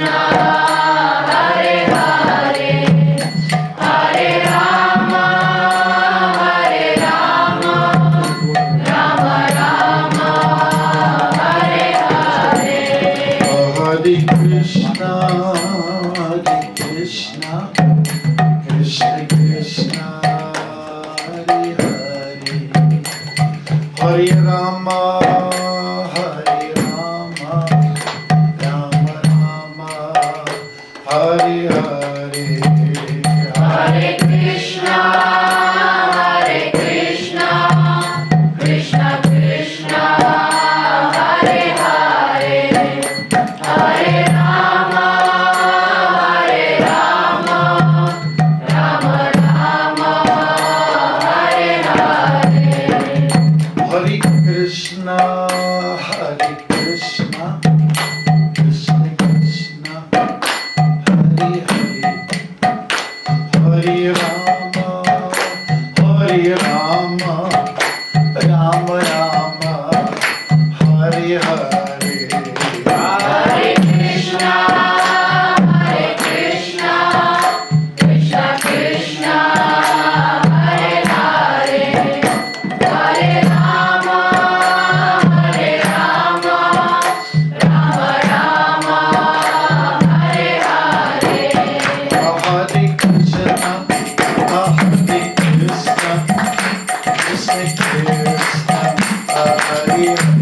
Krishna, Hare Hare, Hare Rama, Hare Rama, Rama Rama, Hare Hare. Hare Krishna, Krishna Krishna, Hare Hare, Hare Rama, Hare Rama, Rama Rama, Hare Hare. Hare Krishna, Krishna Krishna, Hare Hare, Hare Rama, Hare Rama, Rama Rama, Hare Hare. Hare Krishna, Krishna Krishna, Hare Hare, Hare Rama, Hare Rama, Rama Rama, Hare Hare. Hare Krishna, Krishna Krishna, Hare Hare, Hare Rama, Hare Rama, Rama Rama, Hare Hare. Hare Krishna, Krishna Krishna, Hare Hare,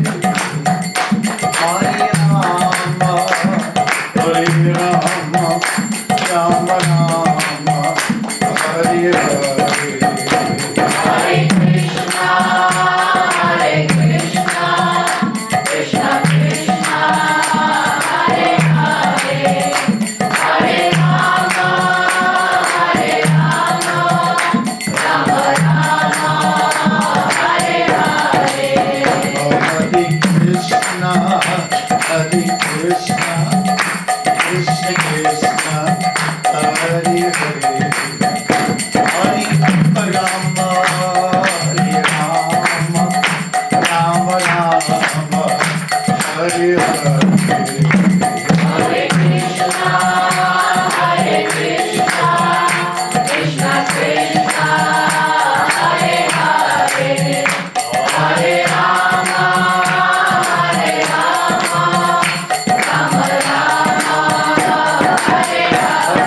Hare Rama, Hare Rama, Rama Rama, Hare Hare. Hare Krishna, Krishna Krishna, Hare Hare, Hare Rama, Hare Rama, Rama Rama, Hare Hare. Hare Krishna, Krishna Krishna, Hare Hare, Hare Rama, Hare Rama, Rama Rama, Hare Hare. Hare Krishna, Krishna Krishna, Hare Hare, Hare Rama, Hare Rama, Rama Rama, Hare Hare.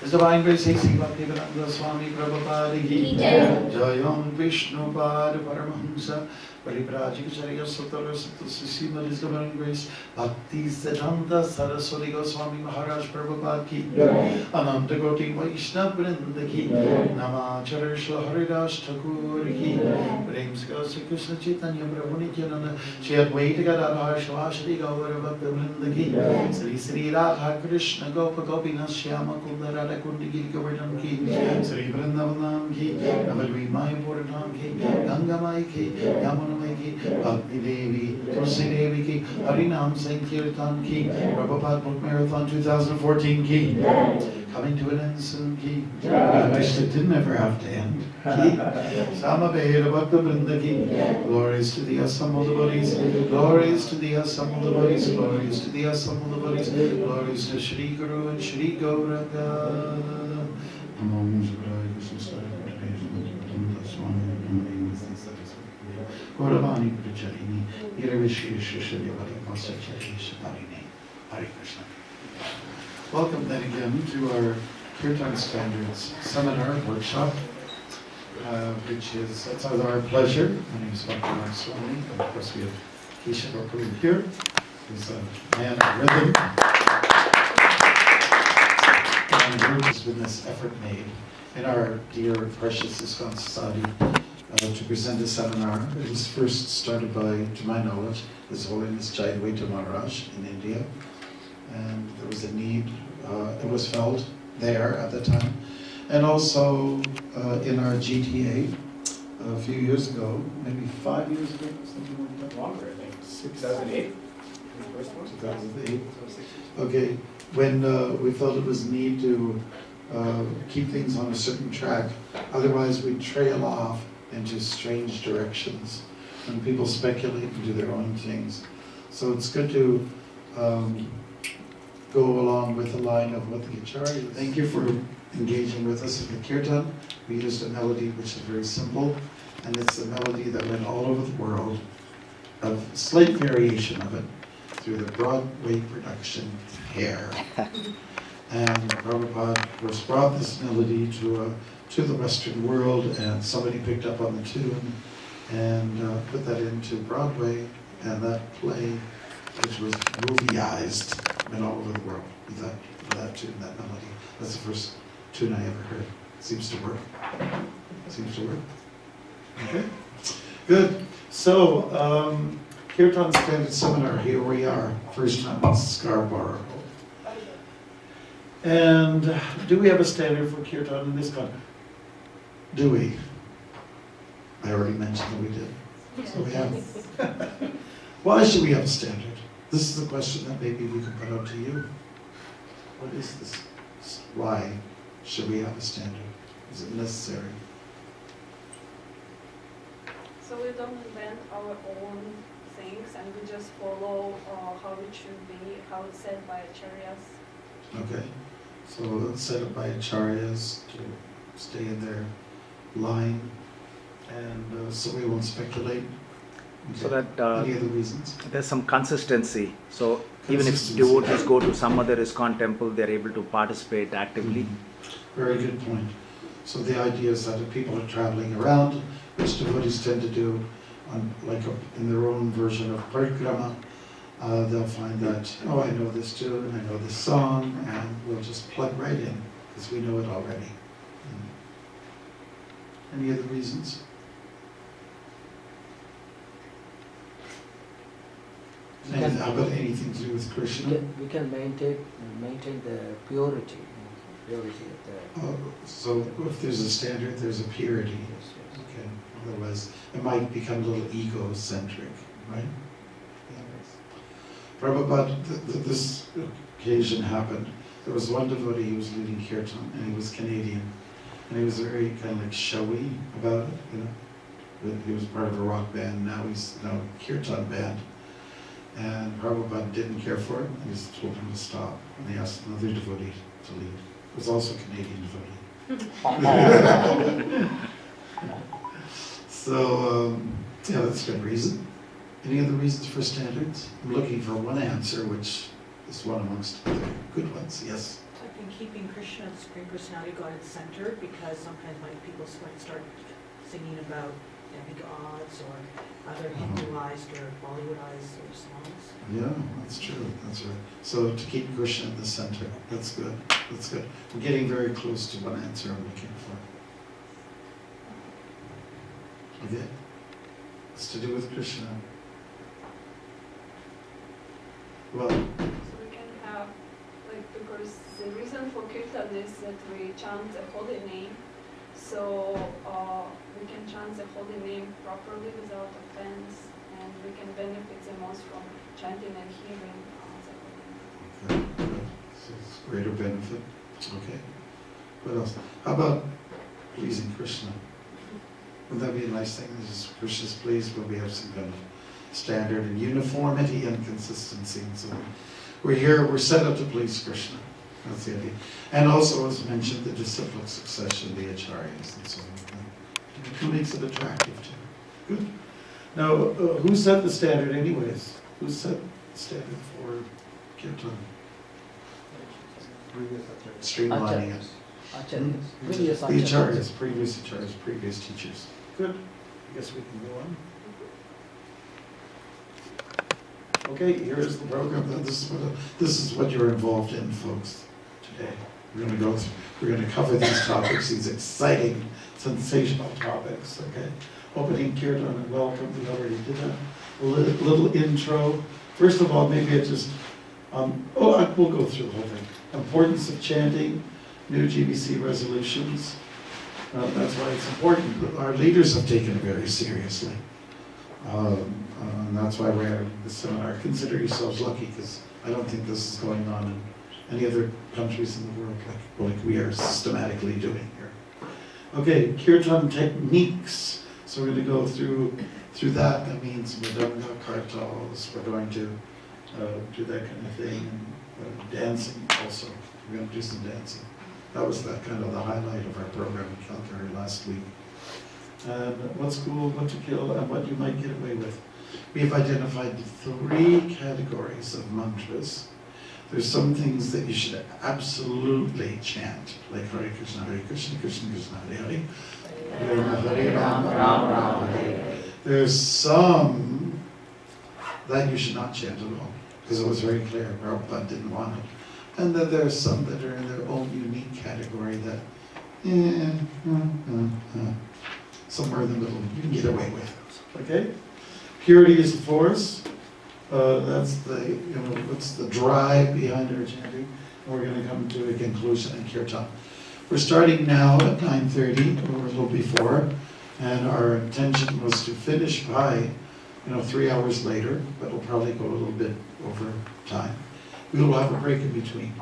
His Divine Grace A.C. Bhaktivedanta Swami Prabhupada Ki Jayam Vishnu Pada Paramahamsa Parivrajikacharya Sattva Sima. His Divine Grace Bhakti Siddhanta Saraswati Goswami Maharaj Prabhupada Ki Ananta Koti Vaishnav Vrinda Ki Namacharya Shri Haridas Thakur Ki Prem Sri Krishna Chaitanya Prabhu Nityananda Shri Advaita Gadadhar Shivashri Gaura Bhakta Vrinda Ki Sri Sri Radha Krishna Gopa Gopinath Shyama Kunda Radha Kundi Giri Govardhan Ki Sri Vrindavanam Ki Navalvi Mayapurdhan Ki Ganga Mai Ki Yamuna Mai Ki Bhakti Devi Tulsi Devi Ki Harinam Sankirtan Ki Prabhupada Book Marathon 2014 Ki coming to an end soon Ki. I wish it didn't ever have to end. Samaveda Bhakta Vrinda Ki. Glories to the assembled devotees. Glories to the assembled devotees. Glories to the assembled devotees. Glories to Shri Guru and Shri Gauranga. Gauravani Pracharini, Iravishi Shishyavari, Masachari Shatarini, Hare Krishna. Welcome then again to our Kirtan Standards Seminar Workshop, which is, it's our pleasure. My name is Bhakti Swami, and of course we have Kesha Baku here, who's a man of rhythm. and group has been this effort made in our dear precious ISKCON Society to present a seminar. It was first started by, to my knowledge, His Holiness Jayadvaita Maharaj in India, and there was a need. It was felt there at the time, and also in our GTA a few years ago, maybe 5 years ago, something like that. Longer, I think. 2008. 2008. Okay, when we felt it was need to keep things on a certain track, otherwise we'd trail off into strange directions and people speculate and do their own things. So it's good to go along with the line of what the Acharya. Thank you for engaging with us in the Kirtan. We used a melody which is very simple, and it's a melody that went all over the world, a slight variation of it, through the Broadway production Hair. And Prabhupada, of course, brought this melody to the Western world, and somebody picked up on the tune and put that into Broadway, and that play, which was movieized, went all over the world with that tune, that melody. That's the first tune I ever heard. Seems to work. Seems to work. Okay, good. So, Kirtan Standard Seminar, here we are, first time in Scarborough. And do we have a standard for Kirtan in this country? Do we? I already mentioned that we did. So we have. Why should we have a standard? This is a question that maybe we can put out to you. What is this? Why should we have a standard? Is it necessary? So we don't invent our own things, and we just follow how it should be, how it's said by acharyas. Okay, so it's set up by acharyas to stay in their line, and so we won't speculate. Okay. So that any other reasons? There's some consistency. So even if devotees go to some other ISKCON temple, they're able to participate actively. Very good point. So the idea is that if people are traveling around, which devotees tend to do, in their own version of parikrama, they'll find that, oh, I know this tune, I know this song, and we'll just plug right in, because we know it already. Any other reasons? How about anything to do with Krishna? We can maintain the purity of the. So if there's a standard, there's a purity. Yes, yes. Okay. Otherwise, it might become a little egocentric, right? Prabhupada, this occasion happened. There was one devotee who was leading Kirtan, and he was Canadian, and he was very kind of like showy about it, you know. He was part of a rock band. Now he's a Kirtan band. And Prabhupada didn't care for it, and he just told him to stop. And he asked another devotee to lead. It was also a Canadian devotee. So, yeah, that's a good reason. Any other reasons for standards? I'm looking for one answer, which is one amongst the good ones. Yes? I think keeping Krishna, the Supreme Personality God, at the center, because sometimes people might start singing about demigods or other Hinduized or Bollywoodized sort of songs. Yeah, that's true. That's right. So to keep Krishna at the center, that's good. That's good. We're getting very close to one answer I'm looking for. Okay? It's to do with Krishna. Well, So we can have, because the reason for Kirtan is that we chant the holy name, so we can chant the holy name properly without offense, and we can benefit the most from chanting and hearing the holy name. okay, good. So it's greater benefit. Okay. What else? How about pleasing Krishna? Wouldn't that be a nice thing? This is Krishna's pleased, but we have some kind of standard and uniformity and consistency. And so we're here, we're set up to please Krishna. That's the idea. And also, as mentioned, the disciplic succession, the acharyas, and so on. Who makes it attractive too? Good. Now, who set the standard anyways? Who set the standard for Kirtan? Streamlining it. Acharyas. Previous The acharyas, previous teachers. Good. I guess we can go on. Okay, here is the program. This is what you're involved in, folks, today. We're going to cover these topics, these exciting, sensational topics, okay? Opening Kirtan and welcome, we already did that. A little intro. First of all, maybe I just, we'll go through the whole thing. Importance of chanting, new GBC resolutions. That's why it's important. Our leaders have taken it very seriously. And that's why we're having this seminar. Consider yourselves lucky, because I don't think this is going on in any other countries in the world like we are systematically doing here. Okay, Kirtan techniques. So we're going to go through that. That means Mridanga, kartals. We're going to do that kind of thing. And dancing also. We're going to do some dancing. That was the highlight of our program in Calgary last week. And what's cool, what to kill, and what you might get away with. We've identified 3 categories of mantras. There's some things that you should absolutely chant, like Hare Krishna, Krishna Krishna, Hare Hare. Hare Rama, Rama Rama, Hare. There's some that you should not chant at all, because it was very clear Prabhupada didn't want it. And then there's some that are in their own unique category that, somewhere in the middle you can get away with. Okay? Purity is the force. That's the, what's the drive behind our chanting. And we're going to come to a conclusion in Kirtan. We're starting now at 9:30, or a little before, and our intention was to finish by, 3 hours later, but it'll probably go a little bit over time. We will have a break in between.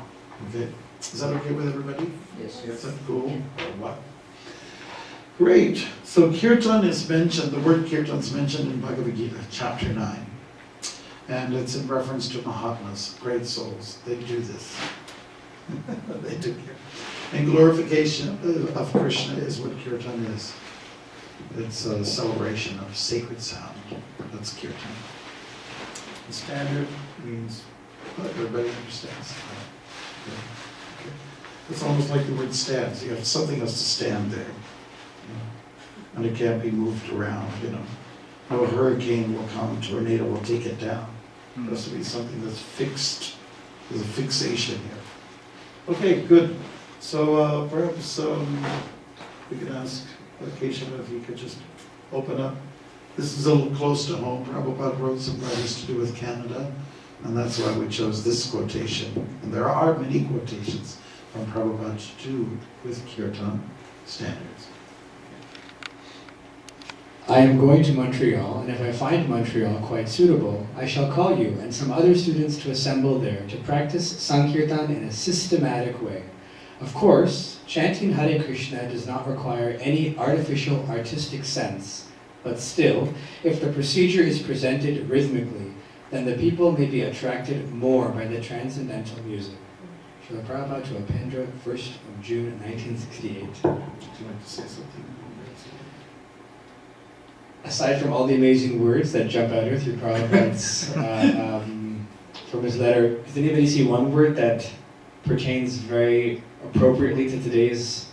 Okay? Is that okay with everybody? Yes. Is that cool? Or what? Great. So Kirtan is mentioned, the word Kirtan is mentioned in Bhagavad Gita, chapter 9. And it's in reference to Mahatmas, great souls. They do this. They do. And glorification of Krishna is what Kirtan is. It's a celebration of sacred sound. That's Kirtan. The standard means, everybody understands. Okay. It's almost like the word stands. You have something else to stand there. And it can't be moved around, No hurricane will come, tornado will take it down. It has to be something that's fixed. There's a fixation here. Okay, good. So perhaps we can ask Keshav if he could just open up. This is a little close to home. Prabhupada wrote some letters to do with Canada, and that's why we chose this quotation. And there are many quotations from Prabhupada to do with Kirtan standards. I am going to Montreal, and if I find Montreal quite suitable, I shall call you and some other students to assemble there to practice Sankirtan in a systematic way. Of course, chanting Hare Krishna does not require any artificial artistic sense, but still, if the procedure is presented rhythmically, then the people may be attracted more by the transcendental music. Srila Prabhupada to Apendra, 1st of June 1968. Would you like to say something? Aside from all the amazing words that jump out here through Prabhupada's, from his letter, does anybody see one word that pertains very appropriately to today's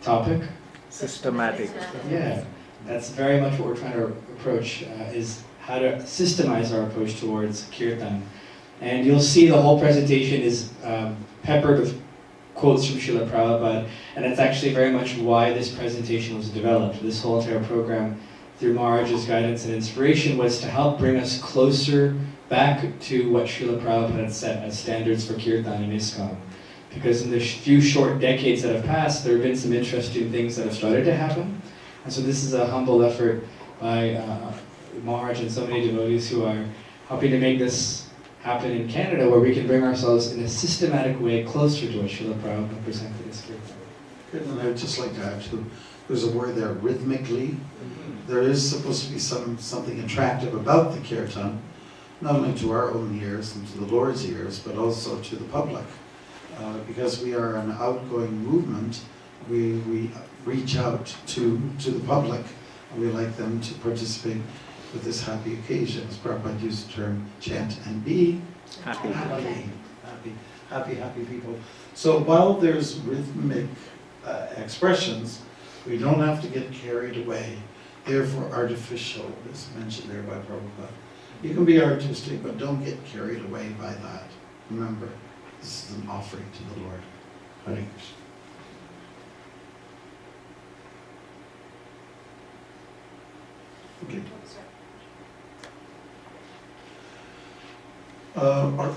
topic? Systematic. Yeah, that's very much what we're trying to approach, is how to systemize our approach towards Kirtan. And you'll see the whole presentation is peppered with quotes from Srila Prabhupada, and that's actually very much why this presentation was developed. This whole entire program, through Maharaj's guidance and inspiration, was to help bring us closer back to what Srila Prabhupada had set as standards for Kirtan and ISKCON. Because in the few short decades that have passed, there have been some interesting things that have started to happen. And so this is a humble effort by Maharaj and so many devotees who are helping to make this happen in Canada, where we can bring ourselves in a systematic way closer to what Srila Prabhupada presented as Kirtan. Good, and I would just like to add too, there's a word there, rhythmically. There is supposed to be something attractive about the Kirtan, not only to our own ears and to the Lord's ears, but also to the public. Because we are an outgoing movement, we reach out to the public, and we like them to participate with this happy occasion. As Prabhupada used the term, chant and be Happy. Happy people. So while there's rhythmic expressions, we don't have to get carried away. Therefore, artificial is mentioned there by Prabhupada. You can be artistic, but don't get carried away by that. Remember, this is an offering to the Lord. Hare Krishna. Okay.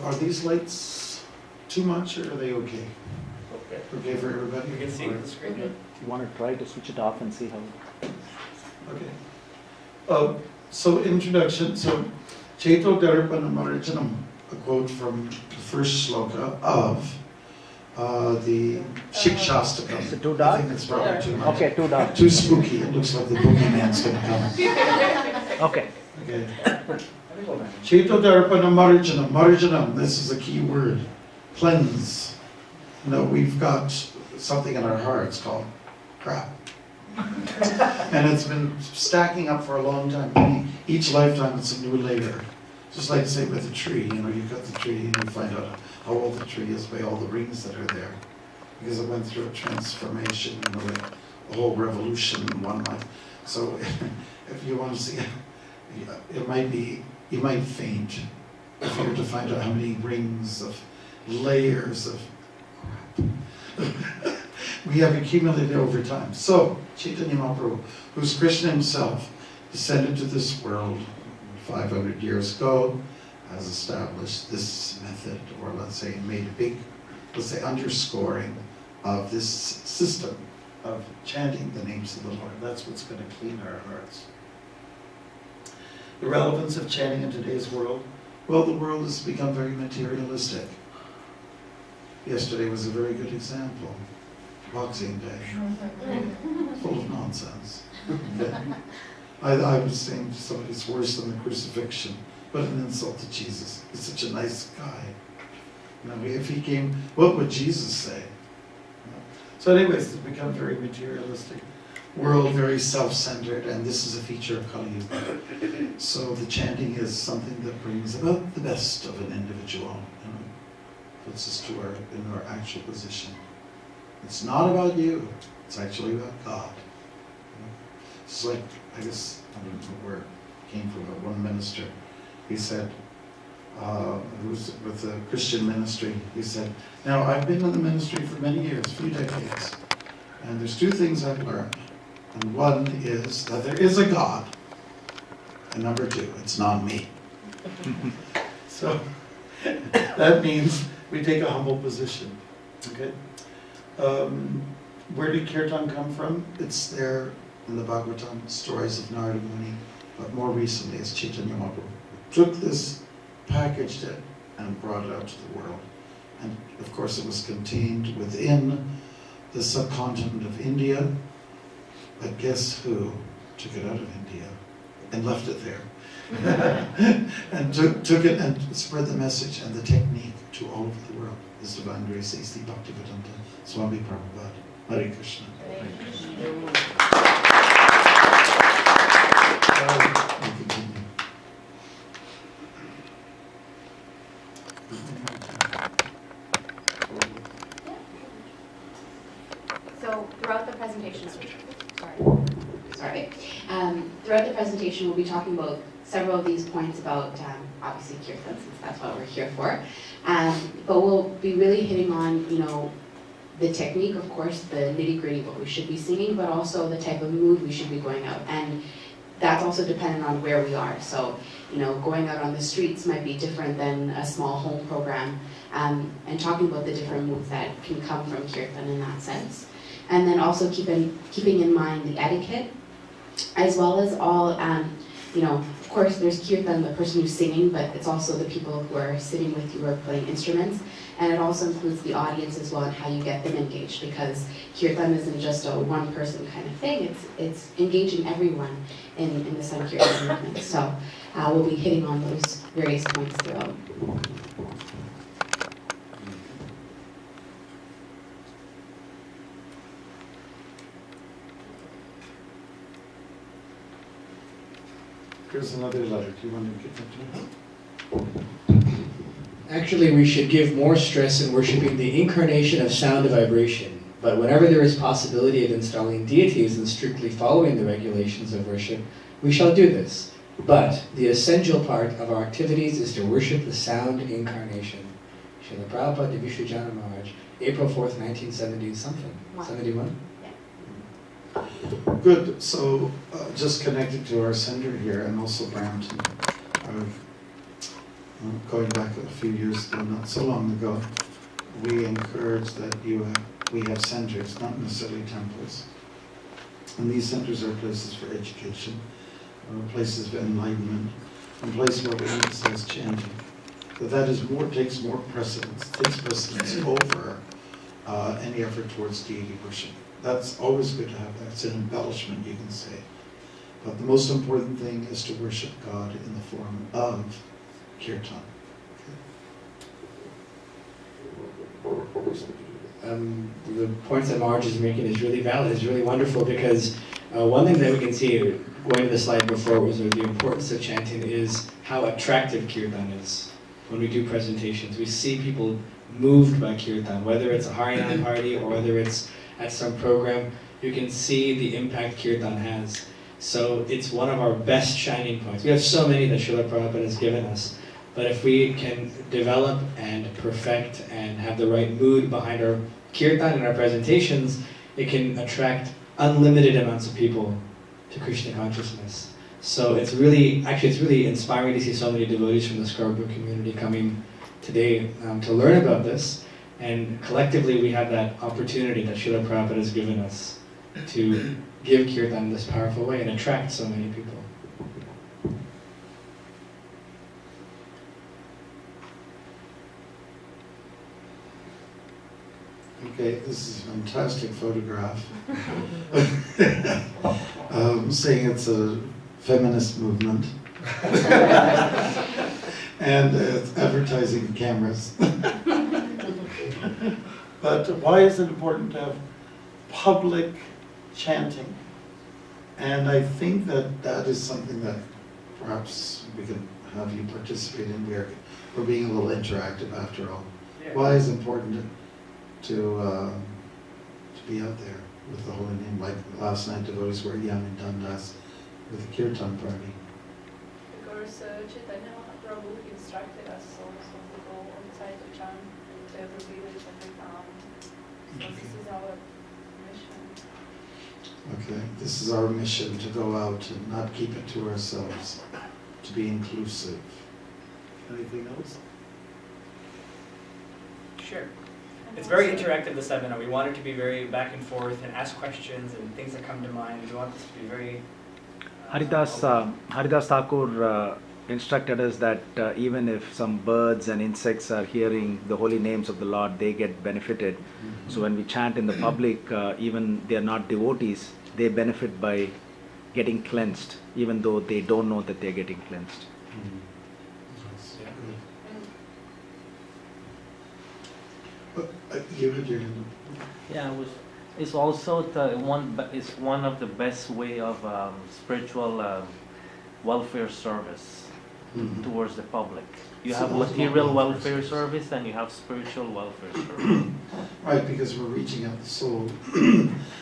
Are these lights too much, or are they okay? Okay. Okay for everybody? You can see the screen. You want to try to switch it off and see how? Okay. So introduction. So Cheto Darpana Marijanam, a quote from the first sloka of the Shikshastakam. Is it too I dark? think it's probably too much. Okay, too dark. Too spooky. It looks like the boogeyman's going to come. Okay. Okay. Cheto Darpana Marijanam. Marijanam, this is a key word. Cleanse. You know, we've got something in our hearts called crap. And it's been stacking up for a long time. Each lifetime it's a new layer. Just like say with a tree, you know, you cut the tree and you find out how old the tree is by all the rings that are there. Because it went through a transformation, you know, like a whole revolution in one life. So if you want to see, it might be, you might faint if you were to find out how many rings of layers of crap we have accumulated over time. So, Chaitanya Mahaprabhu, who's Krishna himself, descended to this world 500 years ago, has established this method, or let's say made a big, let's say underscoring of this system of chanting the names of the Lord. That's what's going to clean our hearts. The relevance of chanting in today's world, well, the world has become very materialistic. Yesterday was a very good example. Boxing Day, full of nonsense. I was saying to somebody, it's worse than the crucifixion, but an insult to Jesus. He's such a nice guy. You know, if he came, what would Jesus say? So anyways, it's become very materialistic world, very self-centered, and this is a feature of Kali Yuga. So the chanting is something that brings about the best of an individual, you know, puts us to in our actual position. It's not about you, it's actually about God. It's like, I guess, I don't know where it came from, but one minister, he said, who was with the Christian ministry, he said, now I've been in the ministry for many years, a few decades, and there's two things I've learned. And one is that there is a God, and number two, it's not me. So that means we take a humble position, okay? Where did Kirtan come from? It's there in the Bhagavatam, stories of Narada Muni, but more recently it's Chaitanya Mahaprabhu. Took this, packaged it, and brought it out to the world. And of course it was contained within the subcontinent of India, but guess who took it out of India and left it there? And took it and spread the message and the technique to all over the world. His Divine Grace, A.C. Bhaktivedanta Swami Prabhupada. Hare Krishna. So throughout the presentation, throughout the presentation, we'll be talking about several of these points about obviously Kirtan, since that's what we're here for. But we'll be really hitting on, you know, the technique, of course, the nitty-gritty, what we should be singing, but also the type of mood we should be going out. And that's also dependent on where we are. So, you know, going out on the streets might be different than a small home program, and talking about the different moods that can come from Kirtan in that sense. And then also keeping in mind the etiquette, as well as all, you know, of course there's Kirtan, the person who's singing, but it's also the people who are sitting with you who are playing instruments. And it also includes the audience as well and how you get them engaged, because Kirtan isn't just a one-person kind of thing, it's engaging everyone in the Sankirtan movement. So we'll be hitting on those various points throughout. Here's another letter. Do you want to get that to us? Actually, we should give more stress in worshiping the incarnation of sound vibration. But whenever there is possibility of installing deities and strictly following the regulations of worship, we shall do this. But the essential part of our activities is to worship the sound incarnation. Srila Prabhupada Vishwajana Maharaj, April 4th, 1970 something, 71? Good. So, just connected to our center here and also Brampton, going back a few years ago, not so long ago, we encourage that we have centers, not necessarily temples. And these centers are places for education, places of enlightenment, and places where we emphasize chanting. But that is takes precedence over any effort towards deity worship. That's always good to have that. It's an embellishment, you can say. But the most important thing is to worship God in the form of Kirtan. The points that Maharaj is making is really valid, is really wonderful, because one thing that we can see, going to the slide before, was the importance of chanting is how attractive Kirtan is. When we do presentations, we see people moved by Kirtan, whether it's a Harinam party or whether it's at some program, you can see the impact Kirtan has. So it's one of our best shining points. We have so many that Srila Prabhupada has given us, but if we can develop and perfect and have the right mood behind our Kirtan and our presentations, it can attract unlimited amounts of people to Krishna consciousness. So it's really inspiring to see so many devotees from the Scarborough community coming today to learn about this. And collectively we have that opportunity that Srila Prabhupada has given us to give Kirtan in this powerful way and attract so many people. Okay, this is a fantastic photograph. Saying it's a feminist movement. And it's advertising cameras. But why is it important to have public chanting? And I think that that is something that perhaps we can have you participate in. We're being a little interactive after all. Yeah. Why is it important to be out there with the holy name? Like last night, devotees were young and Dundas with the Kirtan party. Because Chaitanya Prabhu instructed us also to go outside to chant to every village, every town. So this is our mission. Okay, this is our mission, to go out and not keep it to ourselves, to be inclusive. Anything else? Sure. It's very interactive, the seminar. We want it to be very back and forth and ask questions and things that come to mind. We want this to be very... Haridas Thakur instructed us that even if some birds and insects are hearing the holy names of the Lord, they get benefited. Mm-hmm. So when we chant in the public, even they are not devotees, they benefit by getting cleansed, even though they don't know that they are getting cleansed. Mm-hmm. Yeah, it's also one of the best way of spiritual welfare service towards the public. You have material welfare service and you have spiritual welfare service. Right, because we're reaching out the soul.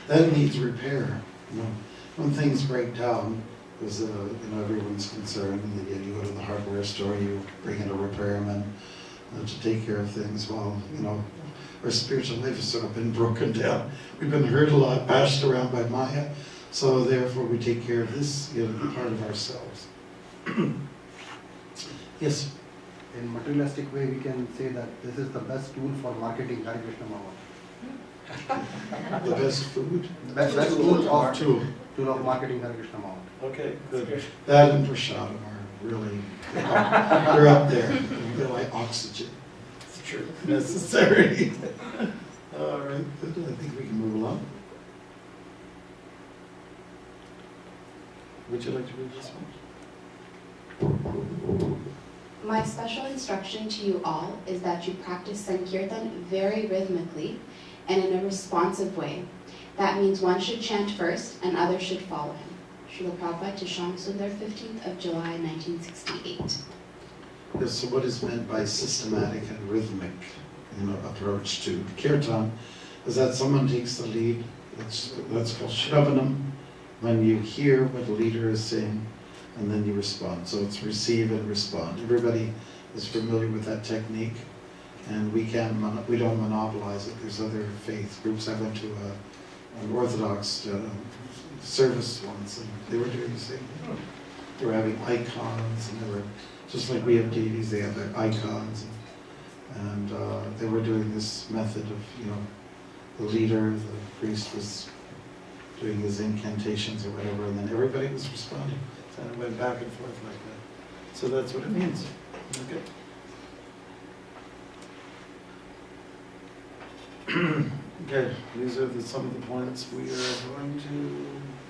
That needs repair. You know, when things break down, because everyone's concerned, and you go to the hardware store, you bring in a repairman to take care of things. Well, our spiritual life has sort of been broken down. We've been hurt a lot, bashed around by Maya, so therefore we take care of this, part of ourselves. Yes? In materialistic way, we can say that this is the best tool for marketing Hare Krishna Mahaprabhu. The best food? The best tool of marketing Hare Krishna Mahaprabhu. Okay, good. That and prasadam are really, they're up there. They're like oxygen. It's true. Necessary. All right, good. I think we can move along. Would you like to read this one? My special instruction to you all is that you practice Sankirtan very rhythmically and in a responsive way. That means one should chant first and others should follow him. Srila Prabhupada to Shyam Sundar, 15th of July, 1968. Yes, so what is meant by systematic and rhythmic approach to Kirtan is that someone takes the lead. That's called Shravanam, when you hear what the leader is saying, and then you respond. So it's receive and respond. Everybody is familiar with that technique. and we don't monopolize it. There's other faith groups. I went to an Orthodox service once, and they were doing the same thing. They were having icons, and they were, just like we have deities, they have their icons, and they were doing this method of, the leader, the priest was doing his incantations or whatever, and then everybody was responding. And it went back and forth like that. So that's what it means. Okay. Okay, these are some of the points we are going to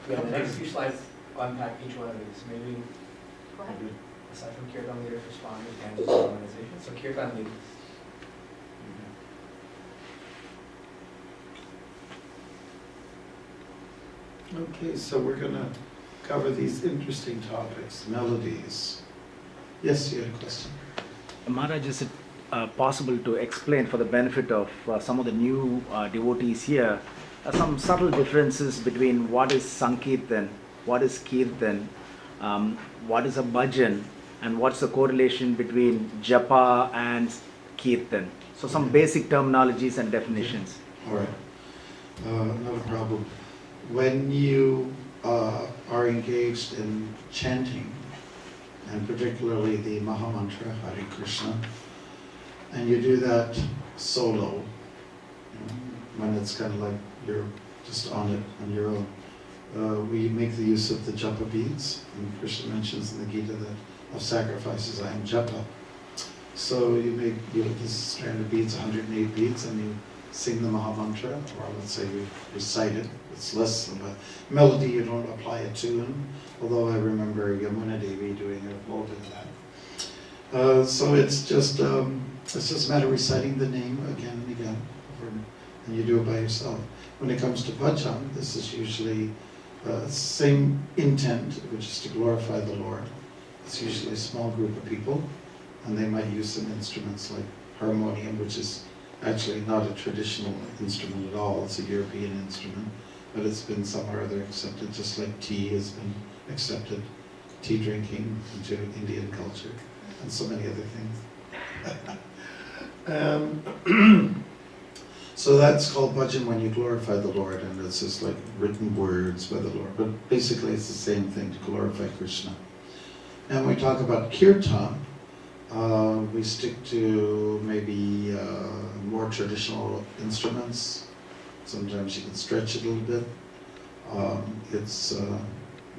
Yeah, the next few slides unpack each one of these. Maybe Go ahead. aside from Kirtan leaders, responders, and just organization. So Kirtan leaders. Okay, so we're going to cover these interesting topics, melodies. Yes, you had a question? Maharaj, is it possible to explain for the benefit of some of the new devotees here, some subtle differences between what is Sankirtan, what is Kirtan, what is a bhajan, and what's the correlation between japa and Kirtan? So some basic terminologies and definitions. All right, not a problem. When you are engaged in chanting, and particularly the Mahamantra, Hare Krishna, and you do that solo, when it's kind of like you're just on it on your own, we make the use of the japa beads, and Krishna mentions in the Gita that of sacrifices I am japa. So you make this strand of beads, 108 beads, and you sing the Mahamantra, or let's say you recite it. It's less of a melody, you don't apply a tune, although I remember Yamuna Devi doing a little bit of that. So it's just a matter of reciting the name again and again, and you do it by yourself. When it comes to bhajan, this is usually same intent, which is to glorify the Lord. It's usually a small group of people, and they might use some instruments like harmonium, which is actually not a traditional instrument at all. It's a European instrument, but it's been somewhere or other accepted, just like tea has been accepted, tea drinking into Indian culture, and so many other things. So that's called bhajan when you glorify the Lord, and it's just like written words by the Lord. But basically it's the same thing, to glorify Krishna. Now when we talk about kirtan, we stick to maybe more traditional instruments. Sometimes you can stretch it a little bit.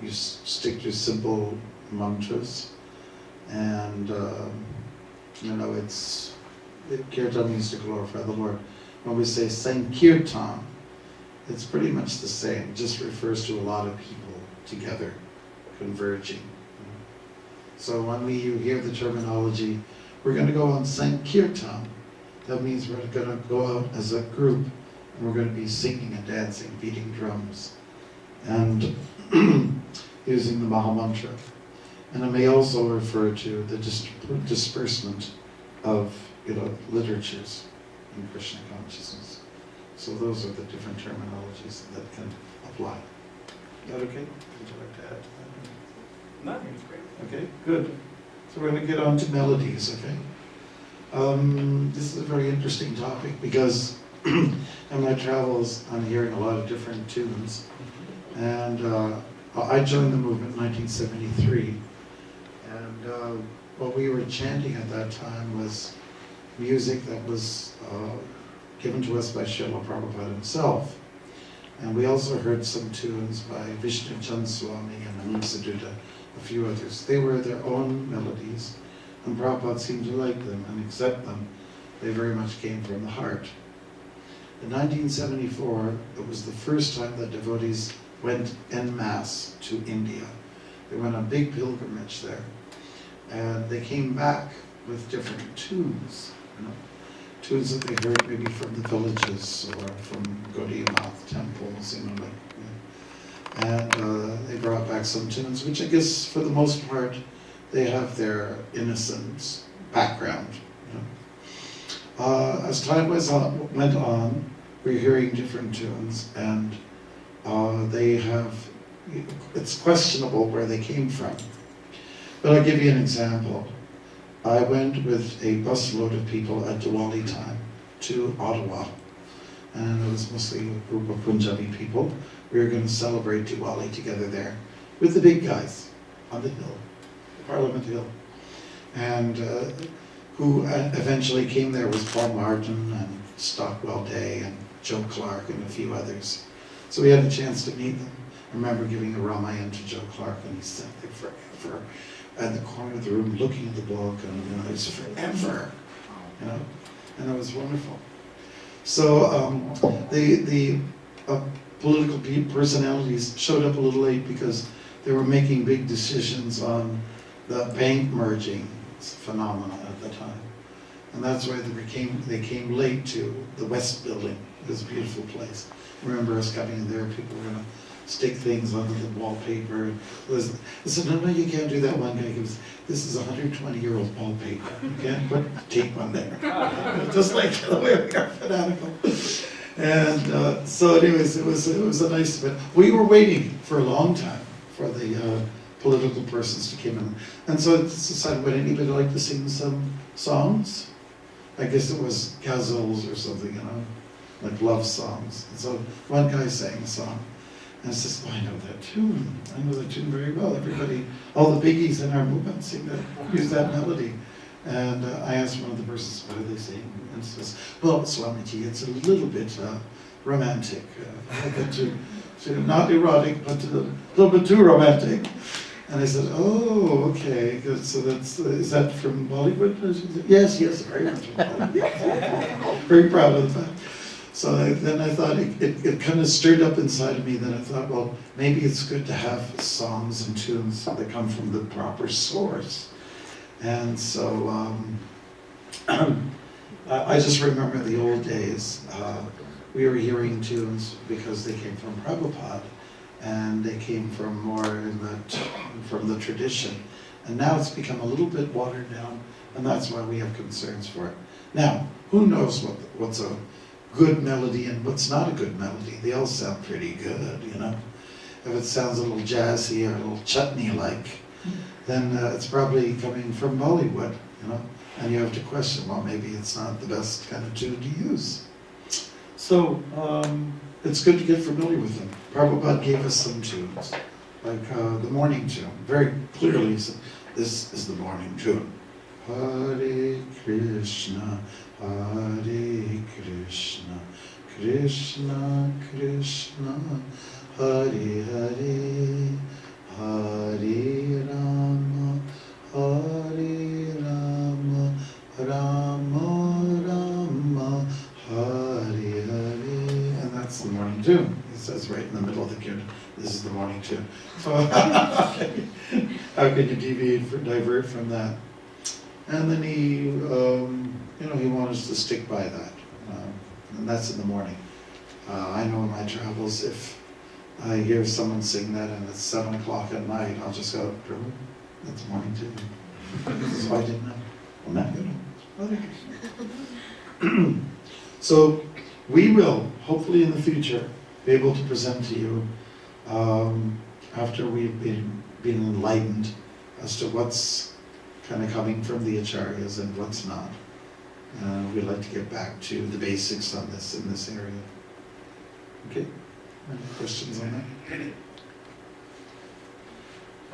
You stick to simple mantras, and kirtan means to glorify the Lord. When we say Sankirtan, it's pretty much the same. It just refers to a lot of people together, converging. So when you hear the terminology, we're going to go on Sankirtan, that means we're going to go out as a group, and we're going to be singing and dancing, beating drums, and using the Mahamantra. And it may also refer to the disbursement of literatures in Krishna consciousness. So those are the different terminologies that can apply. Is that okay? Would you like to add to that? No, it's great. Okay, good. So we're going to get on to melodies, okay? This is a very interesting topic because in my travels I'm hearing a lot of different tunes. And I joined the movement in 1973. And what we were chanting at that time was music that was given to us by Srila Prabhupada himself. And we also heard some tunes by Vishnu Chand Swami and Hamsadutta, a few others. They were their own melodies, and Prabhupada seemed to like them and accept them. They very much came from the heart. In 1974, it was the first time that devotees went en masse to India. They went on a big pilgrimage there, and they came back with different tunes, tunes that they heard maybe from the villages or from Gaudiya Math temples, and they brought back some tunes, which I guess for the most part they have their innocent background. As time went on, we're hearing different tunes, and it's questionable where they came from. But I'll give you an example. I went with a busload of people at Diwali time to Ottawa, and it was mostly a group of Punjabi people. We were going to celebrate Diwali together there with the big guys on the hill, Parliament Hill. And who eventually came there was Paul Martin and Stockwell Day and Joe Clark and a few others. So we had a chance to meet them. I remember giving a Ramayan to Joe Clark, and he sat there forever at the corner of the room looking at the book, and it was forever, and it was wonderful. So the political personalities showed up a little late because they were making big decisions on the bank merging phenomena at the time. And that's why they came late to the West Building. It was a beautiful place. I remember us coming in there, people were going to stick things onto the wallpaper. I said, no, you can't do that. One guy goes, this is a 120-year-old wallpaper. You can't put tape on there. Just like the way we are fanatical. And so anyways, it was a nice event. We were waiting for a long time for the political persons to come in. And so it's decided, would anybody like to sing some songs? I guess it was ghazals or something, like love songs. And so one guy sang a song. And I says, I know that tune. I know that tune very well. Everybody, all the biggies in our movement use that melody. And I asked one of the persons, what are they saying? And he says, well, Swamiji, it's a little bit romantic. A bit too, not erotic, but a little bit too romantic. And I said, oh, okay. So is that from Bollywood? Said, yes, very much from Bollywood. Very proud of that. So then I thought it kind of stirred up inside of me. Then I thought, well, maybe it's good to have songs and tunes that come from the proper source. And so I just remember the old days. We were hearing tunes because they came from Prabhupada, and they came from more from the tradition. And now it's become a little bit watered down, and that's why we have concerns for it. Now, who knows what's a good melody and what's not a good melody? They all sound pretty good, If it sounds a little jazzy or a little chutney-like, then it's probably coming from Bollywood, And you have to question, well, maybe it's not the best kind of tune to use. So it's good to get familiar with them. Prabhupada gave us some tunes, like the morning tune. Very clearly, he said, this is the morning tune. Hare Krishna, Hare Krishna, Krishna Krishna, Hare Hare, Hare Rama, Hare Rama, Rama Rama, Hare Hare. And that's the morning tune. He says right in the middle of the kirtan, this is the morning tune. So how can you divert from that? And then he wanted us to stick by that, and that's in the morning. I know in my travels, if I hear someone sing that and it's 7 o'clock at night, I'll just go, that's morning too. So I didn't know. Well, now you know. So we will, hopefully in the future, be able to present to you, after we've been enlightened as to what's kind of coming from the acharyas and what's not. We'd like to get back to the basics on this in this area. Okay? Any questions on that?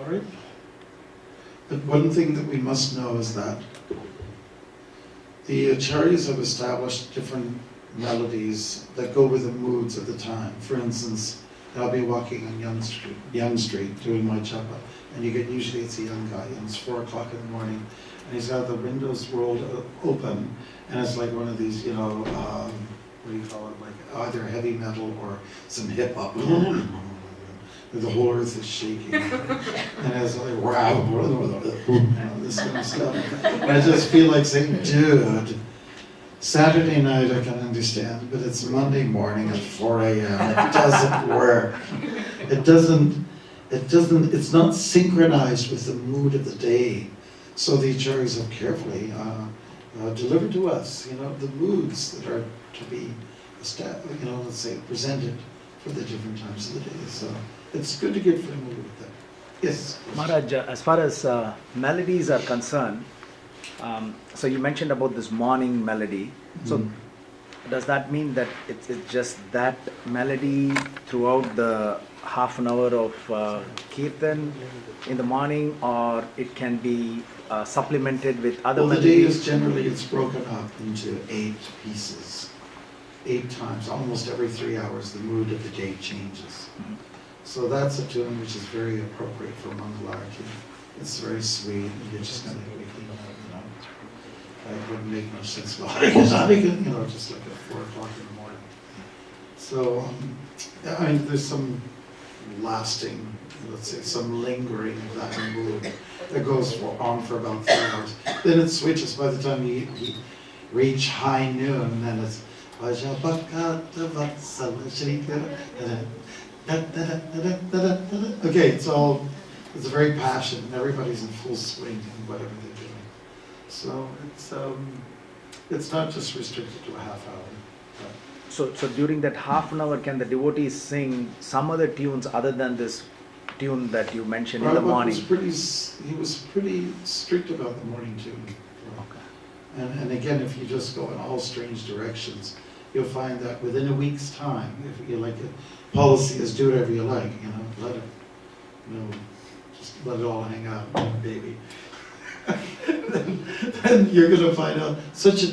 All right. But one thing that we must know is that the acharyas have established different melodies that go with the moods of the time. For instance, I'll be walking on Young Street doing my japa, and usually it's a young guy, and it's 4 o'clock in the morning, and he's got the windows rolled open, and it's like one of these, what do you call it, like either heavy metal or some hip hop. The whole earth is shaking, and it's like, wow, this kind of stuff. And I just feel like saying, dude, Saturday night I can understand, but it's Monday morning at 4 a.m. It doesn't work. It's not synchronized with the mood of the day. So the acharyas have carefully delivered to us, the moods that are to be, let's say, presented for the different times of the day. So it's good to get familiar with that. Yes? Maharaj, as far as melodies are concerned, So you mentioned about this morning melody. So does that mean that it's just that melody throughout the half an hour of Kirtan in the morning, or it can be supplemented with other Well, the day melodies? is generally, it's broken up into 8 pieces. 8 times, almost every 3 hours, the mood of the day changes. So that's a tune which is very appropriate for Mangalarti. It's very sweet, and you're just kind of waking up, you know. It wouldn't make much sense to you know, just like at 4 o'clock in the morning. So, I mean, there's some lasting, let's say, some lingering of that mood that goes on for about 3 hours. Then it switches by the time you reach high noon, then it's okay, it's very passionate, and everybody's in full swing in whatever they're doing. So it's not just restricted to a half hour. So during that half an hour, can the devotees sing some other tunes other than this tune that you mentioned in the morning? He was pretty strict about the morning tune. Okay. And again, if you just go in all strange directions, you'll find that within a week's time, if you like, a policy is do whatever you like, you know, let it, you know, just let it all hang out, baby. then you're going to find out such a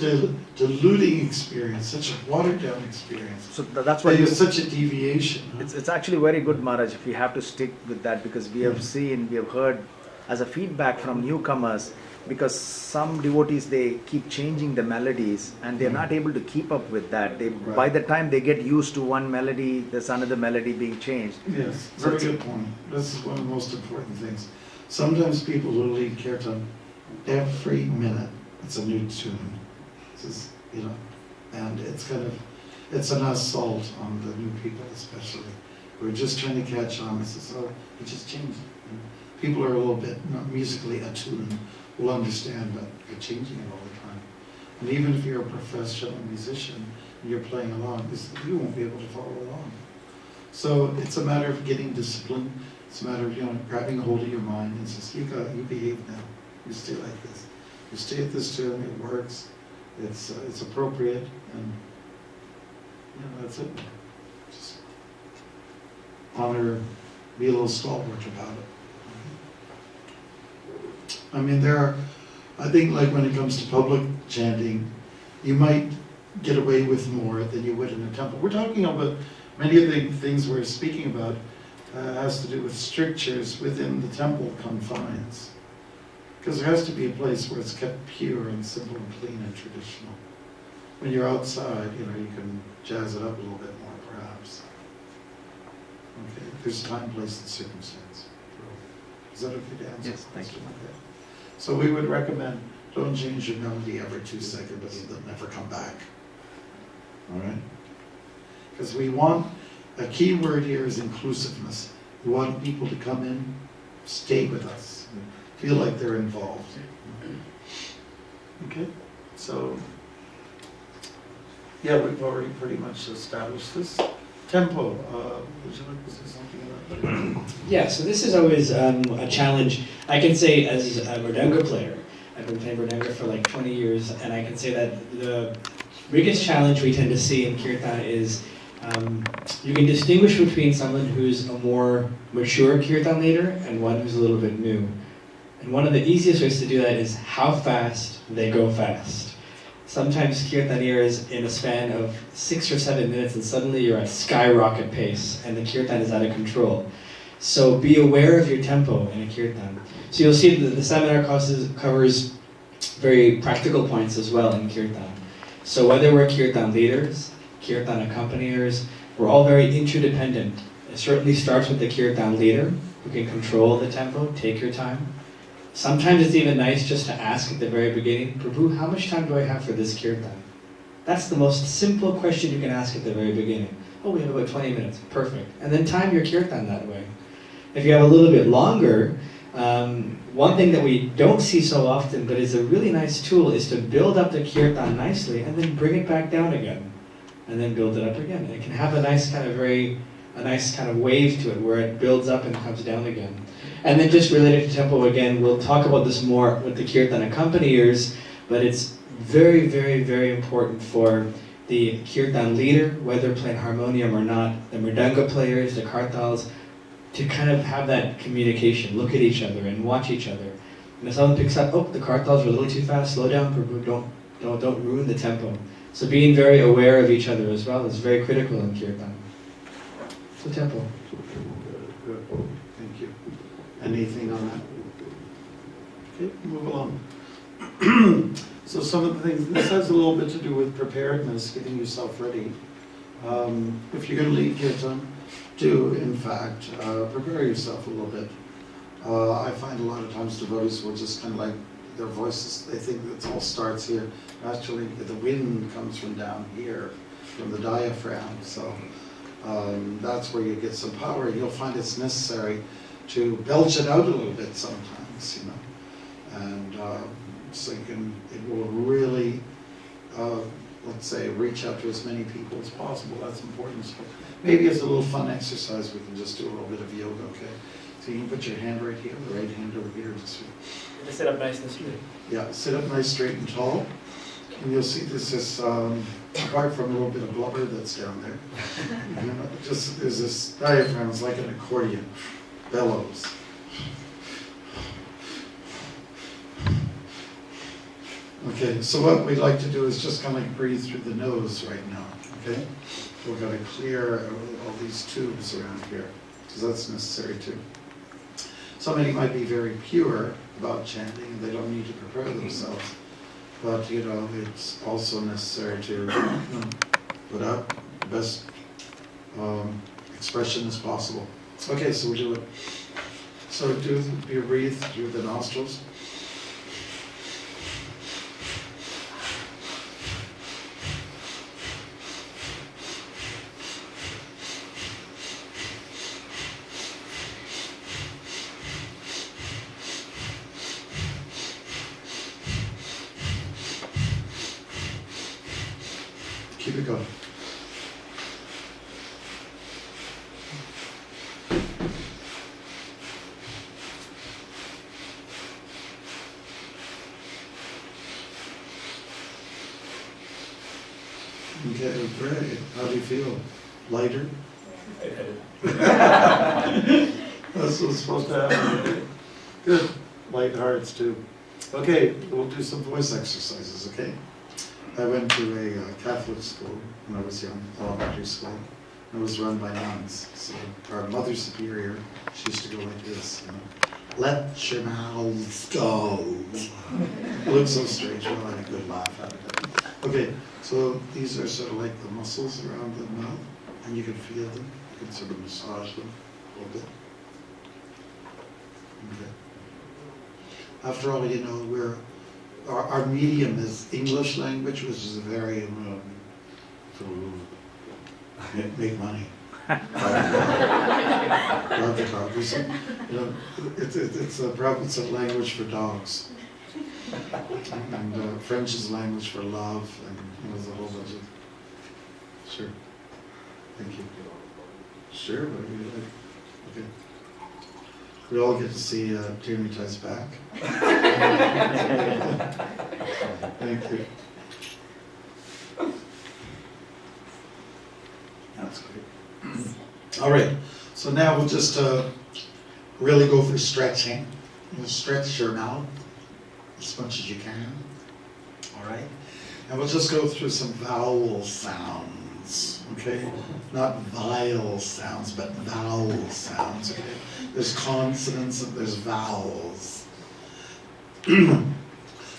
diluting experience, such a watered down experience. So that's why there's such a deviation. Huh? It's actually very good, Maharaj, if you have to stick with that, because we have seen, we have heard as a feedback from newcomers, because some devotees, they keep changing the melodies and they're not able to keep up with that. They, by the time they get used to one melody, there's another melody being changed. Yes, very good point. This is one of the most important things. Sometimes people will lead Kirtan every minute. It's a new tune. This is, you know, and it's kind of, it's an assault on the new people especially. We're just trying to catch on. So it just changed. People are a little bit not musically attuned, will understand that you're changing it all the time. And even if you're a professional musician and you're playing along, you won't be able to follow along. So it's a matter of getting discipline. It's a matter of, you know, grabbing a hold of your mind and says, you behave now. You stay like this. You stay at this tune. It works. It's appropriate, and you know, that's it. Just honor, be a little stalwart about it. I mean, I think like when it comes to public chanting, you might get away with more than you would in a temple. We're talking about many of the things we're speaking about has to do with strictures within the temple confines. Because there has to be a place where it's kept pure and simple and clean and traditional. When you're outside, you know, you can jazz it up a little bit more, perhaps. Okay, there's time, place, and circumstance. Is that okay to answer? Yes, thank you. Okay. So we would recommend, don't change your melody every 2 seconds, but they'll never come back. All right? Because we want, a key word here is inclusiveness. We want people to come in, stay with us, feel like they're involved. Okay? So, yeah, we've already pretty much established this. Tempo, would you like to say something about that? Yeah, so this is always a challenge. I can say as a Mridanga player, I've been playing Mridanga for like 20 years, and I can say that the biggest challenge we tend to see in Kirtan is you can distinguish between someone who's a more mature Kirtan leader and one who's a little bit new. And one of the easiest ways to do that is how fast they go fast. Sometimes Kirtanir is in a span of 6 or 7 minutes and suddenly you're at skyrocket pace and the Kirtan is out of control. So be aware of your tempo in a Kirtan. So you'll see that the seminar covers very practical points as well in Kirtan. So whether we're Kirtan leaders, Kirtan accompaniers, we're all very interdependent. It certainly starts with the Kirtan leader who can control the tempo, take your time. Sometimes it's even nice just to ask at the very beginning, Prabhu, how much time do I have for this Kirtan? That's the most simple question you can ask at the very beginning. Oh, we have about 20 minutes. Perfect. And then time your Kirtan that way. If you have a little bit longer, one thing that we don't see so often, but is a really nice tool, is to build up the Kirtan nicely and then bring it back down again. And then build it up again. It can have a nice kind of very a nice kind of wave to it where it builds up and comes down again. And then just related to tempo again, we'll talk about this more with the Kirtan accompaniers, but it's very, very, very important for the Kirtan leader, whether playing harmonium or not, the mridanga players, the kartals, to kind of have that communication, look at each other and watch each other. And if someone picks up, oh, the kartals are a little too fast, slow down, don't ruin the tempo. So being very aware of each other as well is very critical in Kirtan. So tempo. Good. Thank you. Anything on that? Okay, move along. So some of the things, this has a little bit to do with preparedness, getting yourself ready. If you're going to lead Kirtan, do in fact prepare yourself a little bit. I find a lot of times devotees will just kind of like their voices, they think it all starts here. Actually, the wind comes from down here, from the diaphragm. So that's where you get some power. You'll find it's necessary to belch it out a little bit sometimes, you know. And so you can, it will really, let's say, reach out to as many people as possible. That's important. So maybe as a little fun exercise, we can just do a little bit of yoga, okay? So you can put your hand right here, the right hand over here. Just sit up nice and straight. Yeah, sit up nice, straight and tall. And you'll see this is, apart from a little bit of blubber that's down there, you know, just there's this diaphragm, it's like an accordion, bellows. Okay, so what we'd like to do is just kind of like breathe through the nose right now, okay? We're going to clear all these tubes around here, because that's necessary too. Somebody might be very pure about chanting, and they don't need to prepare themselves. But, you know, it's also necessary to put out the best expression as possible. Okay, so we'll do it. So do you breathe through the nostrils? Keep it going. Okay, great. How do you feel? Lighter? That's what's supposed to happen. Good. Light hearts too. Okay, we'll do some voice exercises, okay? I went to a Catholic school when I was young, elementary school. It was run by nuns. So our Mother Superior, she used to go like this, you know. Let your mouths go. It looks so strange, but I had a good laugh out of it. Okay, so these are sort of like the muscles around the mouth, and you can feel them. You can sort of massage them a little bit. Okay. After all, you know, our medium is English language, which is a very make money. You know, it's a province of language for dogs, and French is language for love, and you know, there's a whole bunch of. Sure. Thank you. Sure. Whatever you like. Okay. We all get to see Tierney's back. Thank you. That's great. All right, so now we'll just really go for stretching. You'll stretch your mouth as much as you can. All right, and we'll just go through some vowel sounds. Okay, not vile sounds, but vowel sounds. Okay, there's consonants and there's vowels.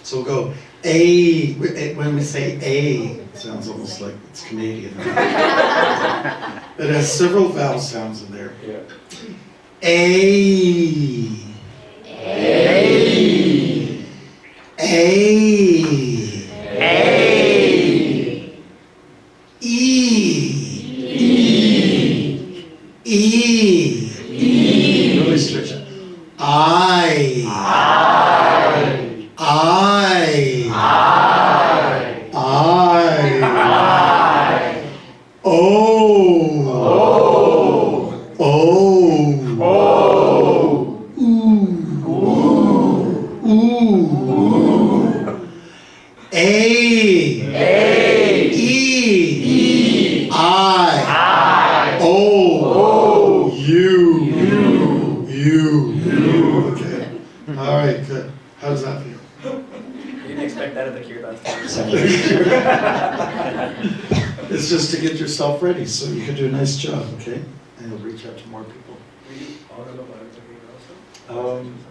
So we'll go A. When we say A, it sounds almost like it's Canadian. It has several vowel sounds in there. Yeah. A. A. A. A. E. E. E. Really stretch it. I. O. E. I. O. U. Okay. All right, good. How does that feel? You didn't expect that at the Kirtan. It's just to get yourself ready so you can do a nice job, okay? And you'll reach out to more people.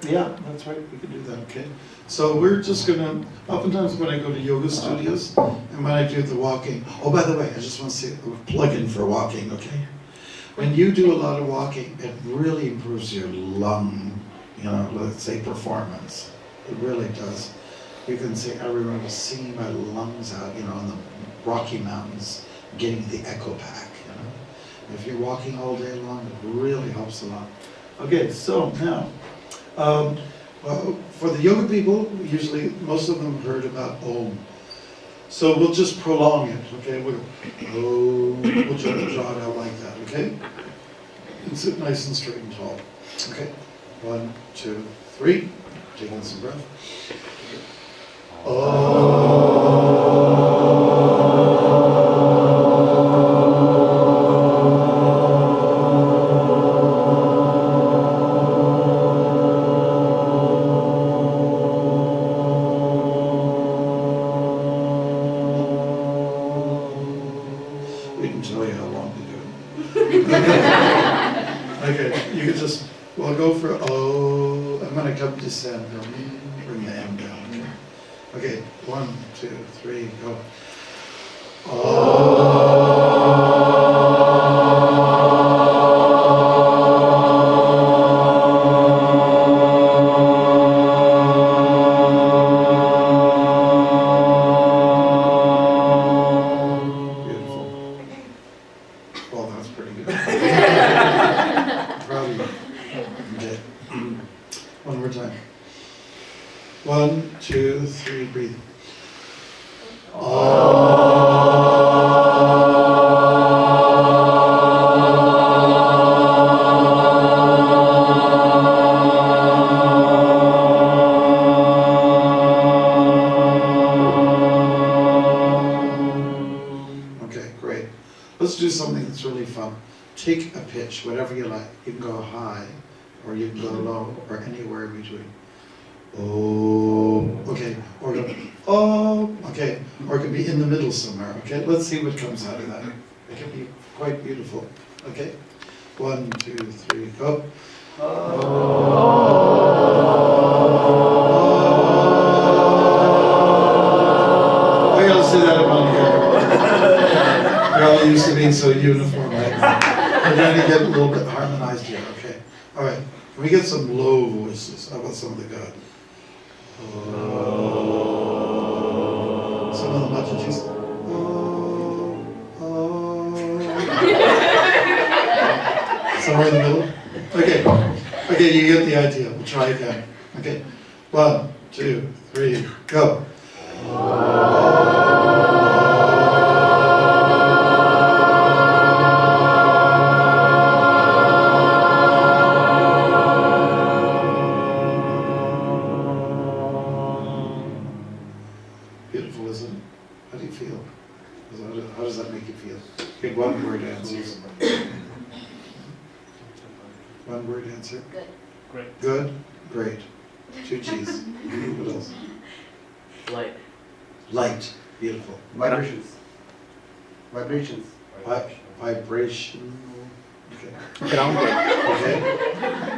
Yeah, that's right. We could do that, okay? So we're just gonna, oftentimes when I go to yoga studios and when I do the walking, oh, by the way, I just want to say a plug-in for walking, okay? When you do a lot of walking, it really improves your lung, let's say performance. It really does. You can say, I remember singing my lungs out, on the Rocky Mountains, getting the echo pack, If you're walking all day long, it really helps a lot. Okay, so now, for the yoga people, usually most of them heard about Om. So we'll just prolong it, okay? We'll draw it out like that, okay? And sit nice and straight and tall. Okay, 1, 2, 3. Taking some breath. We can tell you how long to do it. Okay, you can just, we'll go for O. I'm going to come descend. Bring the M down. Okay, 1, 2, 3, go. One more time. 1, 2, 3, breathe. Okay, great. Let's do something that's really fun. Take a pitch, whatever you like. You can go high, or you can go low, or anywhere in between. Oh, okay, or go, oh, okay, or it can be in the middle somewhere, okay? Let's see what comes out of that. It can be quite beautiful, okay? 1, 2, 3, go. I gotta say that about here. You're all used to being so uniform right now. We're going to get a little bit harmonized here, okay? All right, can we get some low voices? How about some of the good? Some of the matatis. Somewhere in the middle? Okay. Okay, you get the idea. We'll try again. Okay. 1, 2, 3, go. Beautiful, isn't it? How do you feel? How does that make you feel? Okay, one word answers. One word answer. Good. Great. Good. Great. 2 G's. What else? Light. Light. Beautiful. Vibrations. Vibrations. Vibration. Okay. Grounded. Okay.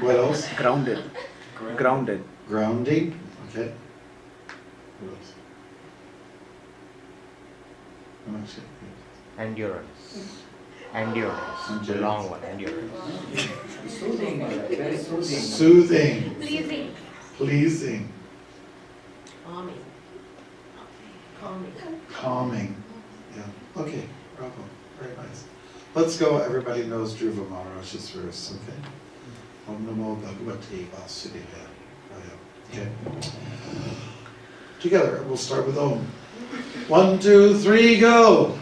What else? Grounded. Grounded. Grounding. Okay. What else? What else? Endurance. Endurance. The Endurance. long one. Endurance. Soothing, very soothing. Soothing. Pleasing. Pleasing. Calming. Calming. Calming. Yeah. Okay. Bravo. Very nice. Let's go. Everybody knows Dhruva Maharaj's verse. Okay. Om Namo Bhagavate Vasudevaya. Okay. Together, we'll start with Om. 1, 2, 3, go.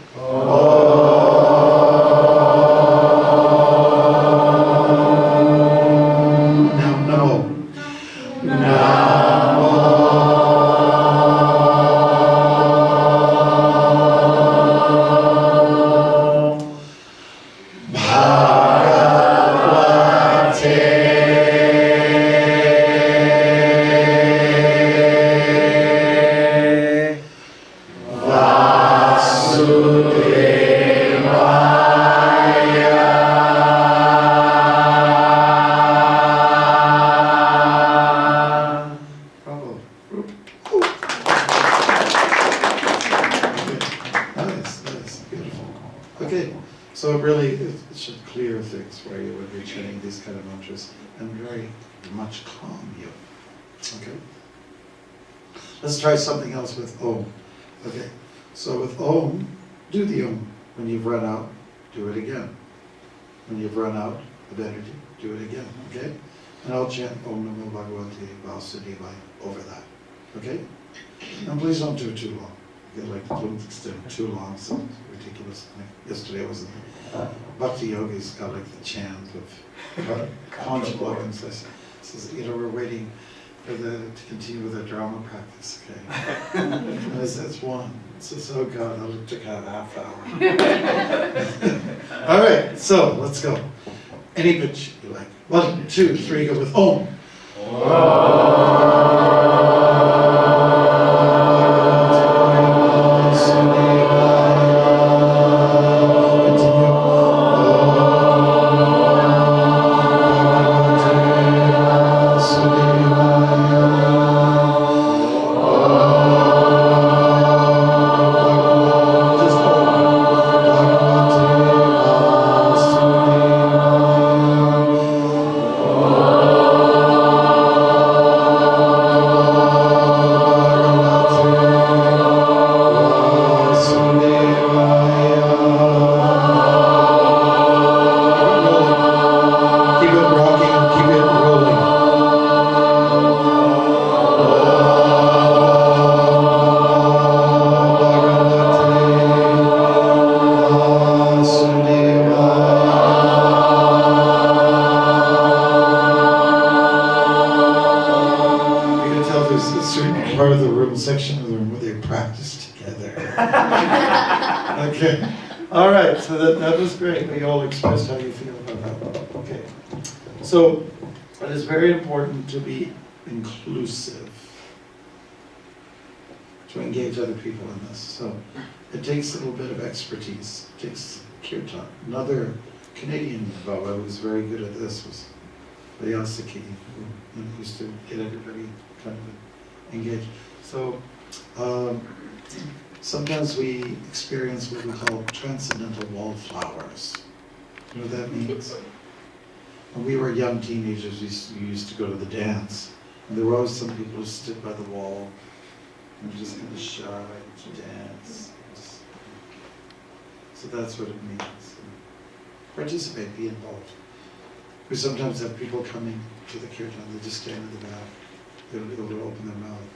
Now, Namo. Namo. Bravo. Nice, nice, beautiful. Okay, so really it should clear things for you when you're chanting these kind of mantras and very much calm you. Okay? Let's try something else with Om. Okay, so with Om, do the Om. When you've run out, do it again. When you've run out of energy, do it again. Okay? And I'll chant Om Namo Bhagavate Vasudevaya over that. Okay? And please don't do it too long. You get like too long, so it's ridiculous. Like yesterday I was in the Bhakti Yogi's got like the chant of Conjugals. Says, you know, we're waiting for to continue with our drama practice, okay? And I said, it's one. It says, oh God, that took out a half hour. All right, so let's go. Any pitch you like. 1, 2, 3, go with Om. Section of the room where they practice together. Okay. All right. So that was great. We all expressed how you feel about that. Okay. So it is very important to be inclusive, to engage other people in this. So it takes a little bit of expertise. It takes Kirtan. Another Canadian Baba who was very good at this was ISKCON, who used to get everybody kind of engaged. So sometimes we experience what we call transcendental wallflowers. You know what that means? When we were young teenagers, we used to go to the dance, and there were always some people who stood by the wall and were just kind of shy to dance. So that's what it means. Participate, be involved. We sometimes have people coming to the kirtan, they just stand in the back, they don't be able to open their mouth.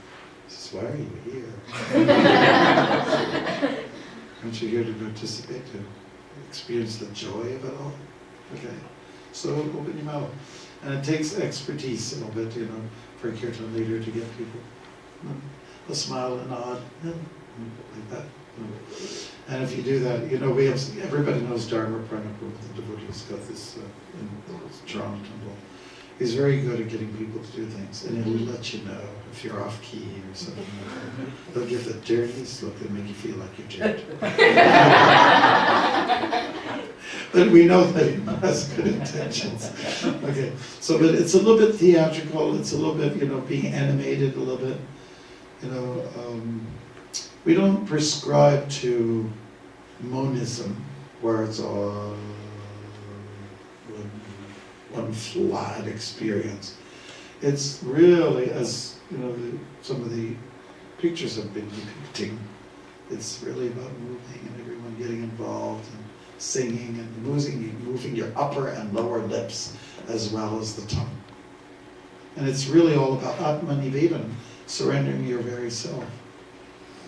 Says, why are you here? Aren't you here to participate, to experience the joy of it all? Okay, so open your mouth. And it takes expertise a little bit, you know, for a kirtan leader to get people. A smile and nod, like that. And if you do that, you know, we have, everybody knows Dharma Pranapur, the devotees got this in the Toronto temple. He's very good at getting people to do things, and he'll let you know if you're off key or something like that. They'll give the dirtiest look and make you feel like you're dead. But we know that he has good intentions. Okay, so but it's a little bit theatrical, it's a little bit, you know, being animated a little bit. You know, we don't prescribe to monism, where it's all one flat experience. It's really, as you know, some of the pictures have been depicting, it's really about moving and everyone getting involved and singing and moving your upper and lower lips as well as the tongue. And it's really all about Atmanivedana, surrendering your very self,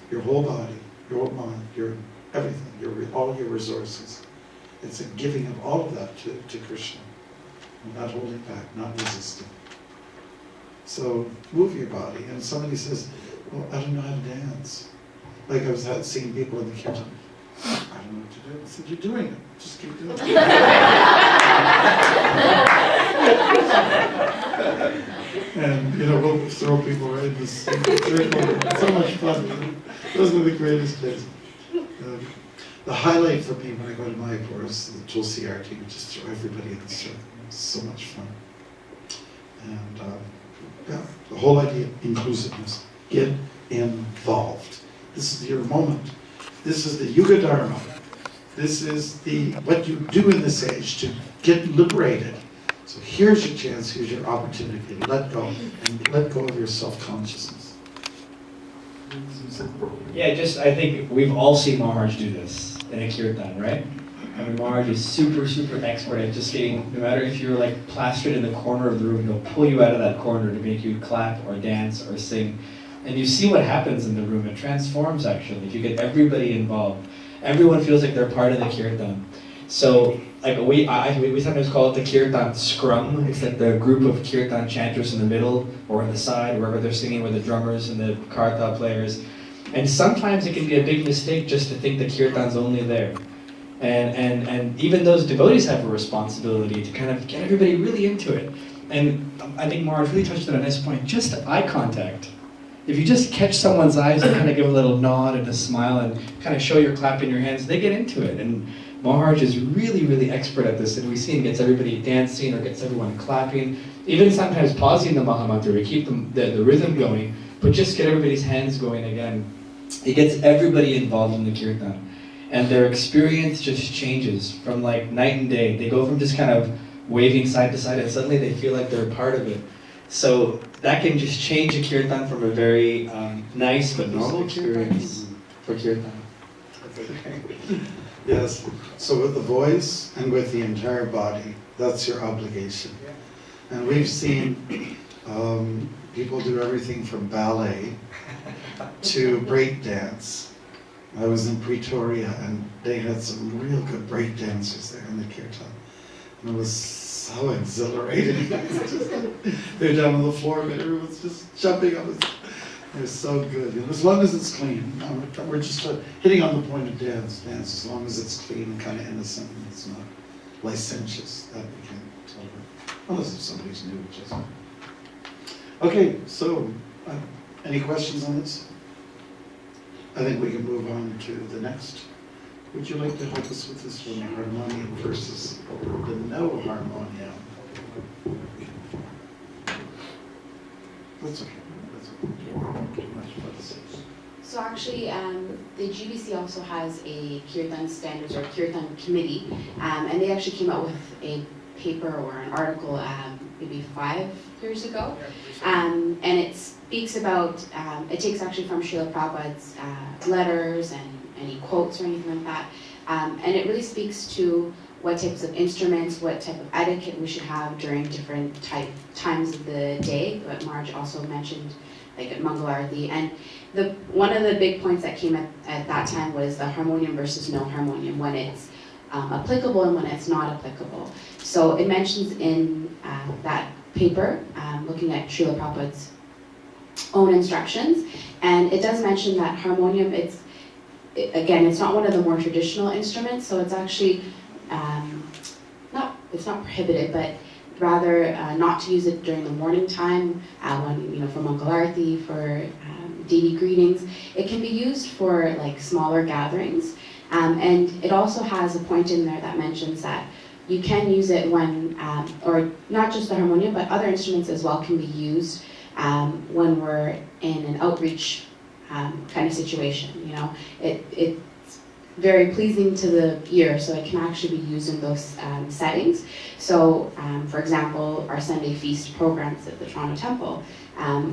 your whole body, your whole mind, your everything, all your resources. It's a giving of all of that to Krishna. Not holding back, not resisting. So move your body. And somebody says, well, I don't know how to dance. Like I was seeing people in the kirtan. I don't know what to do. I said, you're doing it. Just keep doing it. And, you know, we'll throw people right in the same circle. So much fun. Those are the greatest days. The highlight for me when I go to Mayapur is the Tulsi Arti, which just throw everybody in the circle. It's so much fun. And yeah, the whole idea of inclusiveness. Get involved. This is your moment. This is the Yuga Dharma. This is what you do in this age to get liberated. So here's your chance, here's your opportunity. Let go, and let go of your self-consciousness. Yeah, I think we've all seen Maharaj do this in a kirtan, right? I mean, Maharaj is super, super expert at just getting, no matter if you're like plastered in the corner of the room, he'll pull you out of that corner to make you clap or dance or sing. And you see what happens in the room. It transforms, actually. If you get everybody involved, everyone feels like they're part of the kirtan. So, like we sometimes call it the Kirtan scrum. It's like the group of Kirtan chanters in the middle or on the side, wherever they're singing with the drummers and the karta players. And sometimes it can be a big mistake just to think the Kirtan's only there. And even those devotees have a responsibility to kind of get everybody really into it. And I think Maharaj really touched on a nice point, just eye contact. If you just catch someone's eyes and kind of give a little nod and a smile and kind of show your clap in your hands, they get into it. And Maharaj is really, really expert at this, and we see him gets everybody dancing or gets everyone clapping, even sometimes pausing the Mahamantra to keep the rhythm going, but just get everybody's hands going again. He gets everybody involved in the kirtan, and their experience just changes from like night and day. They go from just kind of waving side to side, and suddenly they feel like they're a part of it. So that can just change a kirtan from a very nice but normal experience for kirtan. Yes, so with the voice and with the entire body, that's your obligation. And we've seen people do everything from ballet to break dance. I was in Pretoria and they had some real good break dancers there in the kirtan. And it was so exhilarating. They're down on the floor and everyone's just jumping up. They're so good. And as long as it's clean, we're just hitting on the point of dance, as long as it's clean and kind of innocent and it's not licentious, that we can tolerate. Unless if somebody's new, which isn't. Okay, so any questions on this? I think we can move on to the next. Would you like to help us with this one, harmonium versus the no harmonium? That's okay. So actually, the GBC also has a Kirtan standards or Kirtan committee, and they actually came out with a paper or an article maybe 5 years ago, and it speaks about, it takes actually from Srila Prabhupada's letters and any quotes or anything like that, and it really speaks to what types of instruments, what type of etiquette we should have during different times of the day, what Marge also mentioned, like at Mangalarti. And one of the big points that came at that time was the harmonium versus no harmonium, when it's applicable and when it's not applicable. So it mentions in that paper, looking at Srila Prabhupada's own instructions, and it does mention that harmonium, again, it's not one of the more traditional instruments, so it's actually it's not prohibited, but rather not to use it during the morning time, when, for Mangalarti, for deity greetings. It can be used for like smaller gatherings, and it also has a point in there that mentions that you can use it when, or not just the harmonium, but other instruments as well can be used when we're in an outreach kind of situation. It's very pleasing to the ear, so it can actually be used in those settings. So, for example, our Sunday feast programs at the Toronto Temple,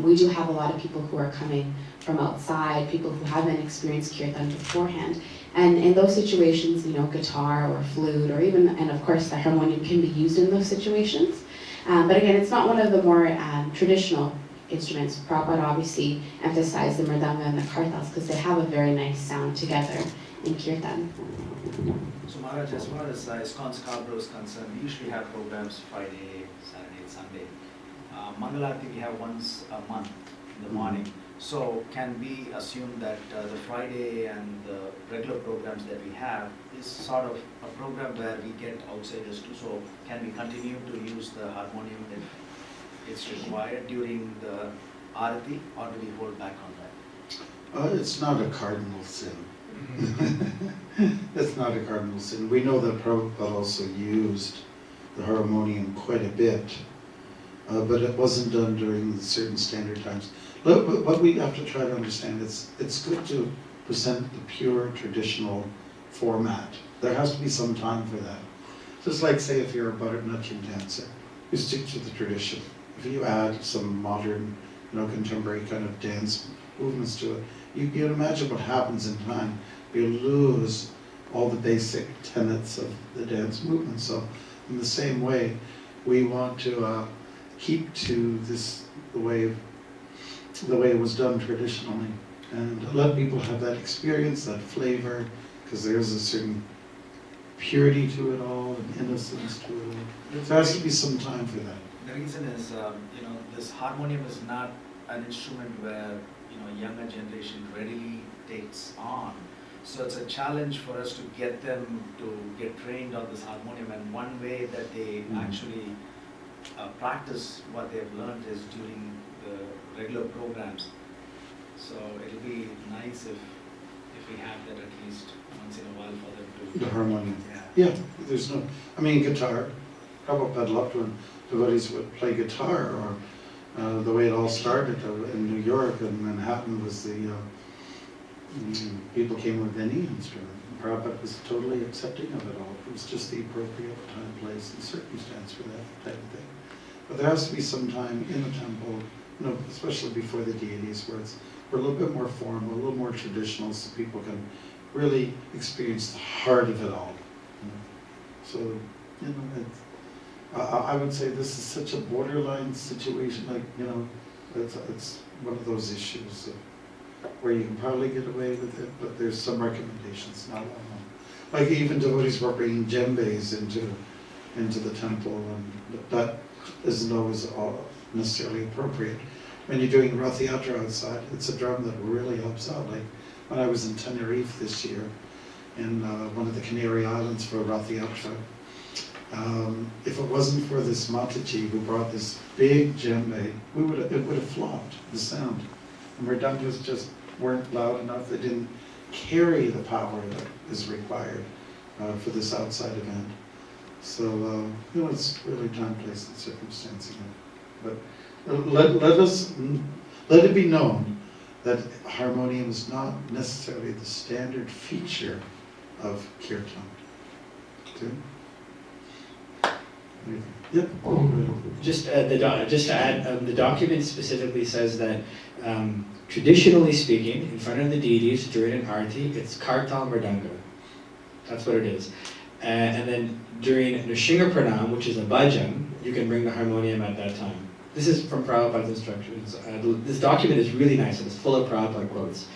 we do have a lot of people who are coming from outside, people who haven't experienced kirtan beforehand. And in those situations, guitar or flute or even, and of course the harmonium can be used in those situations. But again, it's not one of the more traditional instruments. Prabhupada obviously emphasized the mridanga and the kartals because they have a very nice sound together in kirtan. So Maharaj, as far as ISKCON Scarborough is concerned, we usually have programs Friday, Saturday, Sunday. Mangalarti we have once a month in the morning. So can we assume that the Friday and the regular programs that we have is sort of a program where we get outsiders too? So can we continue to use the harmonium if it's required during the Arati, or do we hold back on that? It's not a cardinal sin. It's not a cardinal sin. We know that Prabhupada also used the harmonium quite a bit, but it wasn't done during certain standard times. But what we have to try to understand is it's good to present the pure traditional format. There has to be some time for that. Just like, say, if you're a Bharatanatyam dancer, you stick to the tradition. If you add some modern, contemporary kind of dance movements to it, you can imagine what happens in time. You lose all the basic tenets of the dance movement. So, in the same way, we want to keep to the way it was done traditionally, and let people have that experience, that flavor, because there's a certain purity to it all and innocence to it all. There has to be some time for that. The reason is, this harmonium is not an instrument where, younger generation readily takes on. So it's a challenge for us to get them to get trained on this harmonium, and one way that they actually practice what they've learned is during the regular programs. So it'll be nice if we have that at least once in a while for them to... The harmonium. Yeah. Yeah, there's no... I mean, guitar. Prabhupada loved when devotees would play guitar, or the way it all started in New York and Manhattan was people came with any instrument. Prabhupada was totally accepting of it all. It was just the appropriate time, place, and circumstance for that type of thing. But there has to be some time in the temple, especially before the deities, where we're a little bit more formal, a little more traditional, so people can really experience the heart of it all. So, I would say this is such a borderline situation, it's one of those issues where you can probably get away with it, but there's some recommendations, not all. Like even devotees were bringing djembes into the temple, and that isn't always necessarily appropriate. When you're doing Rath Yatra outside, it's a drum that really helps out. Like when I was in Tenerife this year, in one of the Canary Islands for Rath Yatra, if it wasn't for this Mataji who brought this big djembe, it would have flopped, the sound. And mridangos just weren't loud enough. They didn't carry the power that is required for this outside event. So, it's really time, place, and circumstance. But let it be known that harmonium is not necessarily the standard feature of Kirtan. Okay? Yep. Just to add, the document specifically says that traditionally speaking, in front of the deities during an arati, it's kartal mridanga. That's what it is. And then during Nrsimha Pranam, which is a bhajan, you can bring the harmonium at that time. This is from Prabhupada's instructions. This document is really nice, and it's full of Prabhupada quotes.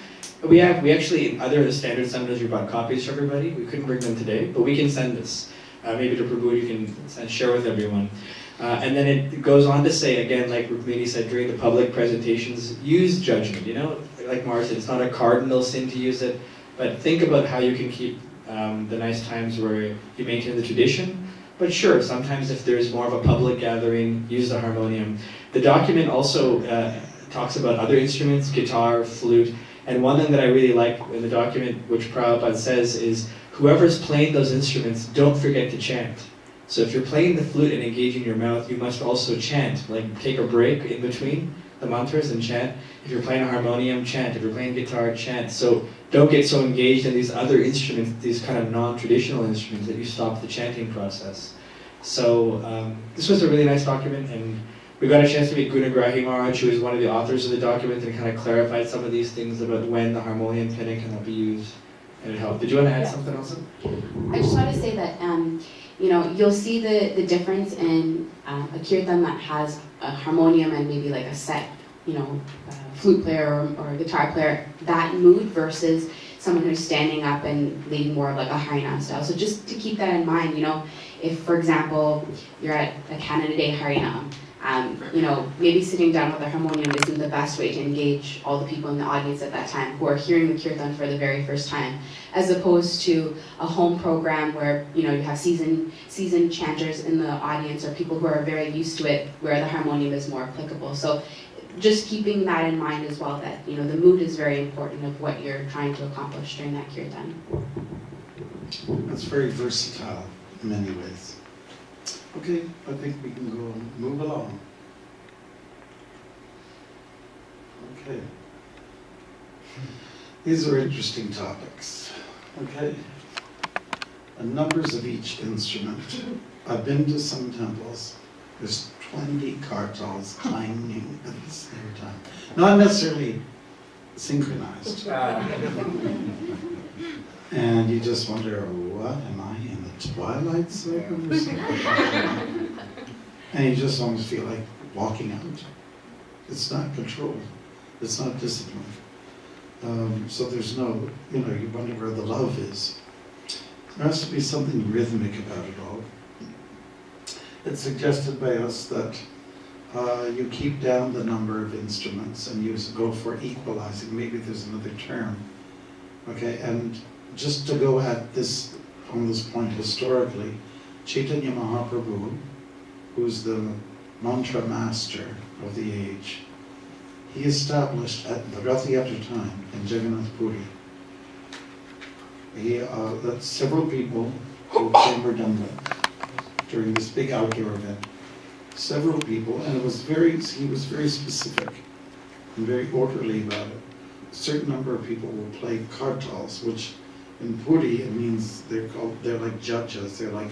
We actually, in other standard seminars, we brought copies for everybody. We couldn't bring them today, but we can send this. Maybe to Prabhu, you can share with everyone. And then it goes on to say, again, like Rukmini said, during the public presentations, use judgment. Like Mara said, it's not a cardinal sin to use it, but think about how you can keep the nice times where you maintain the tradition. But sure, sometimes if there's more of a public gathering, use the harmonium. The document also talks about other instruments, guitar, flute, and one thing that I really like in the document, which Prabhupada says, is whoever's playing those instruments, don't forget to chant. So if you're playing the flute and engaging your mouth, you must also chant. Like take a break in between the mantras and chant. If you're playing a harmonium, chant. If you're playing guitar, chant. So don't get so engaged in these other instruments, these kind of non-traditional instruments, that you stop the chanting process. So this was a really nice document, and we got a chance to meet Gunagrahi Maharaj, who is one of the authors of the document, and kind of clarified some of these things about when the harmonium can and cannot be used, and it helped. Did you want to add something else? I just want to say that you'll see the difference in a kirtan that has a harmonium and maybe like a set, flute player or a guitar player, that mood versus someone who's standing up and leading more of like a Harinam style. So just to keep that in mind, if for example you're at a Canada Day Harinam, maybe sitting down with a harmonium isn't the best way to engage all the people in the audience at that time who are hearing the kirtan for the very first time, as opposed to a home program where you have seasoned chanters in the audience or people who are very used to it, where the harmonium is more applicable. So just keeping that in mind as well, that, you know, the mood is very important of what you're trying to accomplish during that kirtan. That's very versatile in many ways. Okay, I think we can go and move along. Okay. These are interesting topics. Okay. The numbers of each instrument. I've been to some temples. There's 20 kartals clanging at the same time. Not necessarily synchronized. And you just wonder, what, am I in the twilight zone or something? And you just almost feel like walking out. It's not controlled. It's not disciplined. So there's no, you know, you wonder where the love is. There has to be something rhythmic about it all. It's suggested by us that you keep down the number of instruments and you go for equalizing. Maybe there's another term. Okay, and just to go at this, on this point historically, Chaitanya Mahaprabhu, who's the mantra master of the age, he established at the Rath Yatra time in Jagannath Puri. That several people who came redundant during this big outdoor event. Several people, and he was very specific and very orderly about it. A certain number of people will play kartals, which in Puri it means they're like judges. They're like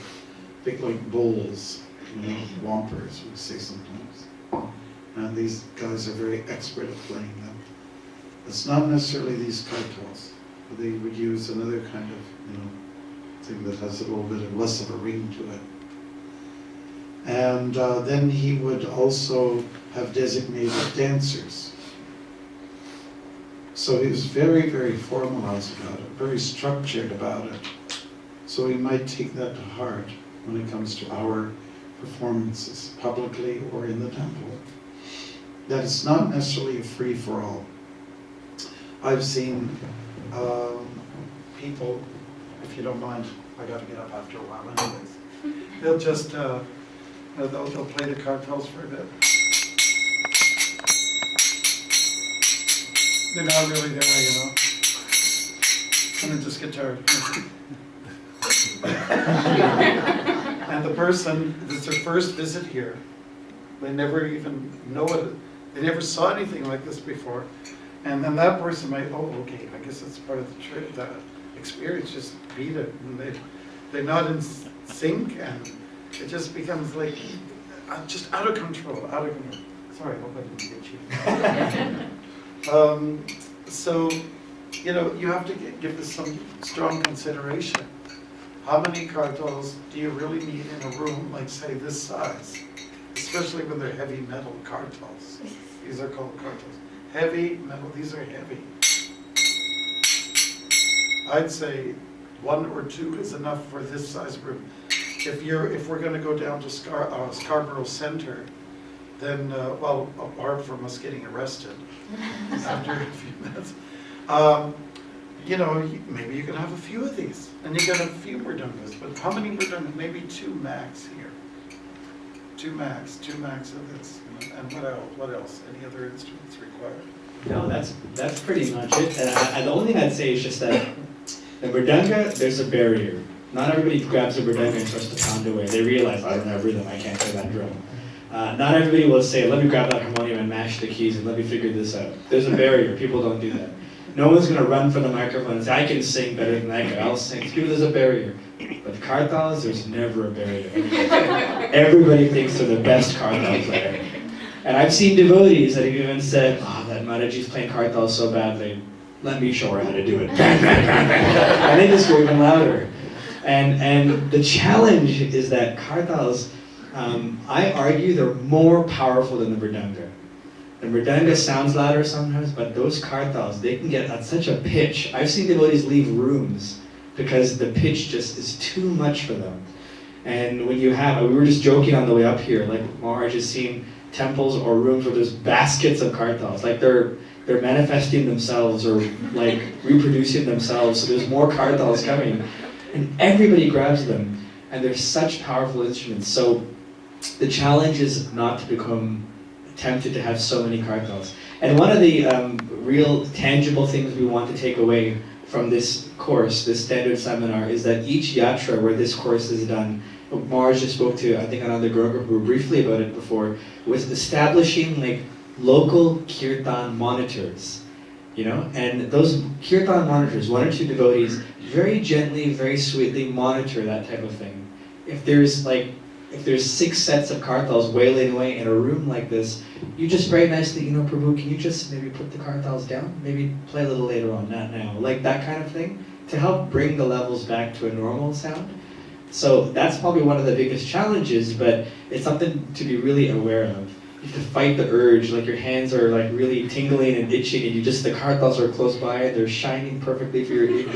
big like bowls, you know, wampers we say sometimes. And these guys are very expert at playing them. It's not necessarily these kartals, but they would use another kind of, you know, thing that has a little bit of less of a ring to it. And then he would also have designated dancers. So he was very, very formalized about it, very structured about it. So we might take that to heart when it comes to our performances, publicly or in the temple. That it's not necessarily a free-for-all. I've seen people, if you don't mind, I got to get up after a while anyways. They'll just, they'll play the kartals for a bit. They're not really there, you know. And then just get tired. And the person, it's their first visit here. They never even know it. They never saw anything like this before. And then that person might, oh, okay, I guess it's part of the trip, that experience, just beat it. And they're not in sync, and it just becomes like, just out of control, Sorry, I hope I didn't get you. So, you know, you have to give this some strong consideration. How many kartals do you really need in a room, like say this size? Especially when they're heavy metal kartals. These are called kartals. Heavy metal, these are heavy. I'd say 1 or 2 is enough for this size room. If we're going to go down to Scarborough Center, then, well, apart from us getting arrested after a few minutes, you know, maybe you can have a few of these, and you get a few mridungas. But how many mridungas? Maybe 2 max here. 2 max of this. You know, and what else? Any other instruments required? No, that's pretty much it. And the only thing I'd say is just that the mridanga, there's a barrier. Not everybody grabs a mridanga and starts to pound away. They realize, I don't have rhythm, I can't play that drum. Not everybody will say, let me grab that harmonium and mash the keys and let me figure this out. There's a barrier. People don't do that. No one's going to run for the microphone and say, I can sing better than that guy. I'll sing. People, there's a barrier. But kartals, there's never a barrier. Everybody thinks they're the best kartal player. And I've seen devotees that have even said, oh, that Mataji's playing kartals so badly. Let me show her how to do it. And they just go even louder. And the challenge is that kartals, I argue they're more powerful than the mridanga. The mridanga sounds louder sometimes, but those kartals, they can get at such a pitch. I've seen devotees leave rooms because the pitch just is too much for them. And when you have, we were just joking on the way up here, like Maharaj has seen temples or rooms where there's baskets of kartals, like they're manifesting themselves or like reproducing themselves, so there's more kartals coming. And everybody grabs them, and they're such powerful instruments. So the challenge is not to become tempted to have so many kartals. And one of the real tangible things we want to take away from this course, this standard seminar, is that each yatra where this course is done, Mars just spoke to, I think, another guru briefly about it before, was establishing like local kirtan monitors, you know, and those kirtan monitors, 1 or 2 devotees, very gently, very sweetly monitor that type of thing. If there's 6 sets of kartals wailing away in a room like this, you just very nicely, you know, Prabhu, can you just maybe put the kartals down? Maybe play a little later on, not now. Like that kind of thing, to help bring the levels back to a normal sound. So that's probably one of the biggest challenges, but it's something to be really aware of. You have to fight the urge, like your hands are like really tingling and itching, and the kartals are close by and they're shining perfectly for your ear.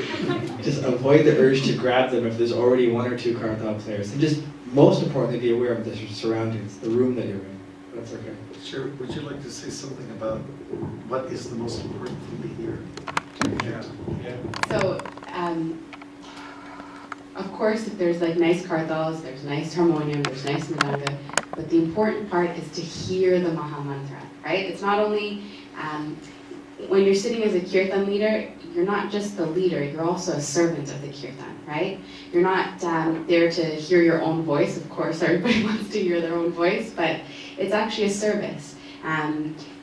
Just avoid the urge to grab them if there's already 1 or 2 kartal players. And just most importantly, be aware of the surroundings, the room that you're in. That's okay. Sure. Would you like to say something about what is the most important thing to hear? Yeah. So, of course, if there's like nice kartals, there's nice harmonium, there's nice mridanga, but the important part is to hear the Maha Mantra, right? It's not only, when you're sitting as a kirtan leader, you're not just the leader, you're also a servant of the kirtan, right? You're not there to hear your own voice. Of course, everybody wants to hear their own voice, but it's actually a service.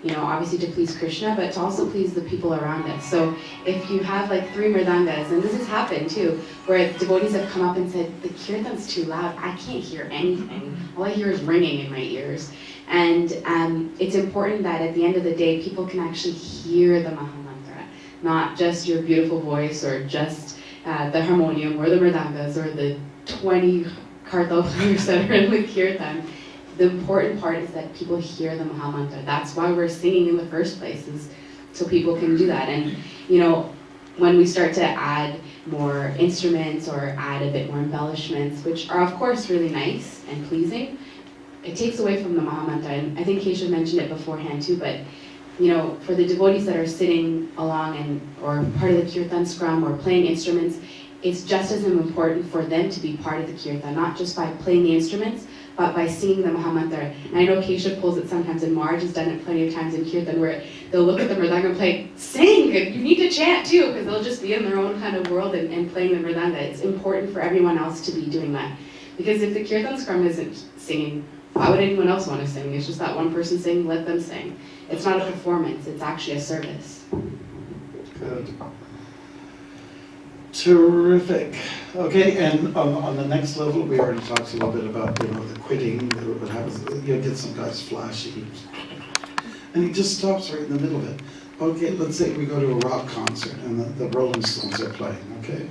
You know, obviously to please Krishna, but to also please the people around us. So if you have like 3 mridangas, and this has happened too, where devotees have come up and said, the kirtan's too loud, I can't hear anything. All I hear is ringing in my ears. And it's important that at the end of the day, people can actually hear the Maha Mantra, not just your beautiful voice or just the harmonium or the mridangas or the 20 kartal players that are in the kirtan. The important part is that people hear the Maha Mantra. That's why we're singing in the first place, is so people can do that. And you know, when we start to add more instruments or add a bit more embellishments, which are of course really nice and pleasing, it takes away from the Maha Mantra. And I think Keshav mentioned it beforehand too, but you know, for the devotees that are sitting along and or part of the Kirtan scrum or playing instruments, it's just as important for them to be part of the Kirtan, not just by playing the instruments, but by singing the Maha Mantra. And I know Keshav pulls it sometimes, and Marge has done it plenty of times in Kirtan, where they'll look at the mridanga and play, sing, you need to chant too, because they'll just be in their own kind of world and playing the mridanga. It's important for everyone else to be doing that. Because if the Kirtan scrum isn't singing, why would anyone else want to sing? It's just that one person singing, let them sing. It's not a performance, it's actually a service. Good. Terrific. Okay, and on the next level, we already talked a little bit about, you know, the quitting, what happens. You get some guy's flashy, and he just stops right in the middle of it. Okay, let's say we go to a rock concert and the Rolling Stones are playing, okay?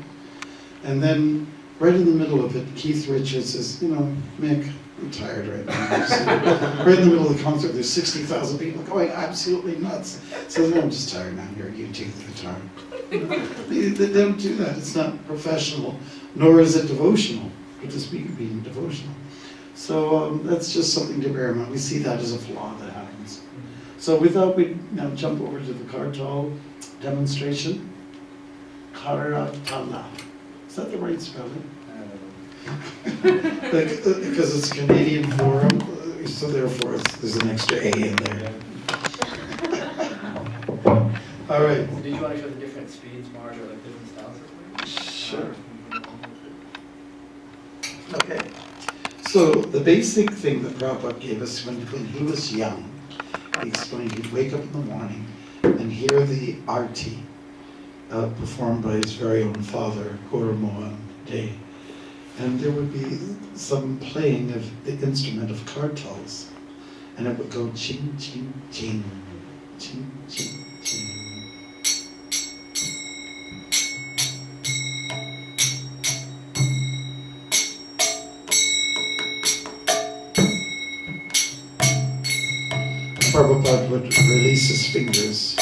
And then right in the middle of it, Keith Richards says, you know, Mick, I'm tired right now. Right in the middle of the concert, there's 60,000 people going absolutely nuts. So I'm just tired now, here, you take the guitar. They don't do that. It's not professional, nor is it devotional. It is being devotional. So that's just something to bear in mind. We see that as a flaw that happens. So with that, we now jump over to the kartal demonstration. Karatala. Is that the right spelling? Because it's a Canadian forum, so therefore there's an extra A in there. All right. Did you want to show the different speeds, Marge, or like different styles of playing? Sure. Okay. So the basic thing that Prabhupada gave us when he was young, he explained he'd wake up in the morning and hear the arti performed by his very own father, Guru Mohan Day. And there would be some playing of the instrument of kartals. And it would go ching, ching, ching, ching, ching, ching. Prabhupada would release his fingers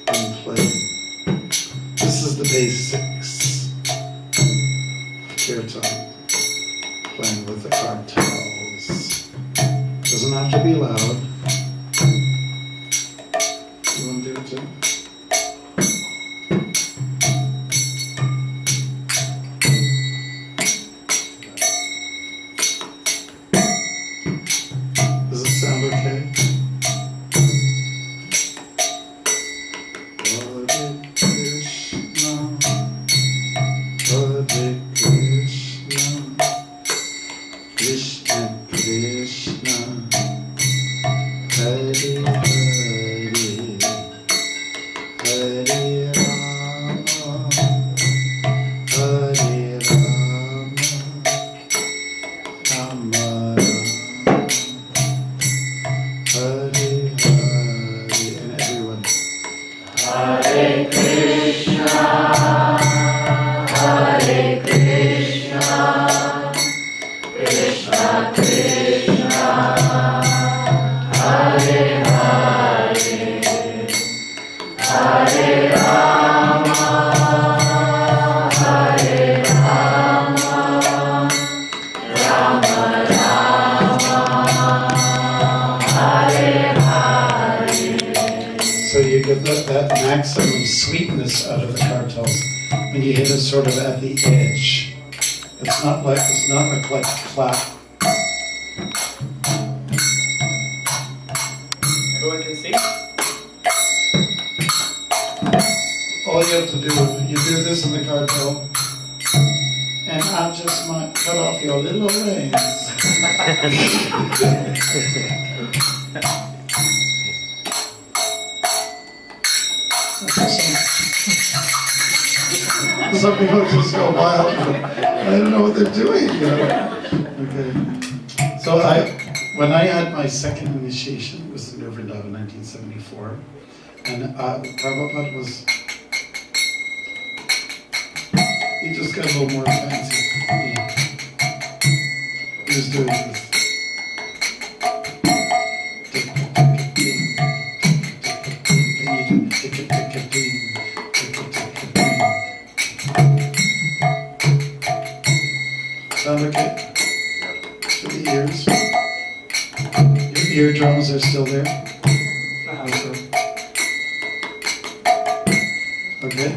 and play. This is the basics of Kirtan, playing with the kartals. Doesn't have to be loud. You want to do it too? Does it sound That maximum sweetness out of the kartals when you hit it sort of at the edge. It's not like clap. Everyone can see? All you have to do, you do this in the kartal, and I just might cut off your little reins. Some people just go wild. I don't know what they're doing. You know? Okay. So when I had my second initiation, it was in Vrindavan in 1974, and Prabhupada was, he just got a little more fancy. He was doing this. Sound okay? To the ears. Your eardrums are still there? Okay?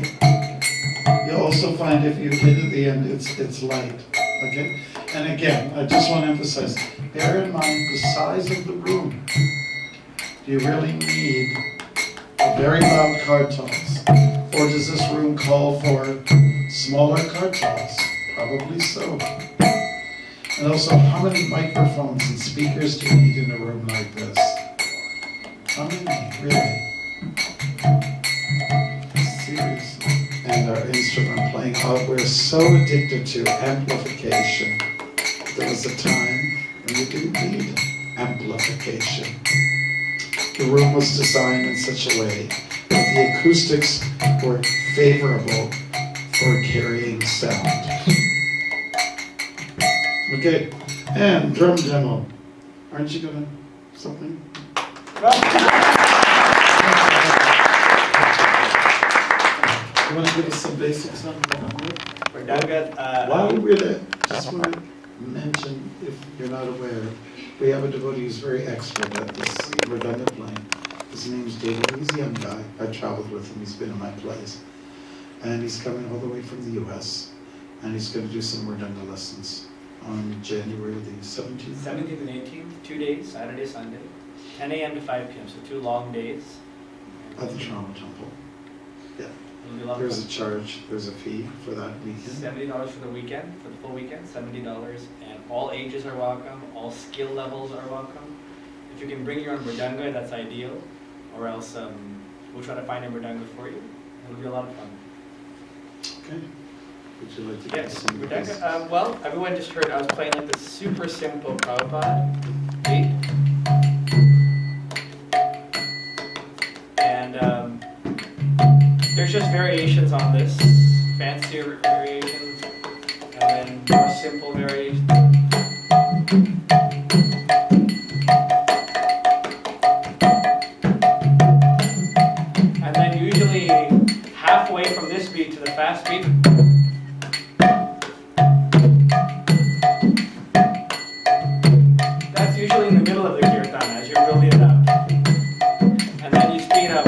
You'll also find if you hit at the end, it's light. Okay? And again, I just want to emphasize, bear in mind the size of the room. Do you really need a very loud kartals? Or does this room call for smaller kartals? Probably so. And also, how many microphones and speakers do you need in a room like this? How many, really? Seriously. And our instrument playing, we're so addicted to amplification. There was a time when you didn't need amplification. The room was designed in such a way that the acoustics were favorable for carrying sound. Okay, and drum demo. Aren't you gonna something? You want to give us some basics on Verdanga? While we're there, just want to mention, if you're not aware, we have a devotee who's very expert at this Verdanga playing. His name's David. He's a young guy. I traveled with him. He's been in my place. And he's coming all the way from the U.S. And he's going to do some Verdanga lessons on January the 17th. 17th and 18th, 2 days, Saturday, Sunday, 10 a.m. to 5 p.m., so 2 long days. At the Trauma Temple. Yeah. It'll be a lot of There's fun. a charge, there's a fee for that weekend. $70 for the weekend, for the full weekend, $70, and all ages are welcome, all skill levels are welcome. If you can bring your own Verdanga, that's ideal, or else we'll try to find a Verdanga for you. It'll be a lot of fun. Okay. Would you like to Yes, get some Verdanga. Well, everyone just heard I was playing like this super simple Prabhupada beat. And there's just variations on this, fancier variations, and then more simple variations. And then usually halfway from this beat to the fast beat, that's usually in the middle of the kirtan as you're building it up. And then you speed up.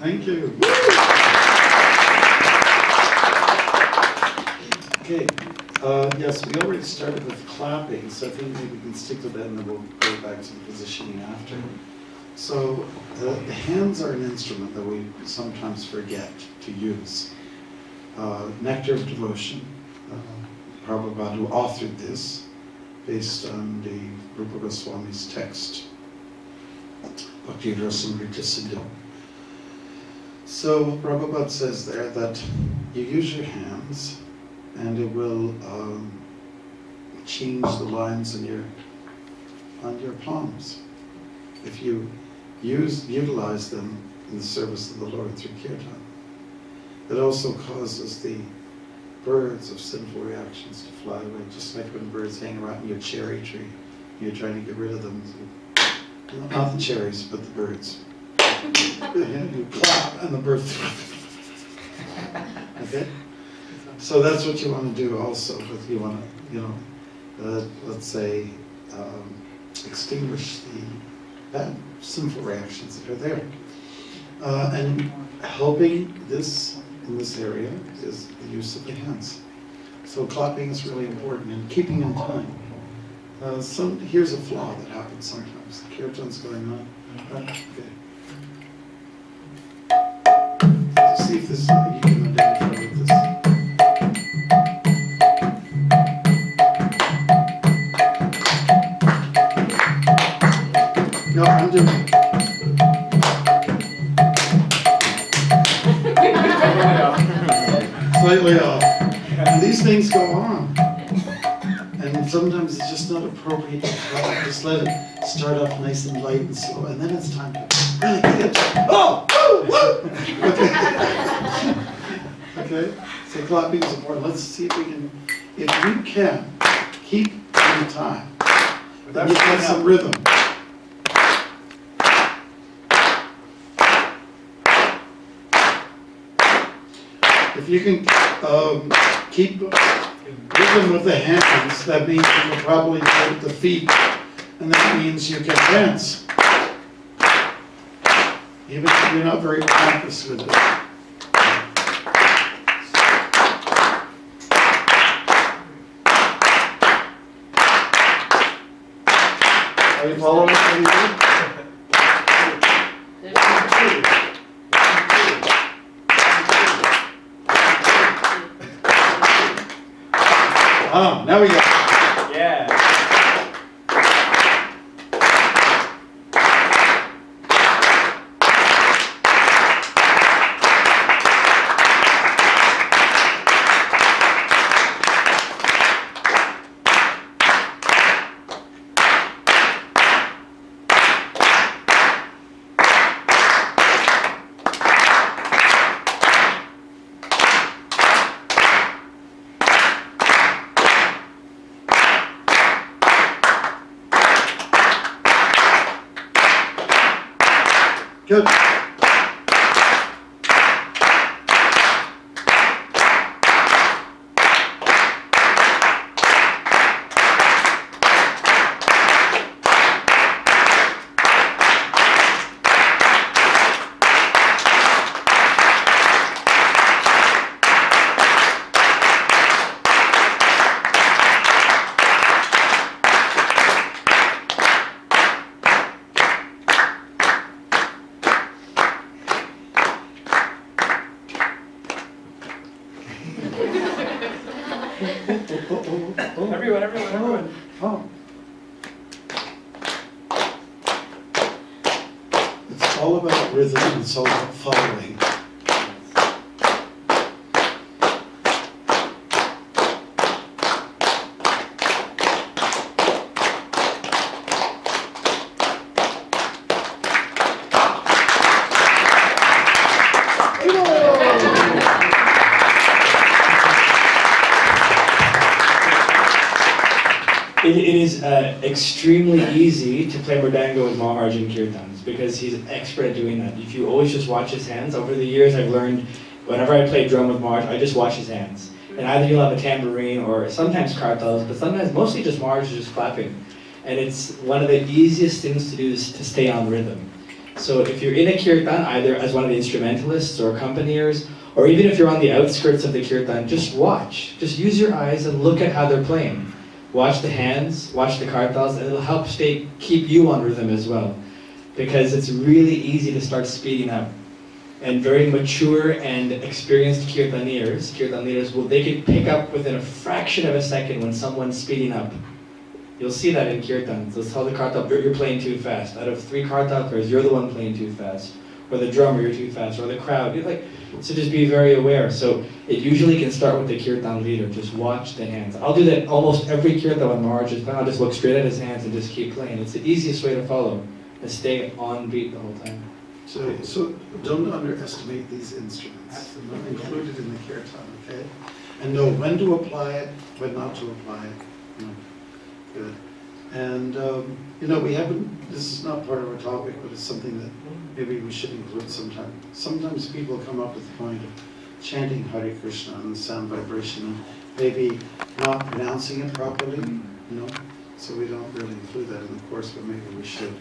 Thank you. Okay. Yes, we already started with clapping, so I think maybe we can stick to that and then we'll go back to the positioning after. So the hands are an instrument that we sometimes forget to use. Nectar of Devotion, Prabhupada, who authored this based on the Rupa Goswami's text, Bhakti Rasamrita Sindhu. So Prabhupada says there that you use your hands and it will change the lines on your palms if you utilize them in the service of the Lord through Kirtan. It also causes the birds of sinful reactions to fly away, just like when birds hang around your cherry tree. You're trying to get rid of them. Not the cherries, but the birds. You clap and the birds. Okay? So that's what you want to do also. But you want to, let's say, extinguish the bad sinful reactions that are there. And helping this in this area is the use of the hands. So clapping is really important and keeping in time. Here's a flaw that happens sometimes. The kirtan's going on. Okay. See if this you can identify with this. No, I'm doing it. Slightly off. And these things go on. And sometimes it's just not appropriate to try. Just let it start off nice and light and slow, and then it's time to really get it. Oh! Woo! Okay? So clapping is important. Let's see if we can, if you can, keep in time. Then you get some rhythm. If you can keep rhythm with the hands, that means you will probably put the feet, and that means you can dance. Even if you're not very practiced with it. Are you following what you do? Oh, now we go. Yeah. Good. Everyone. Oh. It's all about rhythm, and it's all about following. It is extremely easy to play Mridanga with Maharaj in Kirtans because he's an expert at doing that. If you always just watch his hands, over the years I've learned whenever I play drum with Maharaj, I just watch his hands. And either you'll have a tambourine or sometimes kartals, but sometimes mostly just Maharaj is just clapping. And it's one of the easiest things to do is to stay on rhythm. So if you're in a kirtan, either as one of the instrumentalists or accompaniers, or even if you're on the outskirts of the kirtan, just watch. Just use your eyes and look at how they're playing. Watch the hands, watch the kartals, and it'll help keep you on rhythm as well. Because it's really easy to start speeding up. And very mature and experienced kirtan leaders, they can pick up within a fraction of a second when someone's speeding up. You'll see that in kirtan. They'll tell the kartal, you're playing too fast. Out of 3 kartal players, you're the one playing too fast. Or the drummer, you're too fast. Or the crowd. So just be very aware. So it usually can start with the kirtan leader. Just watch the hands. I'll do that almost every kirtan when Maharaj is playing. I'll just look straight at his hands and just keep playing. It's the easiest way to follow. And stay on beat the whole time. So don't underestimate these instruments. They're not included in the kirtan, okay? And know when to apply it, when not to apply it. Good. And, we haven't, this is not part of our topic, but it's something that maybe we should include sometime. Sometimes people come up with the point of chanting Hare Krishna and the sound vibration and maybe not pronouncing it properly, so we don't really include that in the course, but maybe we should.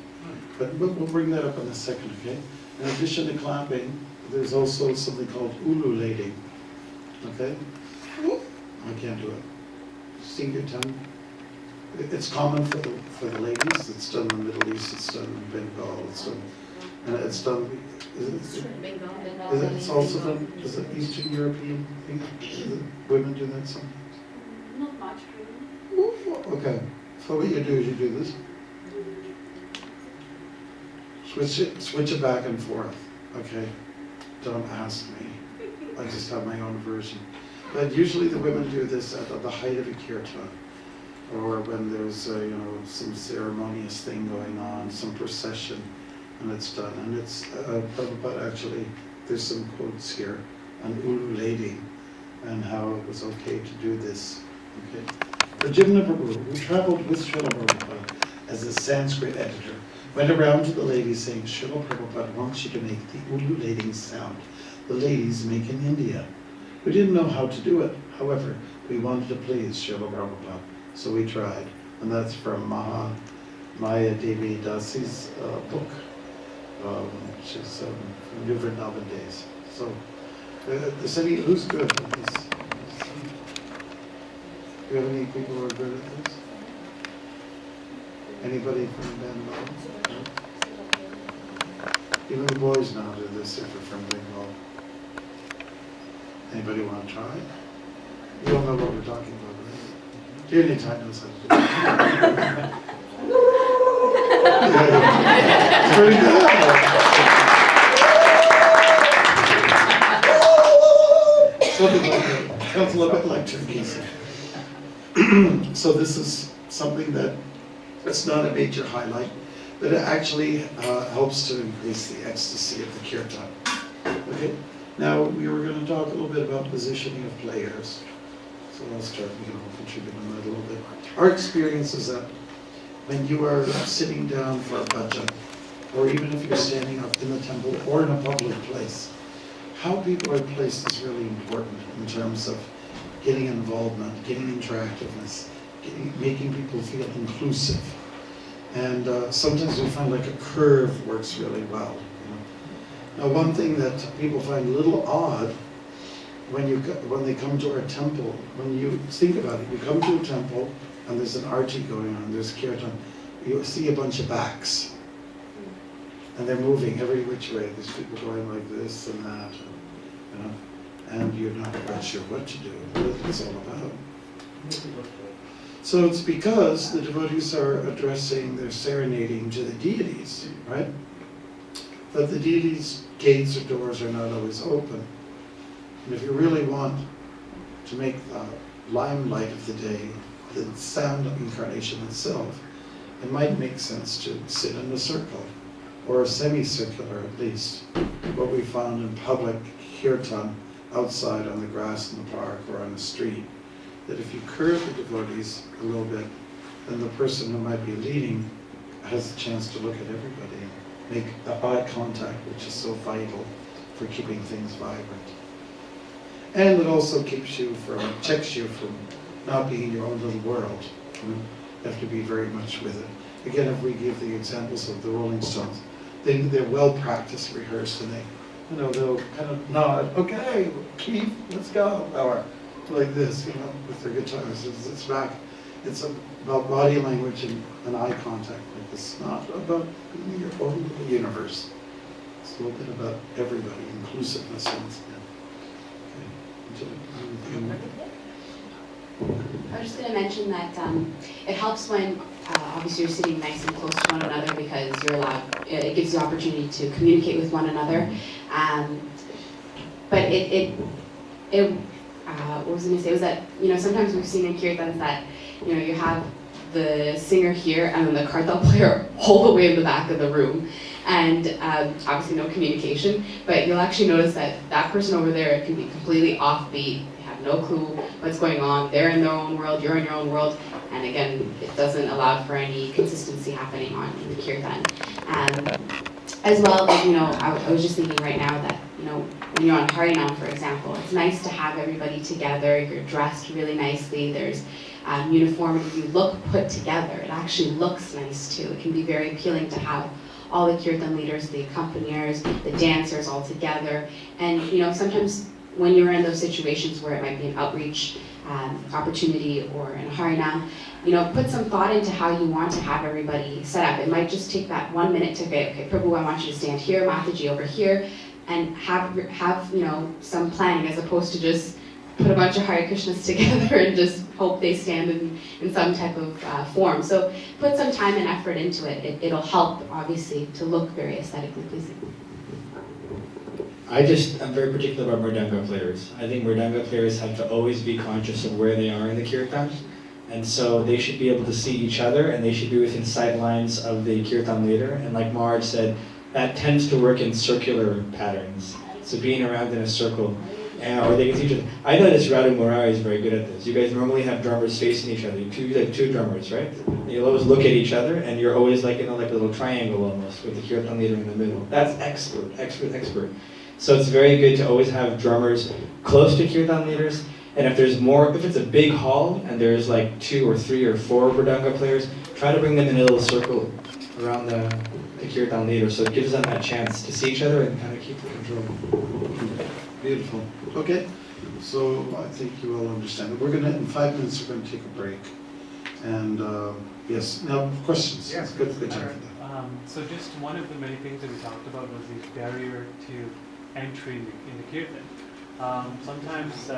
But we'll bring that up in a second, okay? In addition to clapping, there's also something called ululating, okay? I can't do it. Sting your tongue. It's common for the ladies. It's done in the Middle East. It's done in Bengal. It's done, and it's done. It's also done. Is it Eastern European thing? Women do that sometimes. Not much, really. Okay. So what you do is you do this. Switch it back and forth. Okay. Don't ask me. I just have my own version. But usually the women do this at the height of a kirtan, or when there's some ceremonious thing going on, some procession, and it's done. And it's Prabhupada actually, there's some quotes here on ululating and how it was okay to do this. Okay. Rajivna Prabhu, who traveled with Srila Prabhupada as a Sanskrit editor, went around to the ladies saying, Srila Prabhupada wants you to make the ululating sound the ladies make in India. We didn't know how to do it. However, we wanted to please Srila Prabhupada, so we tried. And that's from Maya Devi Dasi's book. She's from New Vrindavan days. So, the city, who's good at this? Do you have any people who are good at this? Anybody from Bengal? No? Even the boys now do this if they're from Bengal. Anybody want to try? You all know what we're talking about, right? Do you any time knows how to do it? It's pretty good. Something like that. Sounds a little bit like turkeys. So this is something that it's not a major highlight, but it actually helps to increase the ecstasy of the kirtan. Okay. Now we were going to talk a little bit about positioning of players. So I'll start, contribute on that a little bit. Our experience is that when you are sitting down for a bhajan, or even if you're standing up in the temple or in a public place, how people are placed is really important in terms of getting involvement, getting interactiveness, making people feel inclusive. And sometimes we find like a curve works really well. Now, one thing that people find a little odd when they come to our temple, when you think about it, you come to a temple and there's an arti going on, there's kirtan, you see a bunch of backs. And they're moving every which way. There's people going like this and that, and you're not quite sure what to do, what it's all about. So it's because the devotees are addressing, they're serenading to the deities, right? But the deities' gates or doors are not always open. And if you really want to make the limelight of the day the sound incarnation itself, it might make sense to sit in a circle, or a semicircular at least. What we found in public kirtan outside on the grass in the park or on the street, that if you curve the devotees a little bit, then the person who might be leading has a chance to look at everybody and make the eye contact, which is so vital for keeping things vibrant. And it also checks you from not being in your own little world. You have to be very much with it. Again, if we give the examples of the Rolling Stones, they're well practiced, rehearsed, and they'll kind of nod, okay, Keith, let's go, or like this, with their guitars. It's back. It's about body language and eye contact. Like it's not about being your own little universe. It's a little bit about everybody, inclusiveness once again. I was just going to mention that it helps when obviously you're sitting nice and close to one another because you're allowed, it gives you the opportunity to communicate with one another. But what was I going to say was that, sometimes we've seen in Kirtans that, you have the singer here and then the kartal player all the way in the back of the room. And obviously no communication, but you'll actually notice that that person over there can be completely offbeat. They have no clue what's going on. They're in their own world, you're in your own world. And again, it doesn't allow for any consistency happening in the Kirtan. As well, I was just thinking right now that, when you're on Harinam, for example, it's nice to have everybody together. You're dressed really nicely. There's uniformity. You look put together. It actually looks nice too. It can be very appealing to have all the Kirtan leaders, the accompaniers, the dancers all together. And sometimes when you're in those situations where it might be an outreach opportunity or in Harinam, put some thought into how you want to have everybody set up. It might just take that 1 minute to say, okay, Prabhu, I want you to stand here, Mataji over here, and have some planning as opposed to just put a bunch of Hare Krishnas together and just hope they stand in some type of form. So put some time and effort into it. It'll help, obviously, to look very aesthetically pleasing. I'm very particular about Mridanga players. I think Mridanga players have to always be conscious of where they are in the Kirtan. And so they should be able to see each other and they should be within sight lines of the Kirtan leader. And like Maharaj said, that tends to work in circular patterns. So being around in a circle. Or they can see each other. I noticed Radha Murari is very good at this. You guys normally have drummers facing each other. You have two drummers, right? You'll always look at each other, and you're always like a little triangle almost with the Kirtan leader in the middle. That's expert. So it's very good to always have drummers close to Kirtan leaders. And if it's a big hall and there's like 2 or 3 or 4 Mridanga players, try to bring them in a little circle around the Kirtan leader, so it gives them a chance to see each other and kind of keep the control. Beautiful. Okay, so I think you all understand it. In 5 minutes, we're going to take a break. And yes, now questions. Yeah. It's good time for that. So just one of the many things that we talked about was the barrier to entry in the Kirtan. Sometimes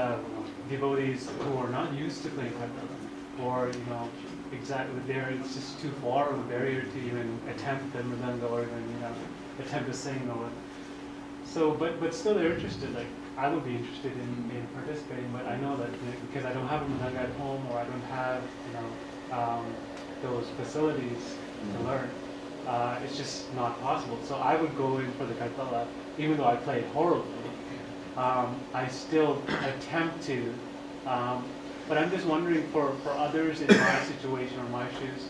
devotees who are not used to playing Kirtan, or exactly there, it's just too far of a barrier to even attempt the mridanga or even attempt to sing or. So, but still they're interested. Like I would be interested in participating, but I know that because I don't have a mridanga at home or I don't have those facilities to learn, it's just not possible. So I would go in for the Kartala, even though I played horribly. I still attempt to, but I'm just wondering for others in my situation or my shoes,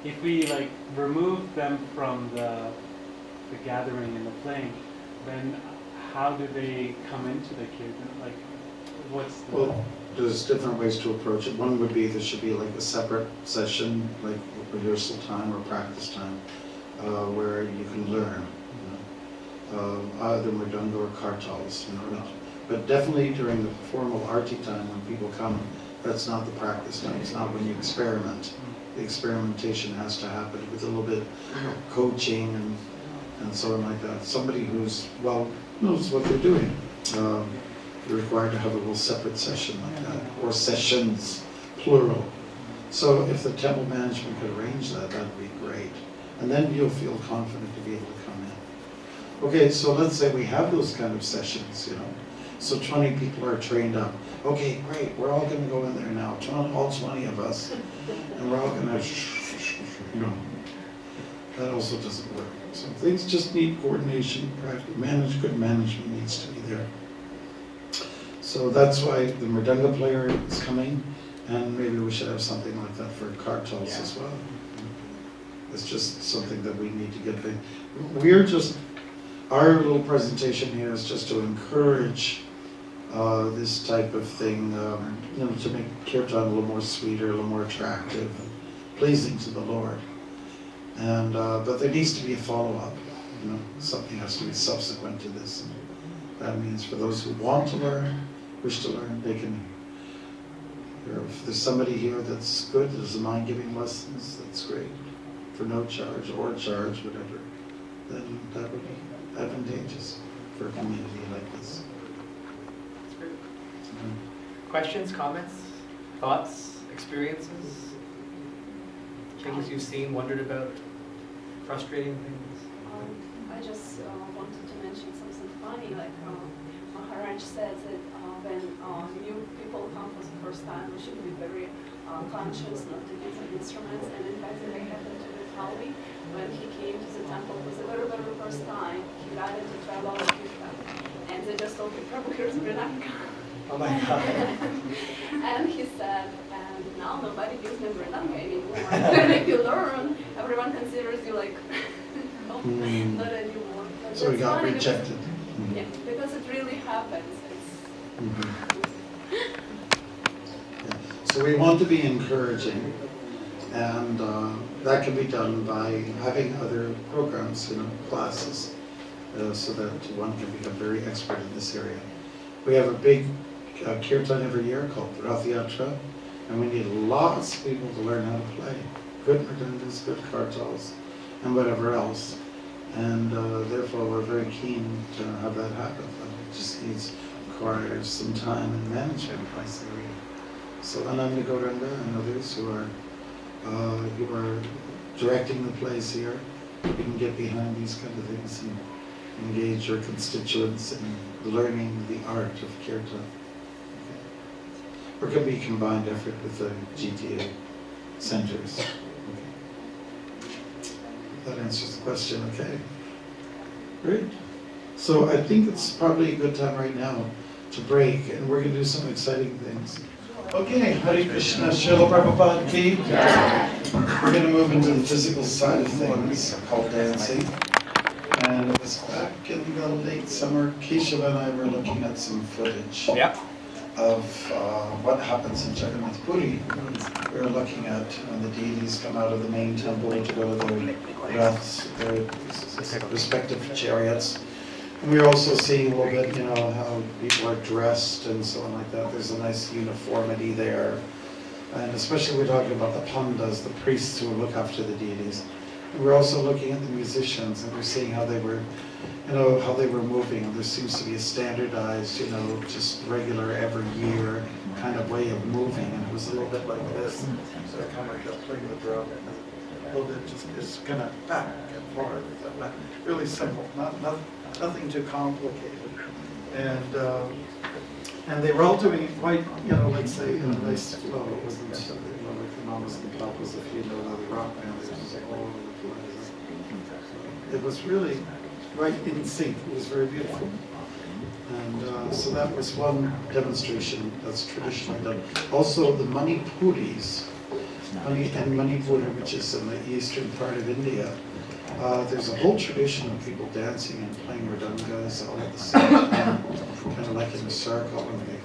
if we remove them from the gathering and the playing, then how do they come into the Kirtan? What's the... Well, there's different ways to approach it. One would be there should be a separate session, like rehearsal time or practice time, where you can learn. Either mridanga or kartals, but definitely during the formal arti time when people come, that's not the practice time. It's not when you experiment. The experimentation has to happen with a little bit of coaching and so on like that. Somebody who's knows what they're doing. You're required to have a little separate session like that, or sessions, plural. So if the temple management could arrange that, that'd be great. And then you'll feel confident to be able to come in. Okay, so let's say we have those kind of sessions, So 20 people are trained up. Okay, great, we're all going to go in there now, all 20 of us. And we're all going to, that also doesn't work. So things just need coordination, good management needs to be there. So that's why the mridanga player is coming, and maybe we should have something like that for kartals as well. It's just something that we need to get the... Our little presentation here is just to encourage this type of thing, to make Kirtan a little more sweeter, a little more attractive, and pleasing to the Lord. And but there needs to be a follow-up. You know, something has to be subsequent to this. And that means for those who want to learn, wish to learn, they can. If there's somebody here that's good, that doesn't mind giving lessons, that's great. For no charge or charge, whatever, then that would be advantageous for a community like this. That's great. Questions, comments, thoughts, experiences? Things you've seen, wondered about, frustrating things? I just wanted to mention something funny, like Maharaj said that when new people come for the first time, we should be very conscious not to use instruments, and in fact it happened to Halvi when he came to the temple for the very, very first time. He got into trouble with Kirtan, and they just told him, Prabhu, here's Mridanga. Oh my God. And he said, and now nobody gives me Mridanga anymore. And if you learn, everyone considers you like, not anymore. But So we that's got funny rejected. because, yeah, because it really happens. Yeah. So we want to be encouraging, and that can be done by having other programs, you know, classes, so that one can become very expert in this area. We have a big kirtan every year called Rath Yatra, and we need lots of people to learn how to play good mridangas, good kartals, and whatever else. And therefore we're very keen to have that happen. It just requires some time and management in this area. So Ananda Gauranga and others who are directing the plays here, you can get behind these kind of things and engage your constituents in learning the art of kirtan. Okay. Or it could be combined effort with the GTA centers. Okay. That answers the question, okay. Great. So I think it's probably a good time right now to break, and we're going to do some exciting things. Okay, Hare Krishna, Srila Prabhupada ki. We're going to move into the physical side of things called dancing. And it was back in the late summer, Keshava and I were looking at some footage of what happens in Jagannath Puri. We were looking at when the deities come out of the main temple to go to the raths, their respective chariots. And we were also seeing a little bit, you know, how people are dressed and so on like that. There's a nice uniformity there. And especially we're talking about the pandas, the priests who look after the deities. And we're also looking at the musicians, and we're seeing how they were, you know, how they were moving. And there seems to be a standardized, you know, just regular every year kind of way of moving. And it was a little bit like this. So kind of like that, playing the drum. A little bit just kind of back and forth. Really simple, nothing too complicated. And they were all doing it quite, you know, like say in a nice flow. It wasn't something, you know, like the mamas and papas, if you know the rock band, it was all over the place. It was really right in sync. It was very beautiful. And so that was one demonstration that's traditionally done. Also the Manipuris, Manipur, which is in the eastern part of India, there's a whole tradition of people dancing and playing mridangas all at the same time, kind of like in a circle, and the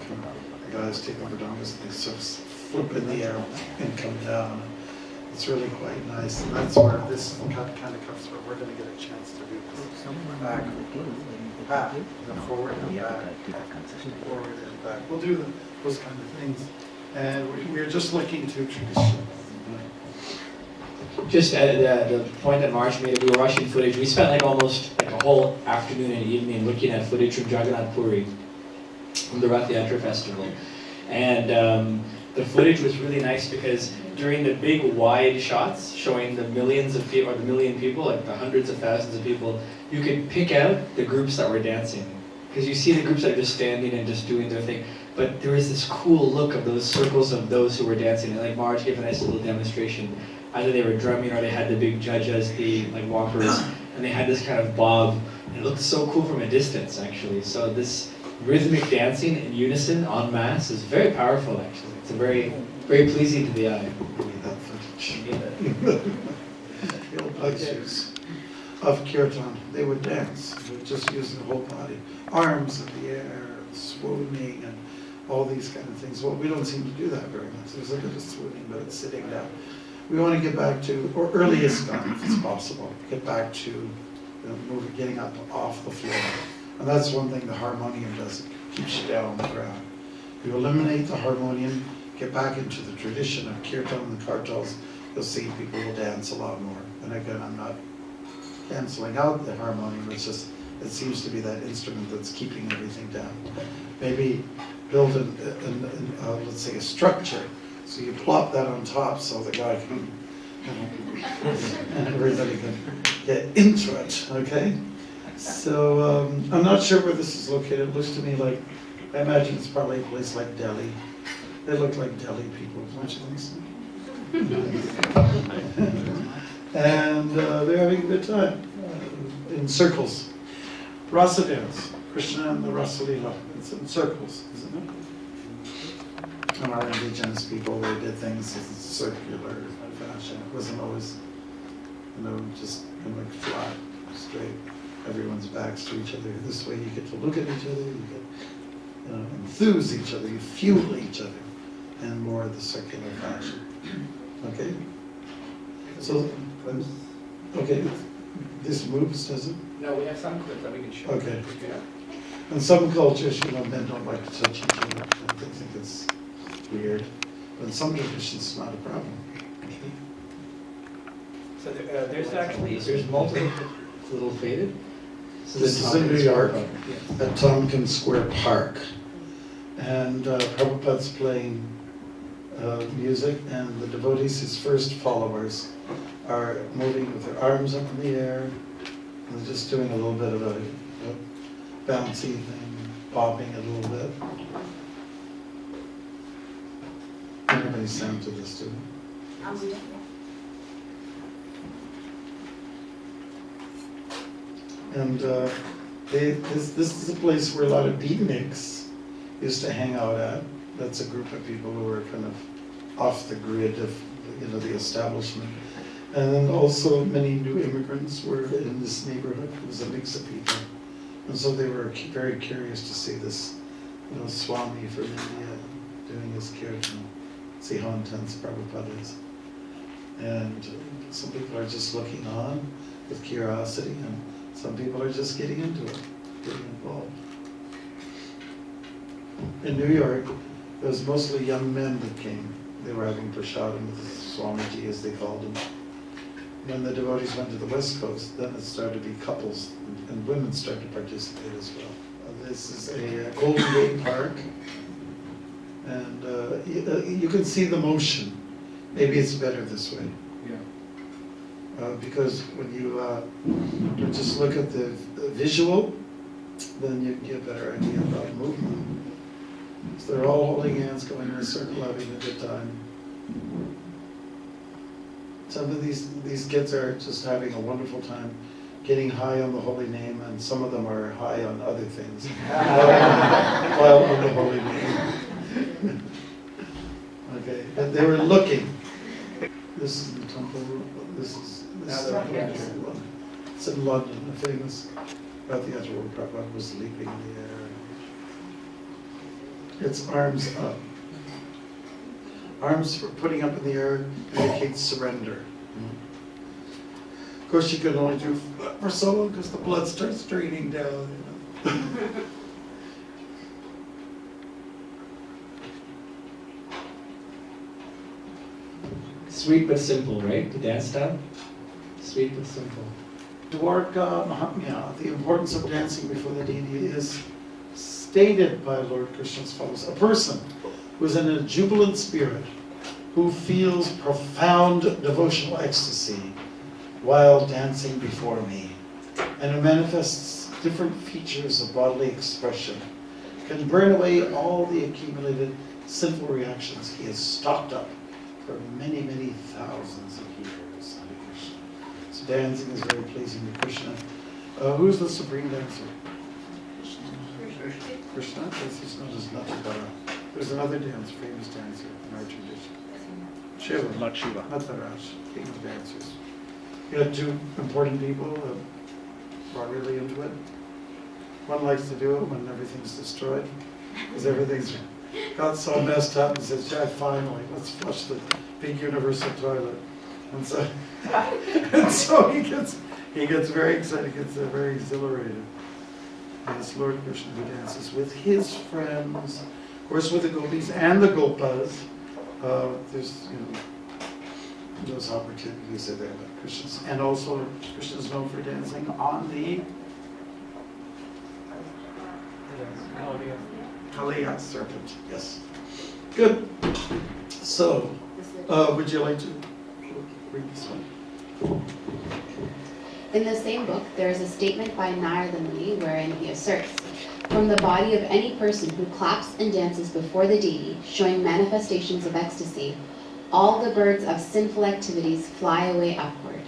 guys take the mridangas and they sort of flip in the air and come down. It's really quite nice, and that's where this kind of comes from. We're going to get a chance to do this. Back, forward and back, forward and back. We'll do those kind of things. And we're just looking to tradition. Just at the point that Marge made, we were watching footage. We spent like almost like a whole afternoon and evening looking at footage from Jagannath Puri, from the Rath Yatra festival. And the footage was really nice because during the big wide shots showing the millions of people, or the million people, like the hundreds of thousands of people, you could pick out the groups that were dancing. Because you see the groups that are just standing and just doing their thing. But there was this cool look of those circles of those who were dancing. And like Marge gave a nice little demonstration. Either they were drumming or they had the big judge as the like walkers, and they had this kind of bob. And it looked so cool from a distance, actually. So this rhythmic dancing in unison, en masse, is very powerful, actually. It's a very, very pleasing to the eye. Real pictures of kirtan. They would dance, they would just use their whole body, arms in the air, swooning, and all these kind of things. Well, we don't seem to do that very much. There's a bit of swooning, but it's sitting down. we want to get back to, or early ISKCON if it's possible, get back to getting up off the floor. And that's one thing the harmonium does, it keeps you down on the ground. You eliminate the harmonium, get back into the tradition of Kirtan and the kartals, you'll see people will dance a lot more. And again, I'm not canceling out the harmonium, it's just, it seems to be that instrument that's keeping everything down. Maybe build let's say a structure, so you plop that on top so the guy can, and everybody can get into it, okay? So I'm not sure where this is located. It looks to me like, I imagine it's probably a place like Delhi. They look like Delhi people, don't you think so? And they're having a good time in circles. Rasa dance, Krishna and the Rasa Leela. It's in circles, isn't it? And our indigenous people, they did things in circular fashion. It wasn't always, just like flat, straight. Everyone's backs to each other. This way you get to look at each other, you get enthuse each other, you fuel each other, and more of the circular fashion. Okay? So, okay, this moves, does it? No, we have some clips that we can show. Okay. In some cultures, men don't like to touch each other. They think it's weird. But in some traditions, it's not a problem. So there's actually... There's multiple, it's a little faded. So this is in New York, at Tompkins Square Park. And Prabhupada's playing music, and the devotees, his first followers, are moving with their arms up in the air. And they're just doing a little bit of a bouncy thing, bobbing a little bit. Everybody sound to this, too. And this is a place where a lot of beatniks used to hang out at. That's a group of people who were kind of off the grid of the establishment. And then also many new immigrants were in this neighborhood. It was a mix of people. And so they were very curious to see this Swami from India doing his kirtan, see how intense Prabhupada is. And some people are just looking on with curiosity, and some people are just getting into it, getting involved. In New York, it was mostly young men that came. They were having prasadam with Swamiji, as they called him. When the devotees went to the West Coast, then it started to be couples, and women started to participate as well. This is a Golden Gate Park, and you can see the motion. Maybe it's better this way. Because when you just look at the visual, then you get a better idea about movement. So they're all holding hands, going in a circle, having a good time. Some of these kids are just having a wonderful time, getting high on the holy name, and some of them are high on other things while on the holy name. Okay, but they were looking. This is the temple. This is it's in London, the famous Rathayatra where Prabhupada was leaping in the air. It's arms up. Arms for putting up in the air indicates surrender. Of course, you can only do for so long because the blood starts draining down. Sweet but simple, right? The dance style? Sweet but simple. Dwarka Mahatmya, the importance of dancing before the deity, is stated by Lord Krishna as follows. A person who is in a jubilant spirit, who feels profound devotional ecstasy while dancing before me, and who manifests different features of bodily expression, can burn away all the accumulated sinful reactions he has stocked up for many, many thousands of years. Hare Krishna. So dancing is very pleasing to Krishna. Who's the supreme dancer? Krishna? This is not as Natadara. There's another famous dancer in our tradition. Shiva. Lord Shiva. Natharaj, king of dancers. You had two important people who are really into it. One likes to do it when everything's destroyed, because everything's got so messed up, and says, "Yeah, finally, let's flush the big universal toilet." And so, and so he gets very excited, gets very exhilarated. Yes, Lord Krishna, who dances with his friends, of course with the gopis and the gopas. There's, those opportunities are there, but Krishna's, and also Krishna's known for dancing on the Kaliya serpent. Yes. Good. So, would you like to read this one? In the same book, there is a statement by Narada Muni wherein he asserts, "From the body of any person who claps and dances before the deity, showing manifestations of ecstasy, all the birds of sinful activities fly away upward.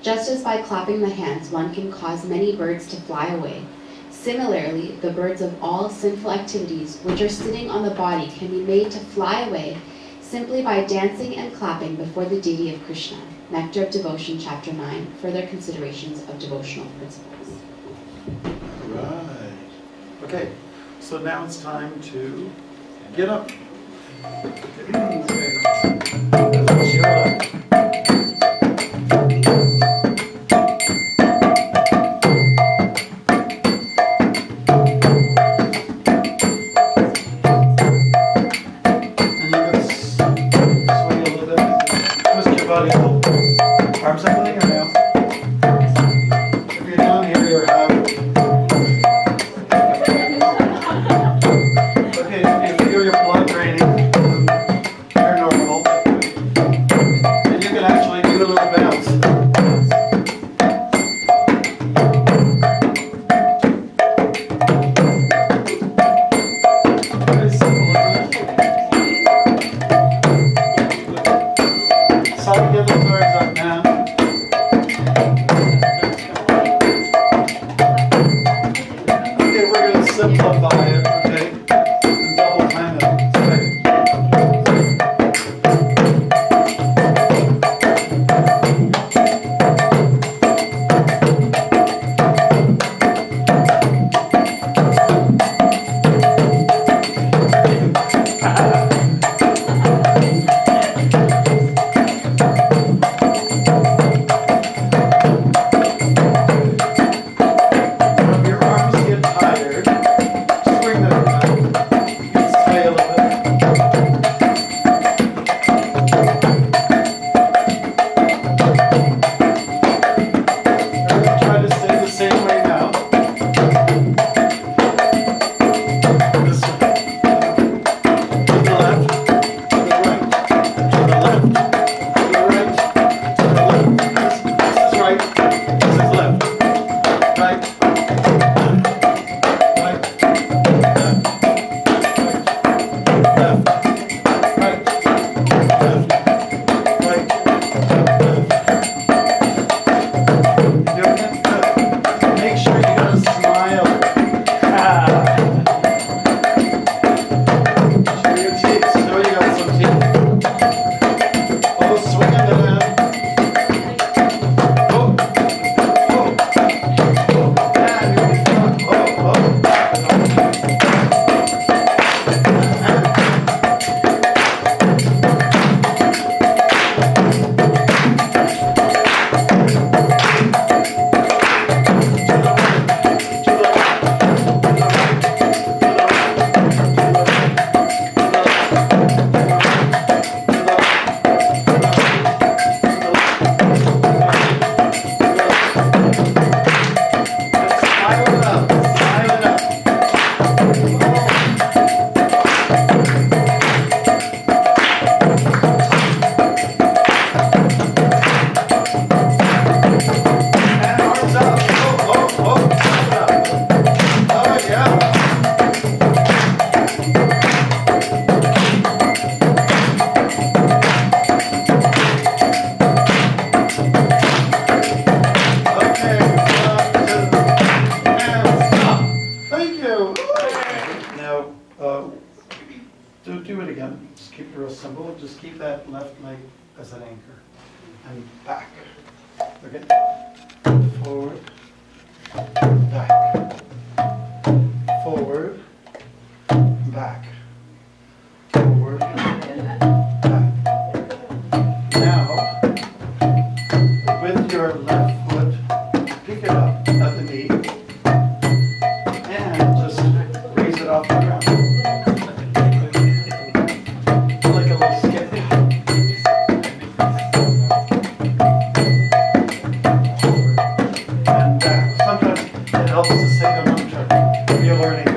Just as by clapping the hands one can cause many birds to fly away, similarly the birds of all sinful activities which are sitting on the body can be made to fly away simply by dancing and clapping before the deity of Krishna." Nectar of Devotion, Chapter 9, Further Considerations of Devotional Principles. All right. Okay, so now it's time to get up. Arms up in the air now. If you're down here, you're half. Okay, if you feel your blood draining, you're normal. And you can actually do a little bounce. Very simple, isn't it? Some give the arms up now. Simplify it, okay? And double time it. Okay. If your arms get tired, swing them around. You can sway a little bit. We're going to try to stay the same way now. This way. To the left, to the right, to the left, to the right, to the left. This is right, this is left. Right, right, make sure you gotta smile. Show your teeth. Show you got some teeth. Oh, swinging the left. Oh, oh, oh. And here we go. Oh, oh. Do it again. Just keep it real simple. Just keep that left leg as an anchor. And back. Okay? Forward. Back. Forward. Back. Forward. Back. Now, off the ground. Like a little skip. And sometimes it helps to sing a mantra if you're learning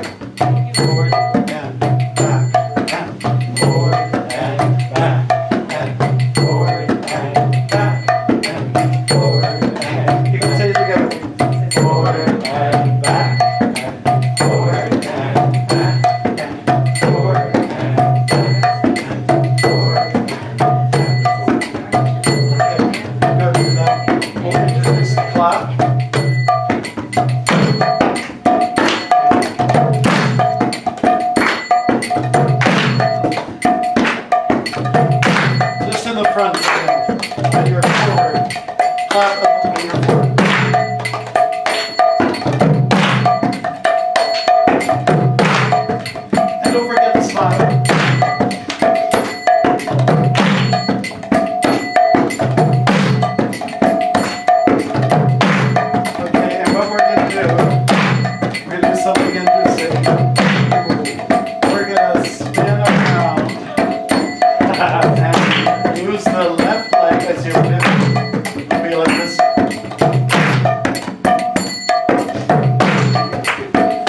forward and back and forward and back and forward and back and forward and you can say it together. Forward and back and forward and back and forward and back and forward and back. Good. Now we'll introduce the clap. Just in the front, when you're forward, clap up when you're forward. And don't forget to smile. Okay, and what we're going to do, we're going to do something interesting. We're going to spin around and use the left leg as your pivot. Be like this.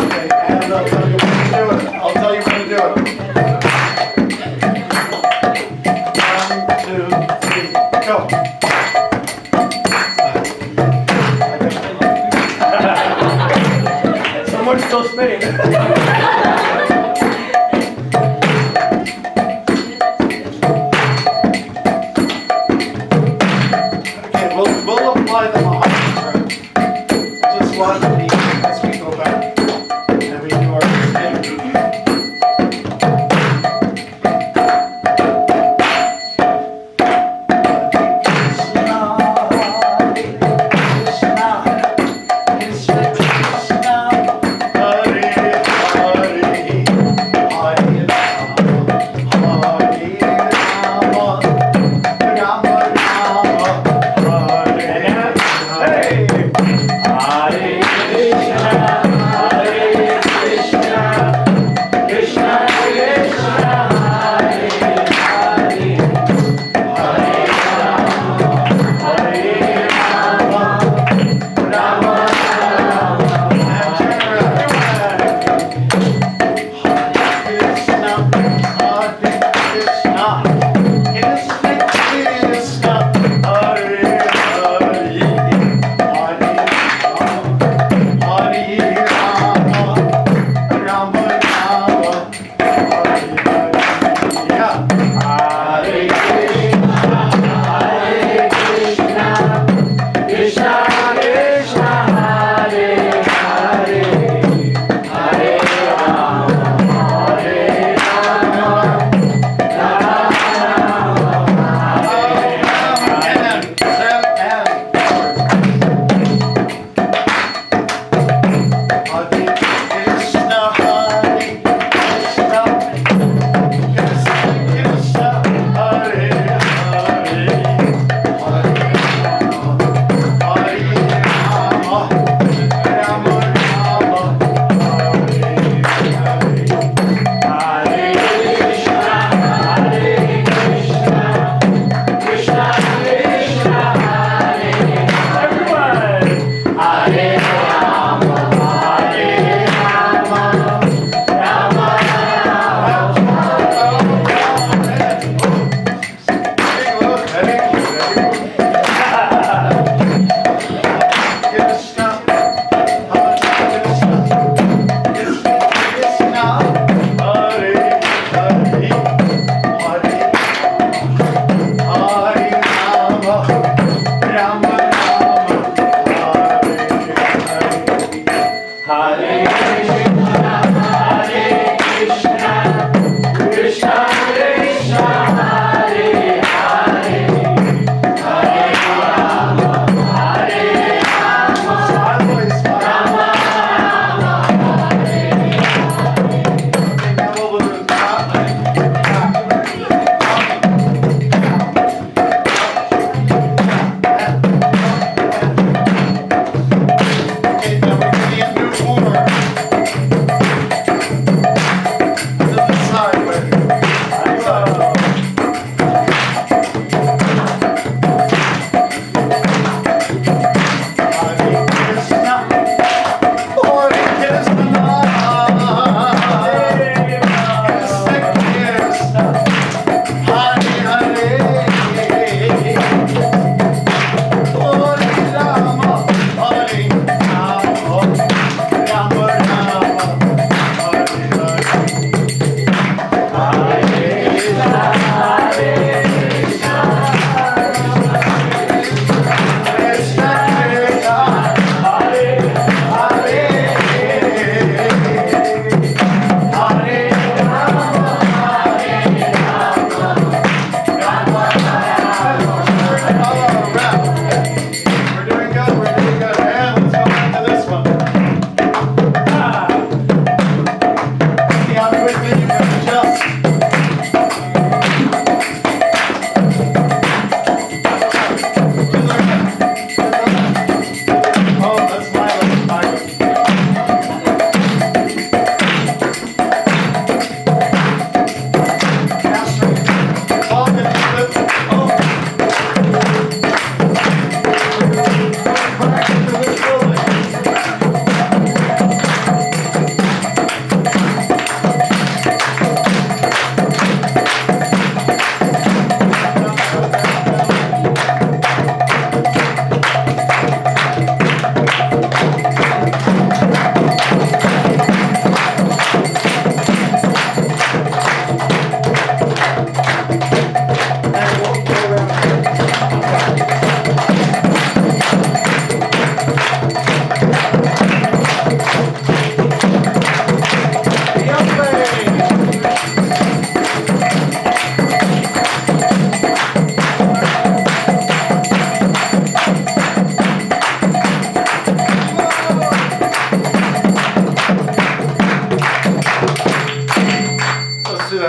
Okay, and I'll tell you when to do it. I'll tell you when to do it. 1, 2, 3, go. Someone's still spinning. Okay, we'll apply them on. Just watch me as we go back and we do our spin. Krishna, Krishna, Hare Hare.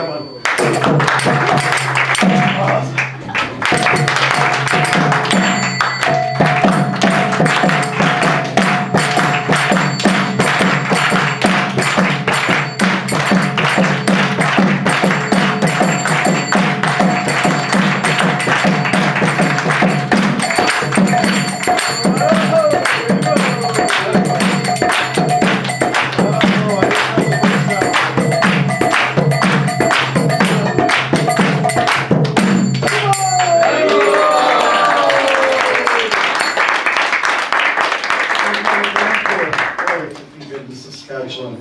that one. Awesome.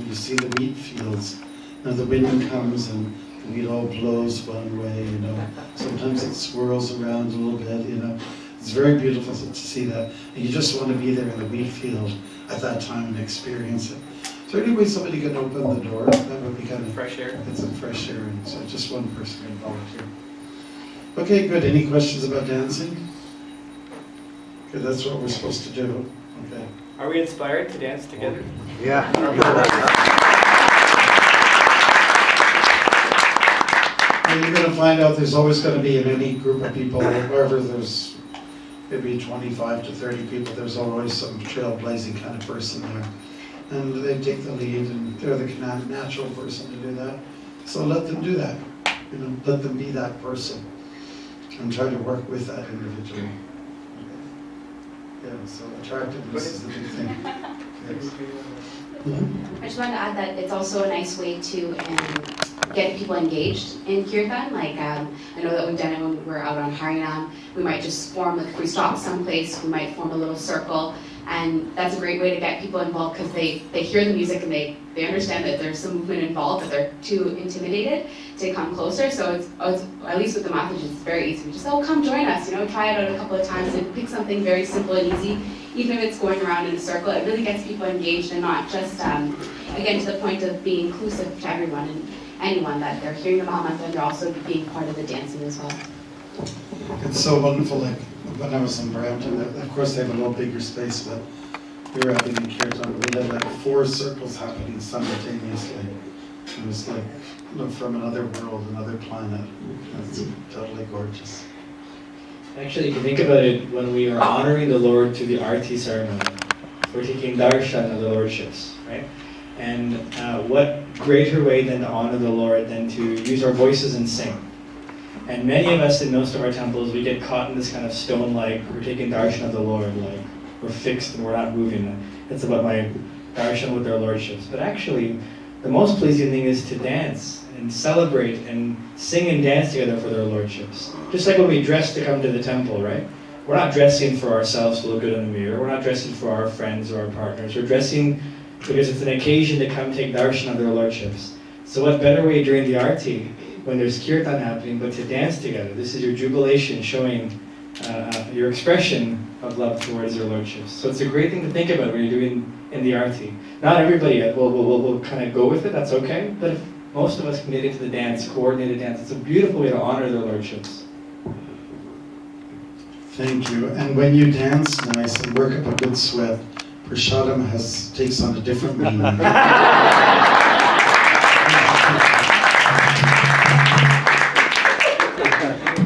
You see the wheat fields, and the wind comes and the wheat all blows one way, you know. Sometimes it swirls around a little bit, you know. It's very beautiful to see that. And you just want to be there in the wheat field at that time and experience it. Is there any way somebody can open the door? That would be kind of fresh air. Get some fresh air, and so just one person can volunteer. Okay, good. Any questions about dancing? Okay, that's what we're supposed to do. Okay. Are we inspired to dance together? Yeah. And you're going to find out there's always going to be in any group of people, wherever there's maybe 25 to 30 people, there's always some trailblazing kind of person there. And they take the lead, and they're the natural person to do that. So let them do that. You know, let them be that person, and try to work with that individual. Yeah, so attractiveness is the big thing. Yes. I just wanted to add that it's also a nice way to get people engaged in Kirtan. Like, I know that we've done it when we're out on Harinam. We might just form, like if we stop someplace, we might form a little circle. And that's a great way to get people involved because they hear the music and they understand that there's some movement involved, but they're too intimidated to come closer. So it's at least with the Mathaj, it's very easy. We just, oh, come join us, you know, try it out a couple of times and pick something very simple and easy. Even if it's going around in a circle, it really gets people engaged and not just, again, to the point of being inclusive to everyone and anyone, that they're hearing the Mahamantra and they're also being part of the dancing as well. It's so wonderful, like when I was in Brampton, of course they have a little bigger space, but we were having in Kirtan, we had like 4 circles happening simultaneously. It was like, look, from another world, another planet. It's totally gorgeous. Actually, if you think about it, when we are honoring the Lord through the Arti ceremony, we're taking darshan of the Lordships, right? And what greater way than to honor the Lord than to use our voices and sing? And many of us in most of our temples, we get caught in this kind of stone-like, we're taking darshan of the Lord, like we're fixed and we're not moving. It's about my darshan with their Lordships. But actually, the most pleasing thing is to dance and celebrate and sing and dance together for their Lordships. Just like when we dress to come to the temple, right? We're not dressing for ourselves to look good in the mirror. We're not dressing for our friends or our partners. We're dressing because it's an occasion to come take darshan of their Lordships. So what better way during the Arti, when there's Kirtan happening, but to dance together. This is your jubilation, showing your expression of love towards your Lordships. So it's a great thing to think about when you're doing in the Arti. Not everybody will kind of go with it, that's okay, but if most of us can get into the dance, coordinated dance, it's a beautiful way to honor their Lordships. Thank you. And when you dance nice and work up a good sweat, Prashadam takes on a different meaning.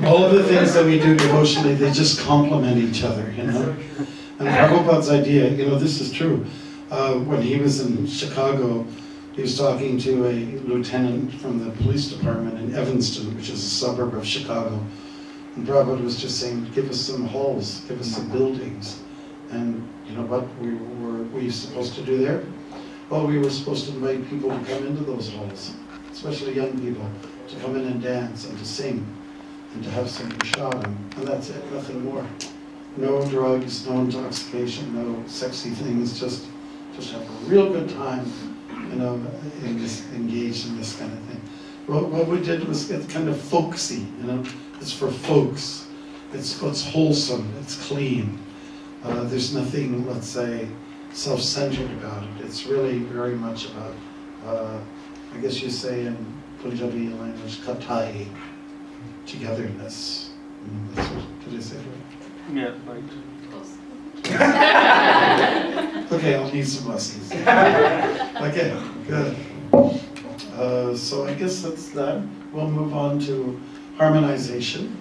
All of the things that we do devotionally, they just complement each other, you know. And Prabhupada's idea, you know, this is true. When he was in Chicago, he was talking to a lieutenant from the police department in Evanston, which is a suburb of Chicago. And Prabhupada was just saying, give us some halls, give us some buildings. And you know what were we supposed to do there? Well, we were supposed to invite people to come into those halls, especially young people, to come in and dance and to sing and to have some prashadam. And that's it, nothing more. No drugs, no intoxication, no sexy things, just have a real good time, you know, engaged in this kind of thing. What we did was get kind of folksy, you know. It's for folks. It's wholesome. It's clean. There's nothing, let's say, self-centered about it. It's really very much about, I guess you say in Punjabi language, katai, togetherness. That's what, did I say right? Yeah, right. Okay, I'll need some lessons. Okay, good. So I guess that's that. We'll move on to harmonization.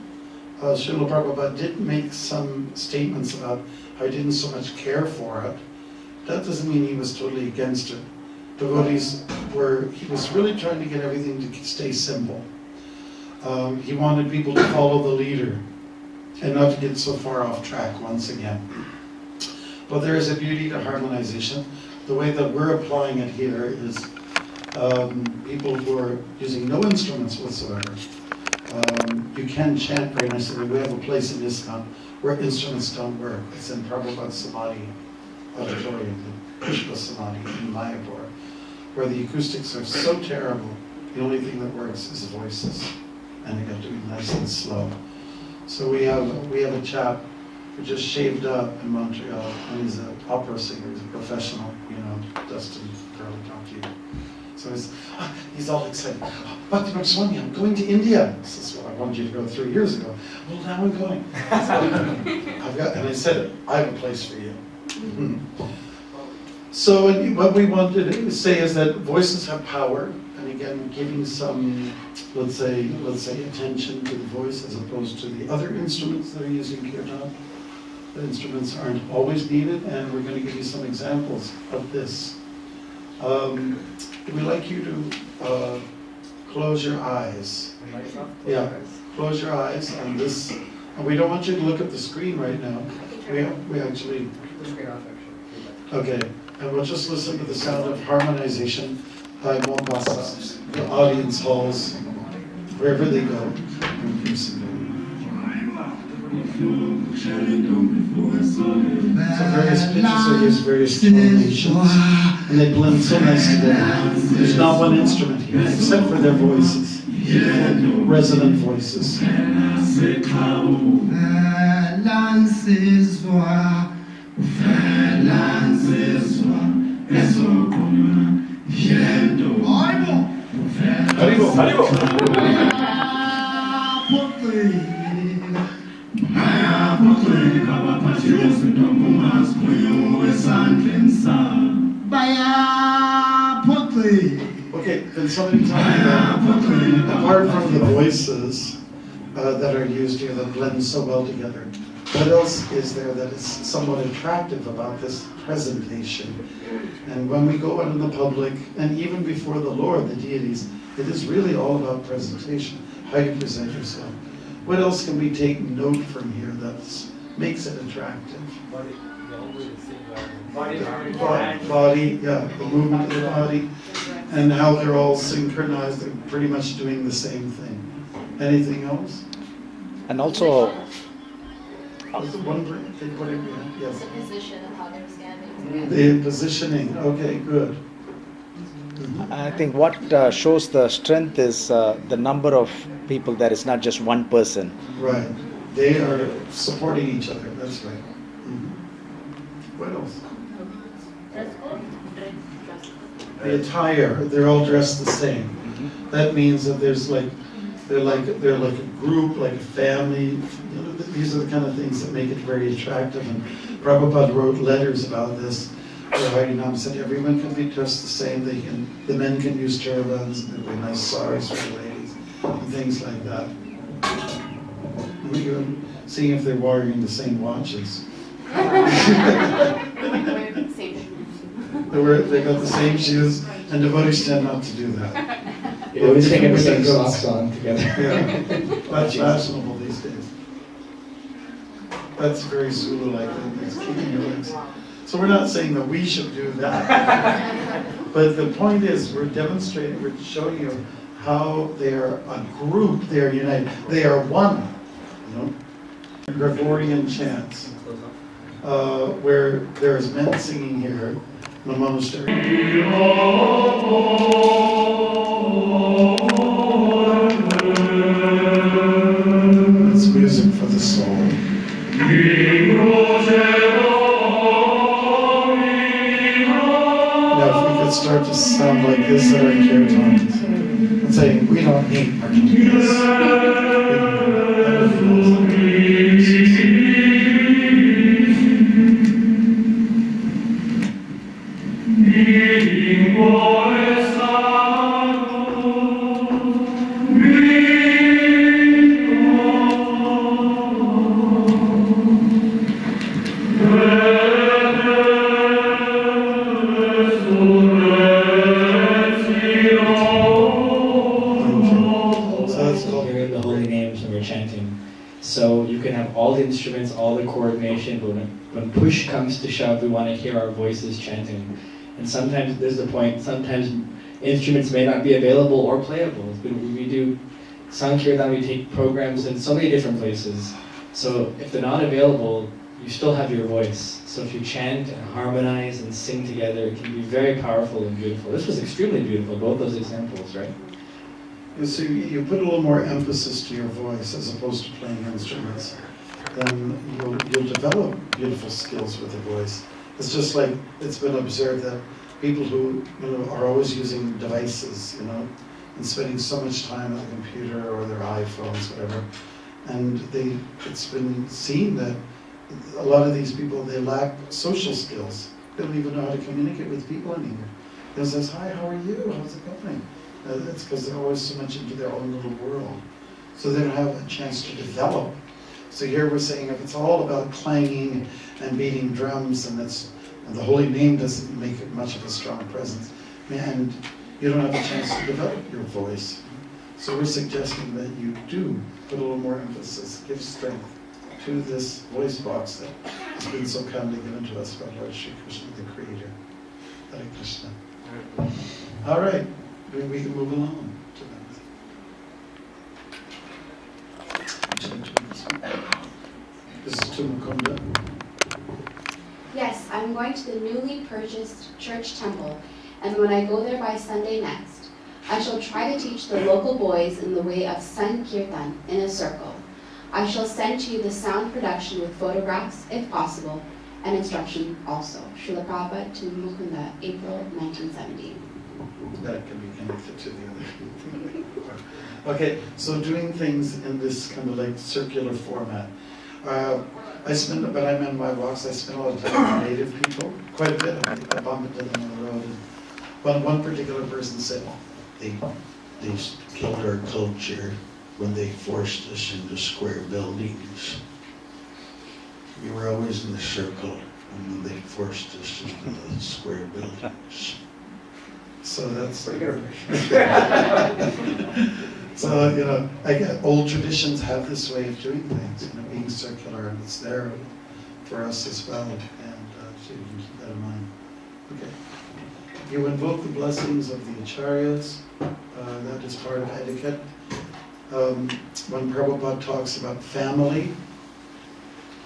Srila Prabhupada did make some statements about how he didn't so much care for it. That doesn't mean he was totally against it. Devotees he was really trying to get everything to stay simple. He wanted people to follow the leader and not to get so far off track once again. But there is a beauty to harmonization. The way that we're applying it here is people who are using no instruments whatsoever. You can chant very nicely. We have a place in ISKCON where instruments don't work. It's in Prabhupada Samadhi Auditorium, the Pushpa Samadhi in Mayapur, where the acoustics are so terrible, the only thing that works is voices. And you have to be nice and slow. So we have a chap who just shaved up in Montreal, and he's an opera singer, he's a professional, Dustin Curly talked to you. So he's all excited. Bhakti Swami, I'm going to India. This is what I wanted you to go 3 years ago. Well, now I'm going. And I said, I have a place for you. So what we wanted to say is that voices have power, and again, giving some, let's say, attention to the voice as opposed to the other instruments that are using kirtan. The instruments aren't always needed, and we're going to give you some examples of this. We'd like you to close your eyes. Yeah, close your eyes on this. And we don't want you to look at the screen right now. We actually. Okay, and we'll just listen to the sound of harmonization by Mombasa, the audience halls, wherever they go. So various pitches are used, various tonations, and they blend so nice together. There's not one instrument here, except for their voices, resonant voices. Haribo, Haribo. Okay, then somebody tell me that apart from the voices that are used here that blend so well together, what else is there that is somewhat attractive about this presentation? And when we go out in the public, and even before the Lord, the deities, it is really all about presentation, how you present yourself. What else can we take note from here that makes it attractive? Body, yeah, the movement of the body, and how they're all synchronized, they're pretty much doing the same thing. Anything else? And also, yes. The position of how they're standing. The positioning, okay, good. I think what shows the strength is the number of people there. It's not just one person. Right. They are supporting each other. That's right. What else? The attire. They're all dressed the same. That means that there's they're like a group, like a family. These are the kind of things that make it very attractive. And Prabhupada wrote letters about this. Harinam said everyone can be dressed the same. The men can use turbans, and there'll be nice saris for the ladies, and things like that. We're seeing if they're wearing the same watches. They got the same shoes, and devotees tend not to do that. They always take the same socks on together. Yeah, that's fashionable these days. That's very Zulu-like. It's keeping your legs. So we're not saying that we should do that. But the point is, we're demonstrating, we're showing you how they're a group, they're united. They are one, Gregorian chants, where there's men singing here in the monastery. It's music for the soul. Start to sound like this at our kirtans and saying, we don't need martinis. have all the instruments, all the coordination, but when push comes to shove, we want to hear our voices chanting. And sometimes there's the point, sometimes instruments may not be available or playable. We do Sankirtan, we take programs in so many different places. So if they're not available, you still have your voice. So if you chant and harmonize and sing together, it can be very powerful and beautiful. This was extremely beautiful, both those examples, right? You see, you put a little more emphasis to your voice as opposed to playing instruments, then you'll develop beautiful skills with the voice. It's just like it's been observed that people who are always using devices, and spending so much time on the computer or their iPhones, whatever, and it's been seen that a lot of these people, they lack social skills. They don't even know how to communicate with people anymore. They says, "Hi, how are you? How's it going?" It's because they're always so much into their own little world. So they don't have a chance to develop. So here we're saying if it's all about clanging and beating drums and the holy name doesn't make it much of a strong presence, and you don't have a chance to develop your voice. So we're suggesting that you do put a little more emphasis, give strength to this voice box that has been so kindly given to us by Lord Shri Krishna, the Creator. Hare Krishna. All right. We can move along to that. This is to Mukunda. Yes, I'm going to the newly purchased church temple, and when I go there by Sunday next, I shall try to teach the local boys in the way of Sankirtan in a circle. I shall send to you the sound production with photographs, if possible, and instruction also. Srila Prabhupada to Mukunda, April 1970. That can be connected to the other. Okay, so doing things in this kind of like circular format. When I'm in my walks, I spend a lot of time with native people, quite a bit. I bump into them on the road. And one particular person said, they killed our culture when they forced us into square buildings. We were always in the circle, and then they forced us into the square buildings. So that's so I get old traditions have this way of doing things, being circular, and it's there for us as well. And so you can keep that in mind. Okay. You invoke the blessings of the acharyas. That is part of etiquette. When Prabhupada talks about family,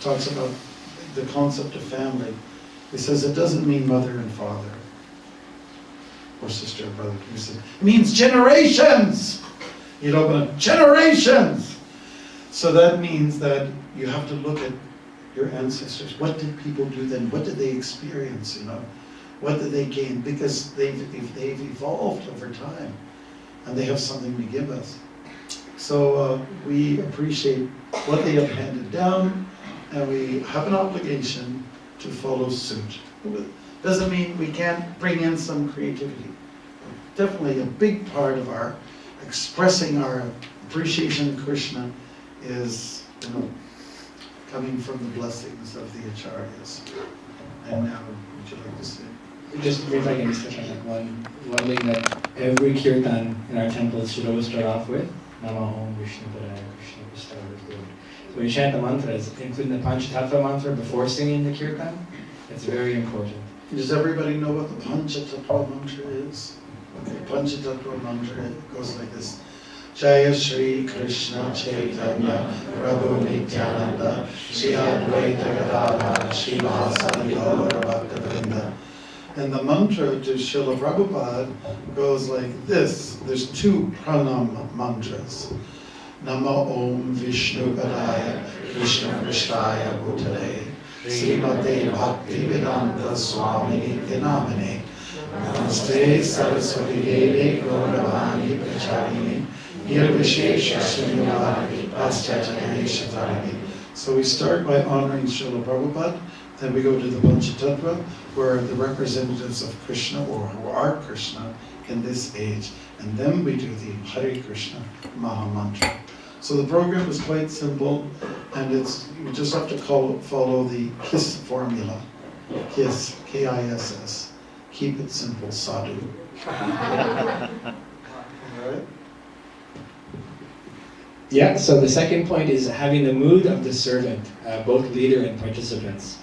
talks about the concept of family, he says it doesn't mean mother and father, or sister or brother. He says, it means generations! Generations! So that means that you have to look at your ancestors. What did people do then? What did they experience, What did they gain? Because they've evolved over time, and they have something to give us. So we appreciate what they have handed down, and we have an obligation to follow suit. Doesn't mean we can't bring in some creativity. Definitely a big part of our expressing our appreciation of Krishna is, coming from the blessings of the acharyas. And now, would you like to say? Just if I can touch on that one thing that every kirtan in our temples should always start off with, Nama Om Vishnu Padaya Krishna Vistara. So when you chant the mantras, including the Panchatattva mantra before singing the kirtan, it's very important. Does everybody know what the Panchatattva mantra is? Okay, Panchatattva mantra goes like this. Jaya Shri Krishna Chaitanya Prabhu Nityananda Shri Advaita Gadadhara Shri Vasadi Gaura Bhaktivinoda. And the mantra to Srila Prabhupada goes like this. There's two pranam mantras. Nama Om Vishnu Padaya Krishna Krishnaya Bhutale Srimate Bhakti Vedanta Swami Namane Namaste Saraswati Devi Gauravani Pracharini Nirvishesha Srimati Paschatyanishatarani. So we start by honoring Srila Prabhupada, then we go to the Panchatattva, who are the representatives of Krishna, or who are Krishna in this age, and then we do the Hare Krishna Maha Mantra. So the program is quite simple, and you just have to follow the KISS formula. KISS, K-I-S-S. Keep it simple, sadhu. All right? Yeah, so the second point is having the mood of the servant, both leader and participants.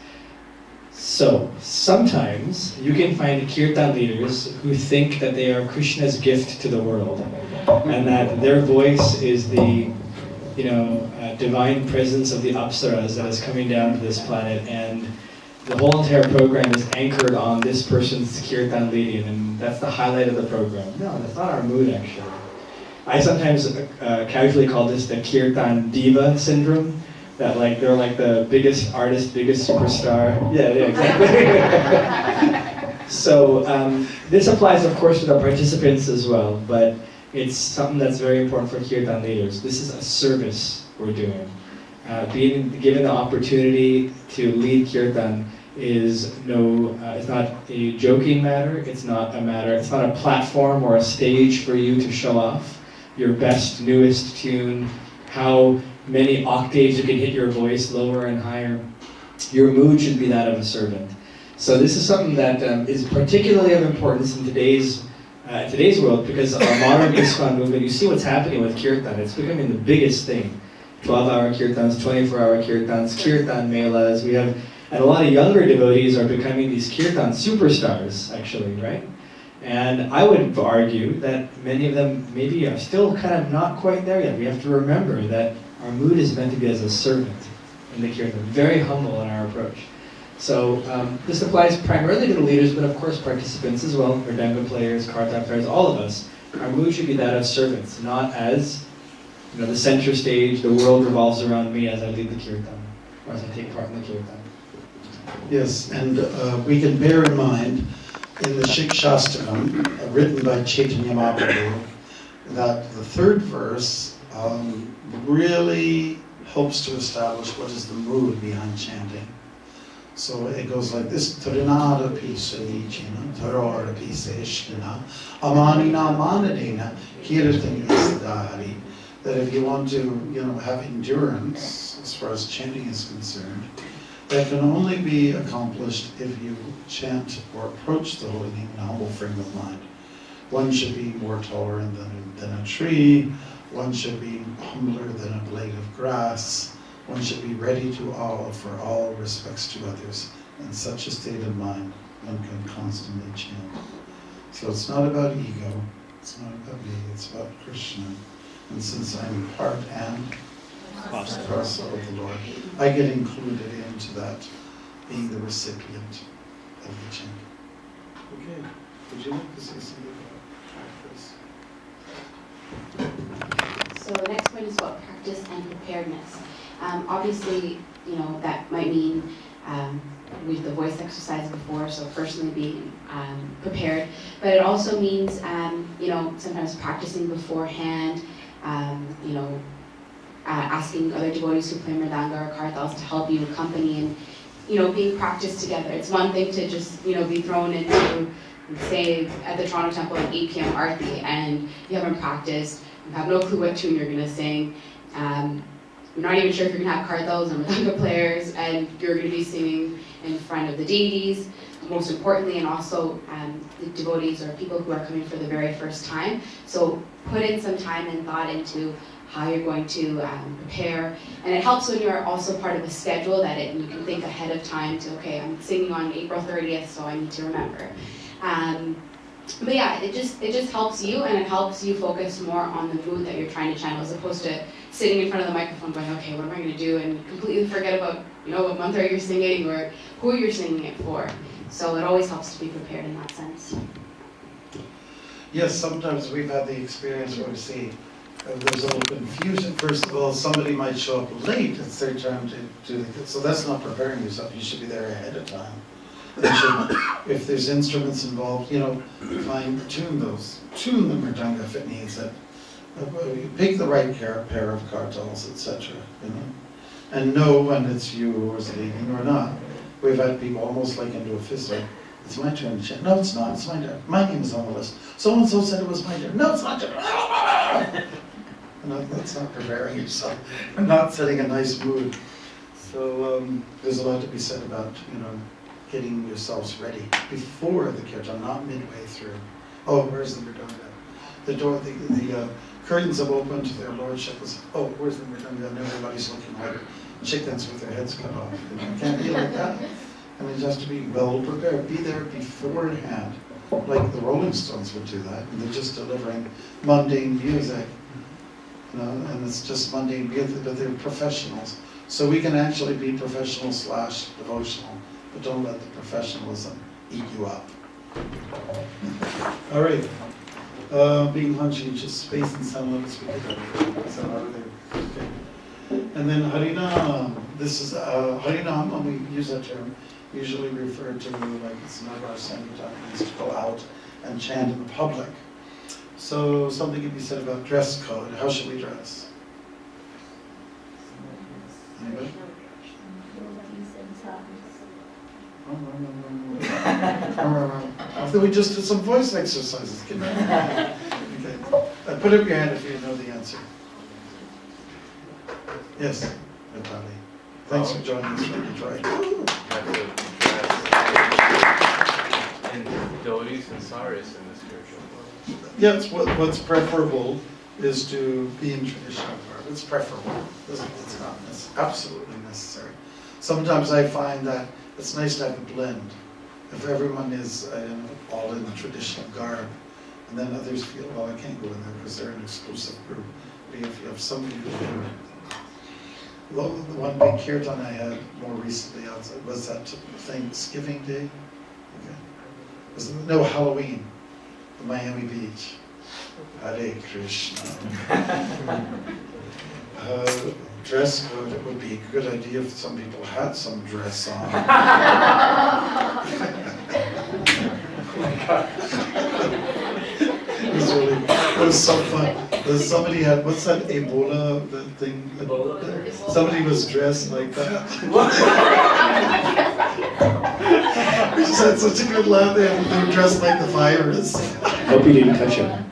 So, sometimes you can find kirtan leaders who think that they are Krishna's gift to the world, and that their voice is the, divine presence of the apsaras that is coming down to this planet, and the whole entire program is anchored on this person's kirtan leading, and that's the highlight of the program. No, that's not our mood, actually. I sometimes casually call this the Kirtan Diva syndrome, that they're like the biggest artist, biggest superstar. Yeah, exactly. So this applies, of course, to the participants as well, but it's something that's very important for Kirtan leaders. This is a service we're doing. Being given the opportunity to lead Kirtan is it's not a joking matter, it's not a platform or a stage for you to show off your best, newest tune, how many octaves you can hit your voice, lower and higher. Your mood should be that of a servant. So this is something that is particularly of importance in today's world, because our modern ISKCON movement, you see what's happening with Kirtan. It's becoming the biggest thing. 12-hour Kirtans, 24-hour Kirtans, Kirtan Melas. And a lot of younger devotees are becoming these Kirtan superstars, actually, right? And I would argue that many of them maybe are still kind of not quite there yet. We have to remember that our mood is meant to be as a servant in the Kirtan, very humble in our approach. So this applies primarily to the leaders, but of course participants as well, mridanga players, karta players, all of us. Our mood should be that of servants, not as the center stage, the world revolves around me as I lead the Kirtan, or as I take part in the Kirtan. Yes, and we can bear in mind in the ISKCON, written by Chaitanya Mahaprabhu, that the third verse really helps to establish what is the mood behind chanting. So it goes like this: Tarinada pisa nijina, tarora pisa ishkina, amanina manadina, kirtan isdahari. That if you want to, have endurance as far as chanting is concerned, that can only be accomplished if you chant or approach the holy name in a humble frame of mind. One should be more tolerant than a tree. One should be humbler than a blade of grass. One should be ready to offer all respects to others. In such a state of mind, one can constantly chant. So it's not about ego. It's not about me. It's about Krishna. And since I'm part and parcel of the Lord, I get included into that, being the recipient of the chant. Okay, would you like to say something about practice? So the next point is about practice and preparedness. Obviously, that might mean with the voice exercise before, so personally being prepared, but it also means, sometimes practicing beforehand, asking other devotees who play mridanga or kartals to help you accompany and, being practiced together. It's one thing to just, be thrown into, say, at the Toronto Temple at 8 p.m. Aarti and you haven't practiced, you have no clue what tune you're going to sing, you're not even sure if you're going to have kartals and mridanga players, and you're going to be singing in front of the deities, most importantly, and also the devotees or people who are coming for the very first time. So put in some time and thought into how you're going to prepare, and it helps when you're also part of a schedule you can think ahead of time to, okay, I'm singing on April 30th, so I need to remember. But yeah, it just helps you, and it helps you focus more on the mood that you're trying to channel, as opposed to sitting in front of the microphone going, okay, what am I going to do, and completely forget about what mantra you're singing or who you're singing it for. So it always helps to be prepared in that sense. Yes, sometimes we've had the experience where we see there's a little confusion. First of all, somebody might show up late. It's their time to do the, so that's not preparing yourself. You should be there ahead of time. If there's instruments involved, fine tune those. Tune the mridanga if it needs it. Pick the right pair of kartals, etc. And know when it's you who is leading or not. We've had people almost like into a fist, like, it's my turn to chant. No, it's not. It's my turn. My name is on the list. So-and-so said it was my turn. No, it's not your turn. No, that's not preparing yourself. Not setting a nice mood. So there's a lot to be said about, getting yourselves ready before the kirtan, not midway through. Oh, where's the mridanga? The curtains have opened, their lordship is, oh, where's the Mridanga? And everybody's looking like chickens with their heads cut off. It can't be like that. I mean, just to be well prepared. Be there beforehand, like the Rolling Stones would do that. And they're just delivering mundane music, you know, and it's just mundane music, but they're professionals. So we can actually be professional / devotional, but don't let the professionalism eat you up. All right. Being hunchy, just space and sound levels. Okay. And then Harinam. This is Harinam, when we use that term, usually referred to like it's not our sankirtan, means to go out and chant in the public. So something can be said about dress code. How should we dress? Anybody? After we just did some voice exercises. Okay. Put up your hand if you know the answer. Yes, Natali. Thanks for joining us from Detroit. And devotees and saris in the spiritual world. Yes, what's preferable is to be in traditional garb. It's preferable. It's not absolutely necessary. Sometimes I find that it's nice to have a blend. If everyone is all in the traditional garb, and then others feel, well, I can't go in there because they're an exclusive group. But if you have somebody who the one big kirtan I had more recently outside was that Thanksgiving Day. Okay. No, Halloween, in Miami Beach. Hare Krishna. Dress code, it would be a good idea if some people had some dress on. It was so fun. Somebody had, what's that Ebola the thing? Ebola. Somebody was dressed like that. We just had such a good laugh. They were dressed like the virus. Hope you didn't touch him.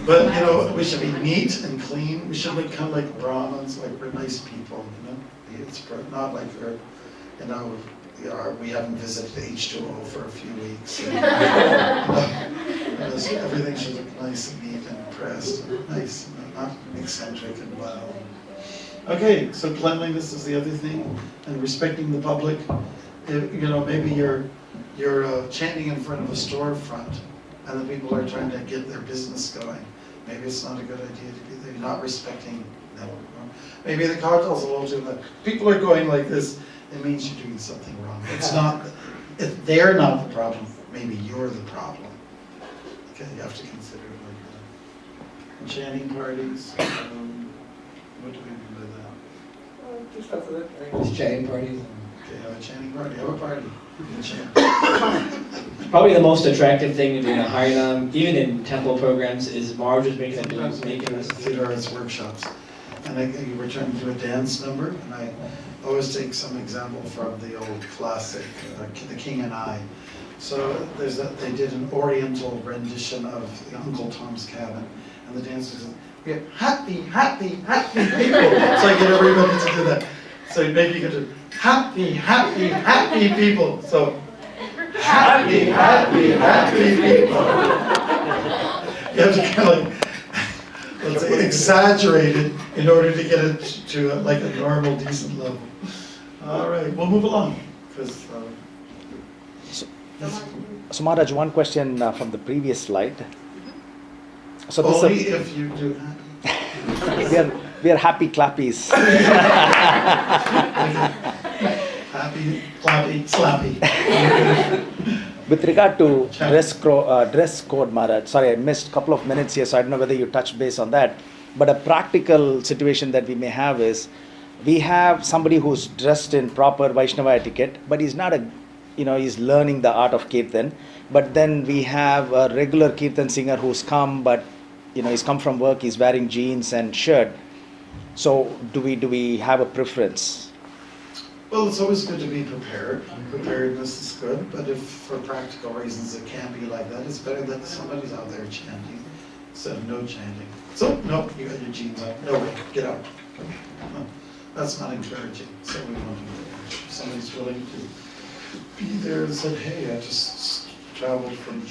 But you know, we should be neat and clean. We should look kind of like Brahmins, like we're nice people. You know, it's not like they're, you know, we haven't visited H2O for a few weeks. Everything should look nice and neat and pressed, and nice, and not eccentric and wild. Okay, so cleanliness is the other thing, and respecting the public. If, you know, maybe you're chanting in front of a storefront, and the people are trying to get their business going. Maybe it's not a good idea to be there. You're not respecting them. Maybe the cartel's a little too much. People are going like this. It means you're doing something wrong. It's not. If they're not the problem, maybe you're the problem. Okay, you have to consider it like that. And chanting parties. What do we mean by that? Just after that, just chanting parties. Okay, have a chanting party. Have a party. Probably the most attractive thing in a Harinam, even in temple programs, is Maharaj is making us theater arts workshops. And you were trying to do a dance number, and I always take some example from the old classic, The King and I. So they did an oriental rendition of Uncle Tom's Cabin, and the dancers said, "We have happy, happy, happy people." So I get everybody to do that. So maybe you could do happy, happy, happy people. So happy, happy, happy people. You have to kind of like, let's say, exaggerate it in order to get it to like a normal, decent level. All right, we'll move along. So Maharaj, one question from the previous slide. So only if you do happy. We are happy clappies. Happy, clappy, slappy. With regard to dress code, Maharaj, sorry, I missed a couple of minutes here, so I don't know whether you touched base on that. But a practical situation that we may have is, we have somebody who's dressed in proper Vaishnava etiquette, but he's not he's learning the art of Kirtan. But then we have a regular Kirtan singer who's come, but he's come from work, he's wearing jeans and shirt. So do we have a preference? Well, it's always good to be prepared. Preparedness is good, but if for practical reasons it can't be like that, it's better that somebody's out there chanting instead of no chanting. So, no, you got your jeans on. No way, get out. No, that's not encouraging. So we want to be there. If somebody's willing to be there and said, hey, I just traveled from.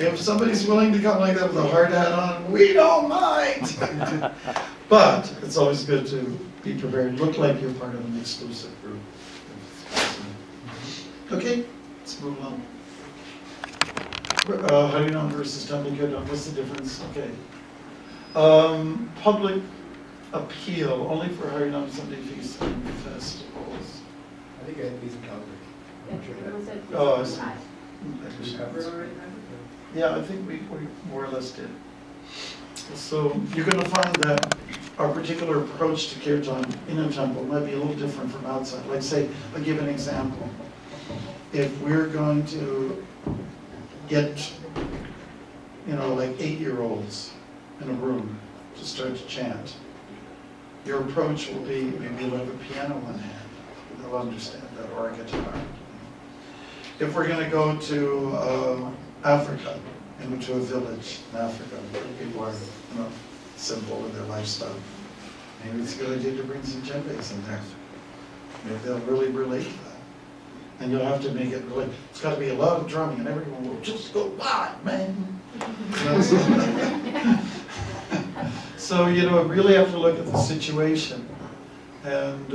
If somebody's willing to come like that with a hard hat on, we don't mind. But it's always good to be prepared. Look like you're part of an exclusive group. Okay, let's move on. Harinam versus Temple Kirtan, what's the difference? Okay. Public appeal, only for Harinam Sunday feasts and festivals. I think I had these in Calgary. I'm sure that. Oh, I see. Did we cover it already? Yeah, I think we more or less did. So you're going to find that our particular approach to Kirtan in a temple might be a little different from outside. Like say, I'll give an example. If we're going to get, like 8-year-olds in a room to start to chant, your approach will be, maybe you'll have a piano in hand. They'll understand that, or a guitar. If we're going to go to Africa, into a village in Africa, where people are, simple in their lifestyle, maybe it's a good idea to bring some djembes in there. Maybe they'll really relate to that. And you'll have to make it really, it's got to be a lot of drumming, and everyone will just go, wild, man. So, really have to look at the situation, and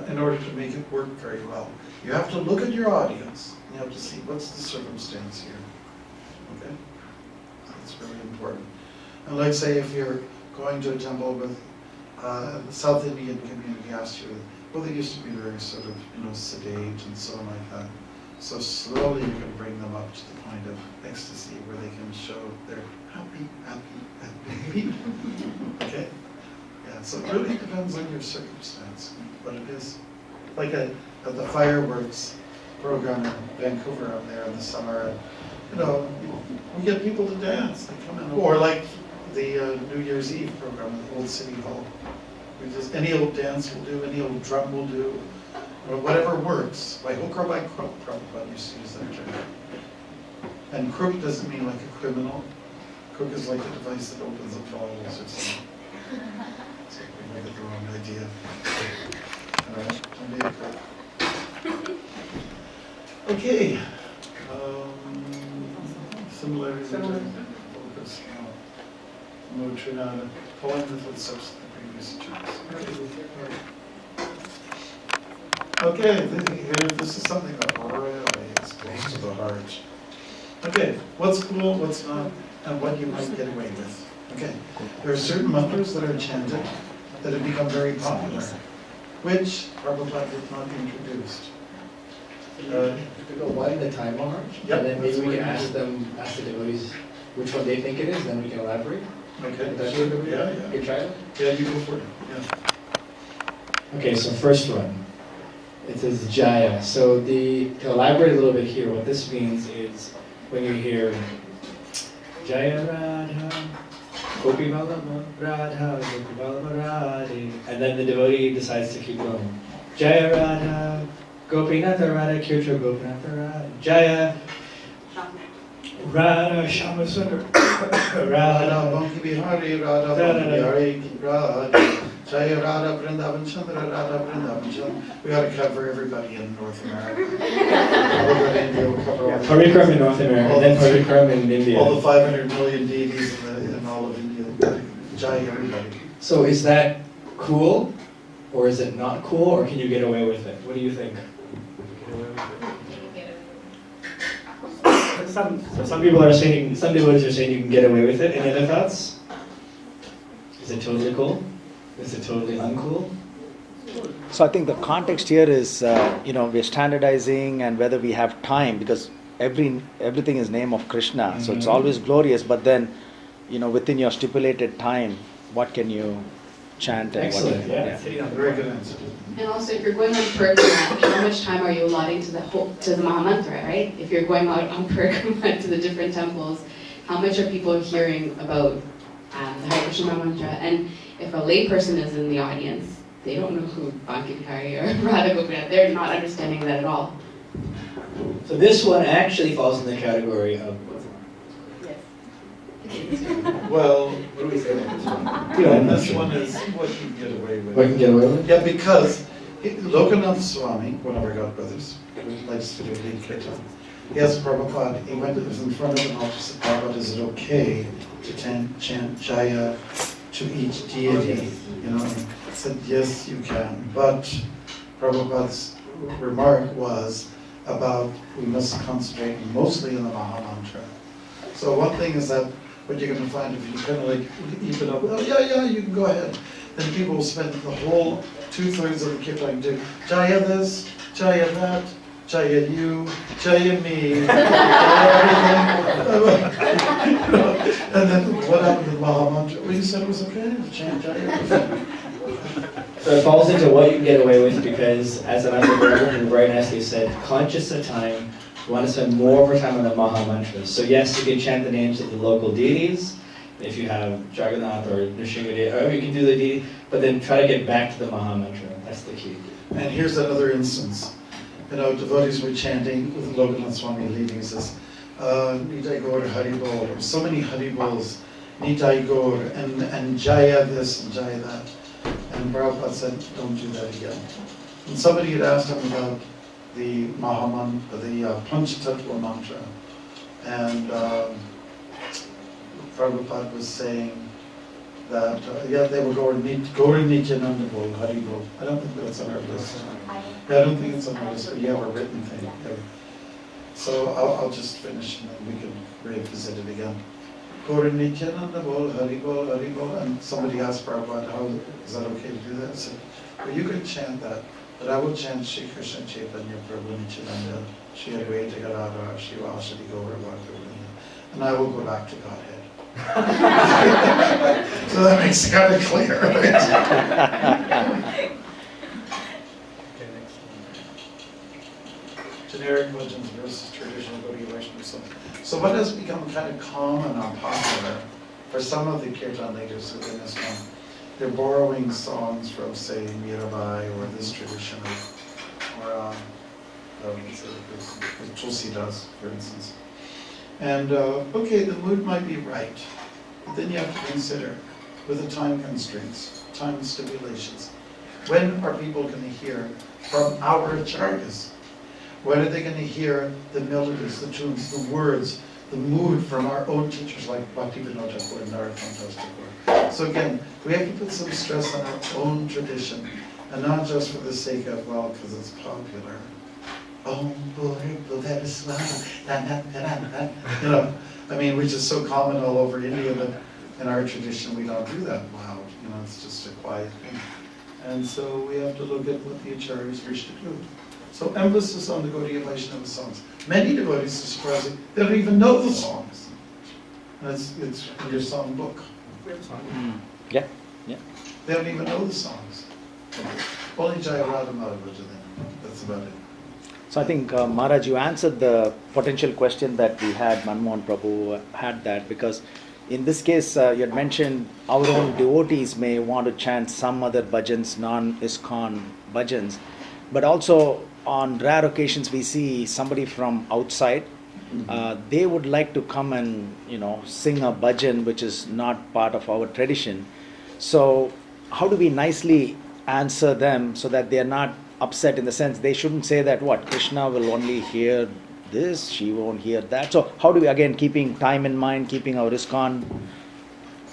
in order to make it work very well. You have to look at your audience, and you have to see what's the circumstance here. Okay? That's really important. And let's say if you're going to a temple with the South Indian community asked you, well, they used to be very sort of, sedate and so on like that. So slowly you can bring them up to the point of ecstasy where they can show they're happy, happy, happy people. Okay? Yeah, so it really depends on your circumstance, what it is. Like at the fireworks program in Vancouver out there in the summer, we get people to dance. They come in, or like the New Year's Eve program at the Old City Hall. We just, any old dance will do, any old drum will do, or whatever works. By hook or by crook, Prabhupada used to use that term. And crook doesn't mean like a criminal. Crook is like a device that opens up bottles or something. So we might get the wrong idea. All right, don't be a crook. Okay. Similarity to focus. No Trinada. Following the footsteps of the previous teachers. Okay, this is something that really is close to the heart. Okay, what's cool, what's not, and what you might get away with. Okay, there are certain mantras that are chanted that have become very popular, which Prabhupada did not introduce. We could go one at a time, Maharaj, yep, and then maybe we can ask the devotees which one they think it is, then we can elaborate. Okay, Sure. Yeah. You can try it? Yeah, you go for it. Yeah. Okay, so first one. It says Jaya. So to elaborate a little bit here, what this means is when you hear Jaya Radha, Gopi Vallabha Radha, Gopi Vallabha Radhe, and then the devotee decides to keep going. Jaya Radha, Gopinatha Radha, Kirtra Gopinatha Radha, Jaya Radha Shama Sundar Radha Banki Bihari, Radha Banki Bihari, Radha Jaya Radha Vrindavan Chandra, Radha Vrindavan Chandra. We got to cover everybody in North America. India will cover all Parikram in North America, and then Parikram in India. All the 500 million deities in all of India. Jaya everybody. So is that cool, or is it not cool, or can you get away with it? What do you think? Some people are saying, some devotees are saying you can get away with it. Any other thoughts? Is it totally cool? Is it totally uncool? So I think the context here is, we're standardizing and whether we have time, because everything is name of Krishna, so it's always glorious, but then, within your stipulated time, what can you chant? And excellent, yeah. Very good answer. And also, if you're going on Kirtan, how much time are you allotting to the Mahamantra, right? If you're going out on Kirtan to the different temples, how much are people hearing about the Hare Krishna Mahamantra? And if a layperson is in the audience, they don't know who Banki Bihari or Radha Gopinath, they're not understanding that at all. So this one actually falls in the category of... Well, what do we say about this one? This one is what you can get away with. What you can get away with? Yeah, because Lokanath Swami, one of our godbrothers, who likes to do lead kirtan, He asked Prabhupada, he was in front of an altar, said, Prabhupada, is it okay to chant Jaya to each deity? You know, he said, yes, you can. But Prabhupada's remark was about we must concentrate mostly on the Maha Mantra. So one thing is that what you're going to find if you kind of like even up, oh yeah, you can go ahead. Then people will spend the whole 2/3 of the kirtan do Jaya this, Jaya that, Jaya you, Jaya me, and then what happened to the Maha Mantra? Well, you said it was okay to chant Jaya. So it falls into what you can get away with because, as an undergraduate, you very nicely said, conscious of time, you want to spend more of our time on the Maha Mantras. So yes, you can chant the names of the local deities, if you have Jagannath or Nrsimha, or you can do the deity, but then try to get back to the Maha Mantra. That's the key. And here's another instance. You know, devotees were chanting with Lokanath Swami leading. He says, Nitai Gaur Haribol, so many Haribols, Nitai Gaur, and Jaya this and Jaya that. And Prabhupada said, don't do that again. And somebody had asked him about the Panchatattva mantra. And Prabhupada was saying that, they were going Nityananda Bol, Hari Bol. I don't think that's on our list. Yeah, I don't think it's on our list, but you have a written thing. Yeah. So I'll just finish and then we can revisit it again. Gaur Nityananda Bol, Hari Bol, Hari Bol. And somebody asked Prabhupada, how is that okay to do that? I said, well, you can chant that, but I will chant Shri Krishna Chaitanya Prabhu Nityananda, Shri Advaita Gadadhara, Shri Vasadi Gaura Bhaktivinoda, and I will go back to Godhead. So that makes it kind of clear, right? Generic legends versus traditional Gaudiya Vaishnava songs. So what has become kind of common or popular for some of the kirtan leaders within ISKCON, they're borrowing songs from, say, Mirabai or this tradition, or Tulsi does, for instance. And okay, the mood might be right, but then you have to consider, with the time constraints, time stipulations, when are people going to hear from our acharyas? When are they going to hear the melodies, the tunes, the words, the mood from our own teachers like Bhaktivinoda Thakur and Narottam Thakur? So again, we have to put some stress on our own tradition, and not just for the sake of, well, because it's popular. You know, I mean, which is so common all over India, but in our tradition we don't do that loud. You know, it's just a quiet thing. And so we have to look at what the acharyas wish to do. So emphasis on the Gaudiya Vaishnava songs. Many devotees, are surprising, they don't even know the songs. And it's in your song book. Yeah. They don't even know the songs. Only Jaya Radha Madhava to them. That's about it. So I think, Maharaj, you answered the potential question that we had, Manmohan Prabhu had that, because in this case, you had mentioned our own devotees may want to chant some other bhajans, non-ISKCON bhajans, but also on rare occasions we see somebody from outside, they would like to come and, sing a bhajan which is not part of our tradition. So how do we nicely answer them so that they are not upset, in the sense they shouldn't say that Krishna will only hear this, she won't hear that. So how do we, again, keeping time in mind, keeping our ISKCON?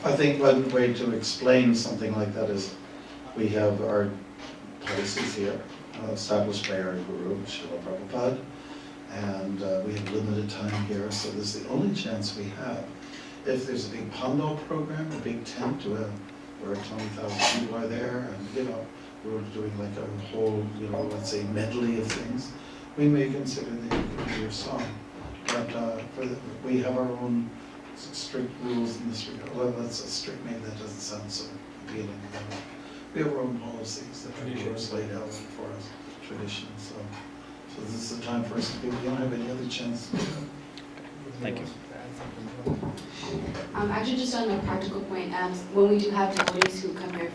I think one way to explain something like that is we have our policies here established by our Guru, Srila Prabhupada, and we have limited time here, so this is the only chance we have. If there's a big Pandal program, a big tent where 20,000 people are there, and we're doing like a whole, let's say medley of things, we may consider that you could do your song. But we have our own strict rules in this regard. Well, that's a strict, maybe that doesn't sound so appealing. We have our own policies that our Guru's laid out for us, traditions. So this is the time for us to speak. We don't have any other chance to do that. Thank you. Actually, just on a practical point, when we do have devotees who come here,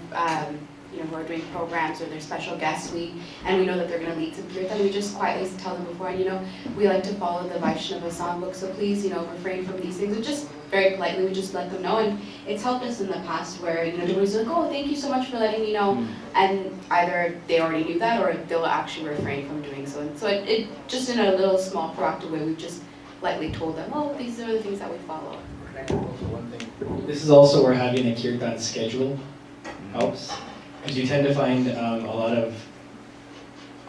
who are doing programs or they're special guests, and we know that they're going to lead some kirtan, we just quietly tell them before, and we like to follow the Vaishnava songbook, so please, refrain from these things. And just very politely, we just let them know, and it's helped us in the past where, you know, devotees are like, oh, thank you so much for letting me know, and either they already knew that or they'll actually refrain from doing so. And so it just in a little small proactive way, we've just lightly told them, oh, these are the things that we follow. This is also where having a kirtan schedule helps, because you tend to find a lot of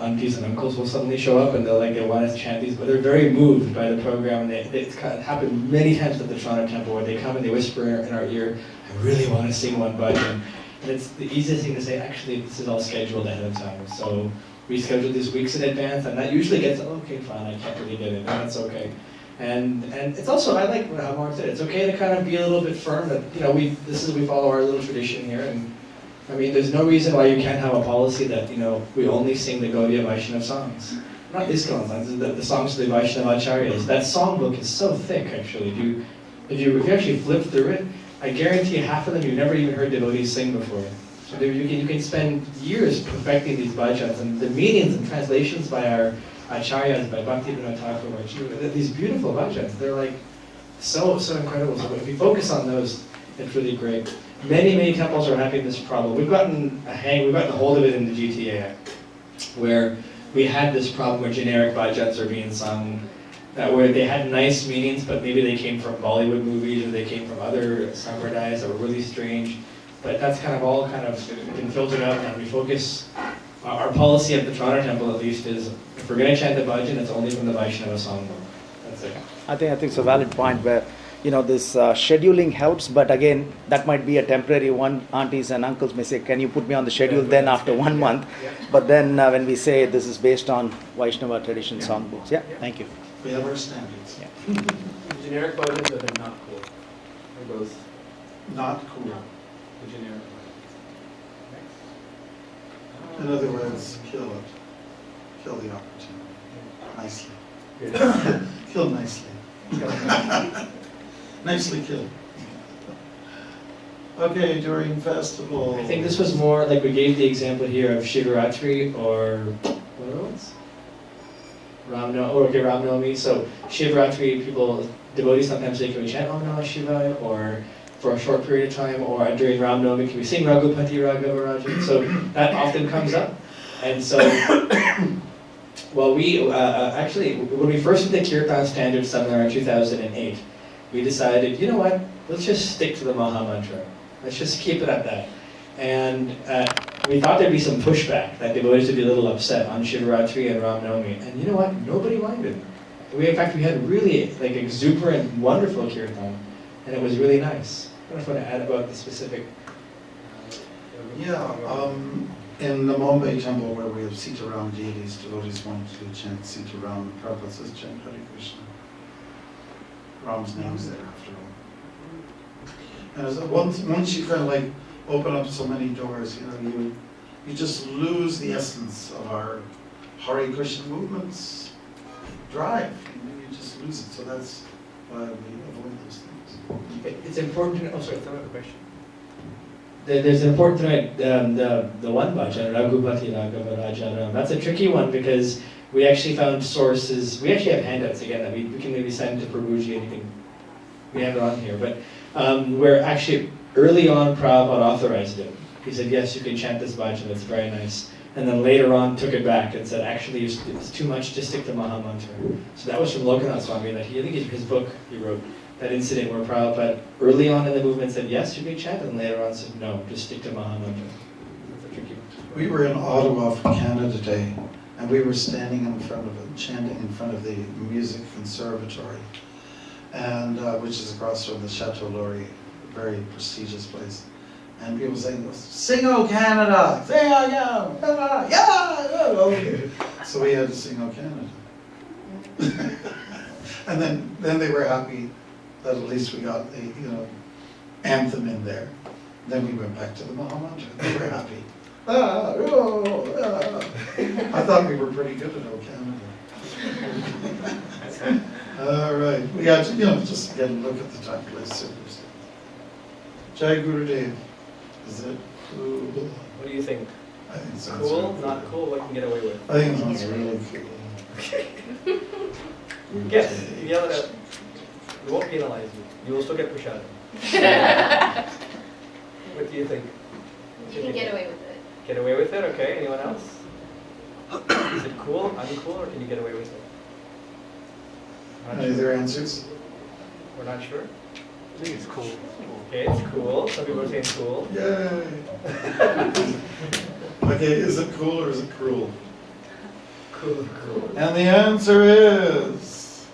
aunties and uncles will suddenly show up and they want to chant these, but they're very moved by the program. And it's happened many times at the Toronto Temple where they come and they whisper in our ear, I really want to sing one bhajan. And it's the easiest thing to say, actually, this is all scheduled ahead of time. So we schedule these weeks in advance, and that usually gets, okay, fine, I can't really get it, and that's okay. And it's also, I like what Amar said, it's okay to kind of be a little bit firm that, you know, we follow our little tradition here, and I mean, there's no reason why you can't have a policy that, you know, we only sing the Gaudiya Vaishnava songs. Not ISKCON songs, the songs of the Vaishnava Acharyas. That songbook is so thick, actually. If you actually flip through it, I guarantee half of them you've never even heard devotees sing before. So you can spend years perfecting these bhajans, and the meanings and translations by our acharyas, by Bhaktivinoda Thakur, these beautiful bhajans, they're like so incredible. So if we focus on those, it's really great. Many temples are having this problem. We've gotten a hold of it in the GTA, where we had this problem where generic bhajans are being sung, where they had nice meanings, but maybe they came from Bollywood movies or they came from other sampradayas that were really strange. But that's all been filtered out, and we focus. Our policy at the Toronto Temple, at least, is if we're going to chant the bhajan, it's only from the Vaishnava songbook. That's it. I think it's a valid point where, you know, this scheduling helps, but again, that might be a temporary one. Aunties and uncles may say, can you put me on the schedule then after 1 month? Yeah. But then when we say this is based on Vaishnava tradition songbooks. Yeah, thank you. We have our standards. Yeah. Generic bhajans are not cool. They're both not cool. The generic bhajans. In other words, kill it. Kill the opportunity. Nicely. Kill nicely. Nicely killed. Okay, during festival. I think this was more like we gave the example here of Shivaratri or what else? Ramnavami. So Shivaratri, devotees sometimes say, can we chant Om Namah Shivaya, or for a short period of time, or during Ramnavami, can we sing Raghupati Raghava Rajan? So that often comes up. And so, well, we actually, when we first did the Kirtan Standard Seminar in 2008, we decided, you know what, let's just stick to the Maha Mantra. Let's just keep it at that. And we thought there'd be some pushback, that devotees would be a little upset on Shivaratri and Ramnavami. And you know what, nobody minded. In fact, we had really exuberant, wonderful Kirtan, and it was really nice. I don't know if you want to add about the specific... in the Mumbai temple where we have Sitaram deities, devotees want to chant Sitaram, Prabhupada says chant Hare Krishna. Ram's name is there after all. And as once you open up so many doors, you just lose the essence of our Hare Krishna movement's drive. You just lose it. So that's why we avoid those things. It's important to know. Oh, sorry, throw out a question. There's an important thing, the one bhajan, Raghupati Raghava Rajan. That's a tricky one because we actually found sources. We actually have handouts again that we can maybe send to Prabhuji, and we have it on here. But where actually early on Prabhupada authorized it. He said, yes, you can chant this bhajan, it's very nice. And then later on took it back and said, actually, it's too much, just stick to Maha Mantra. So that was from Lokanath Swami, that I think in his book he wrote, that incident where Prabhupada early on in the movement said, yes, you can chant, and later on said, no, just stick to Maha Mantra. That's a tricky one. We were in Ottawa for Canada Day, and we were standing in front of it, chanting in front of the Music Conservatory, and which is across from the Chateau Laurier, a very prestigious place. And people saying, sing O Canada! Sing O Canada! Yeah! So we had to sing O Canada. And then they were happy that at least we got a anthem in there. Then we went back to the Maha Mantra. They were happy. I thought we were pretty good at O Canada. All right, we got to just again look at the time, please. Jai Gurudev. Is it cool? What do you think? I think it sounds cool, really not cool. What can get away with? I think it sounds really cool. Yes, yell it out. We won't penalize you. You will still get prashadam. What do you think? You can get away with it. Get away with it? Okay. Anyone else? Is it cool, uncool, or can you get away with it? Not Any sure. other answers? We're not sure. I think it's cool. Okay, it's cool. Some people are saying cool. Yay! Okay, is it cool or is it cruel? Cool. And the answer is,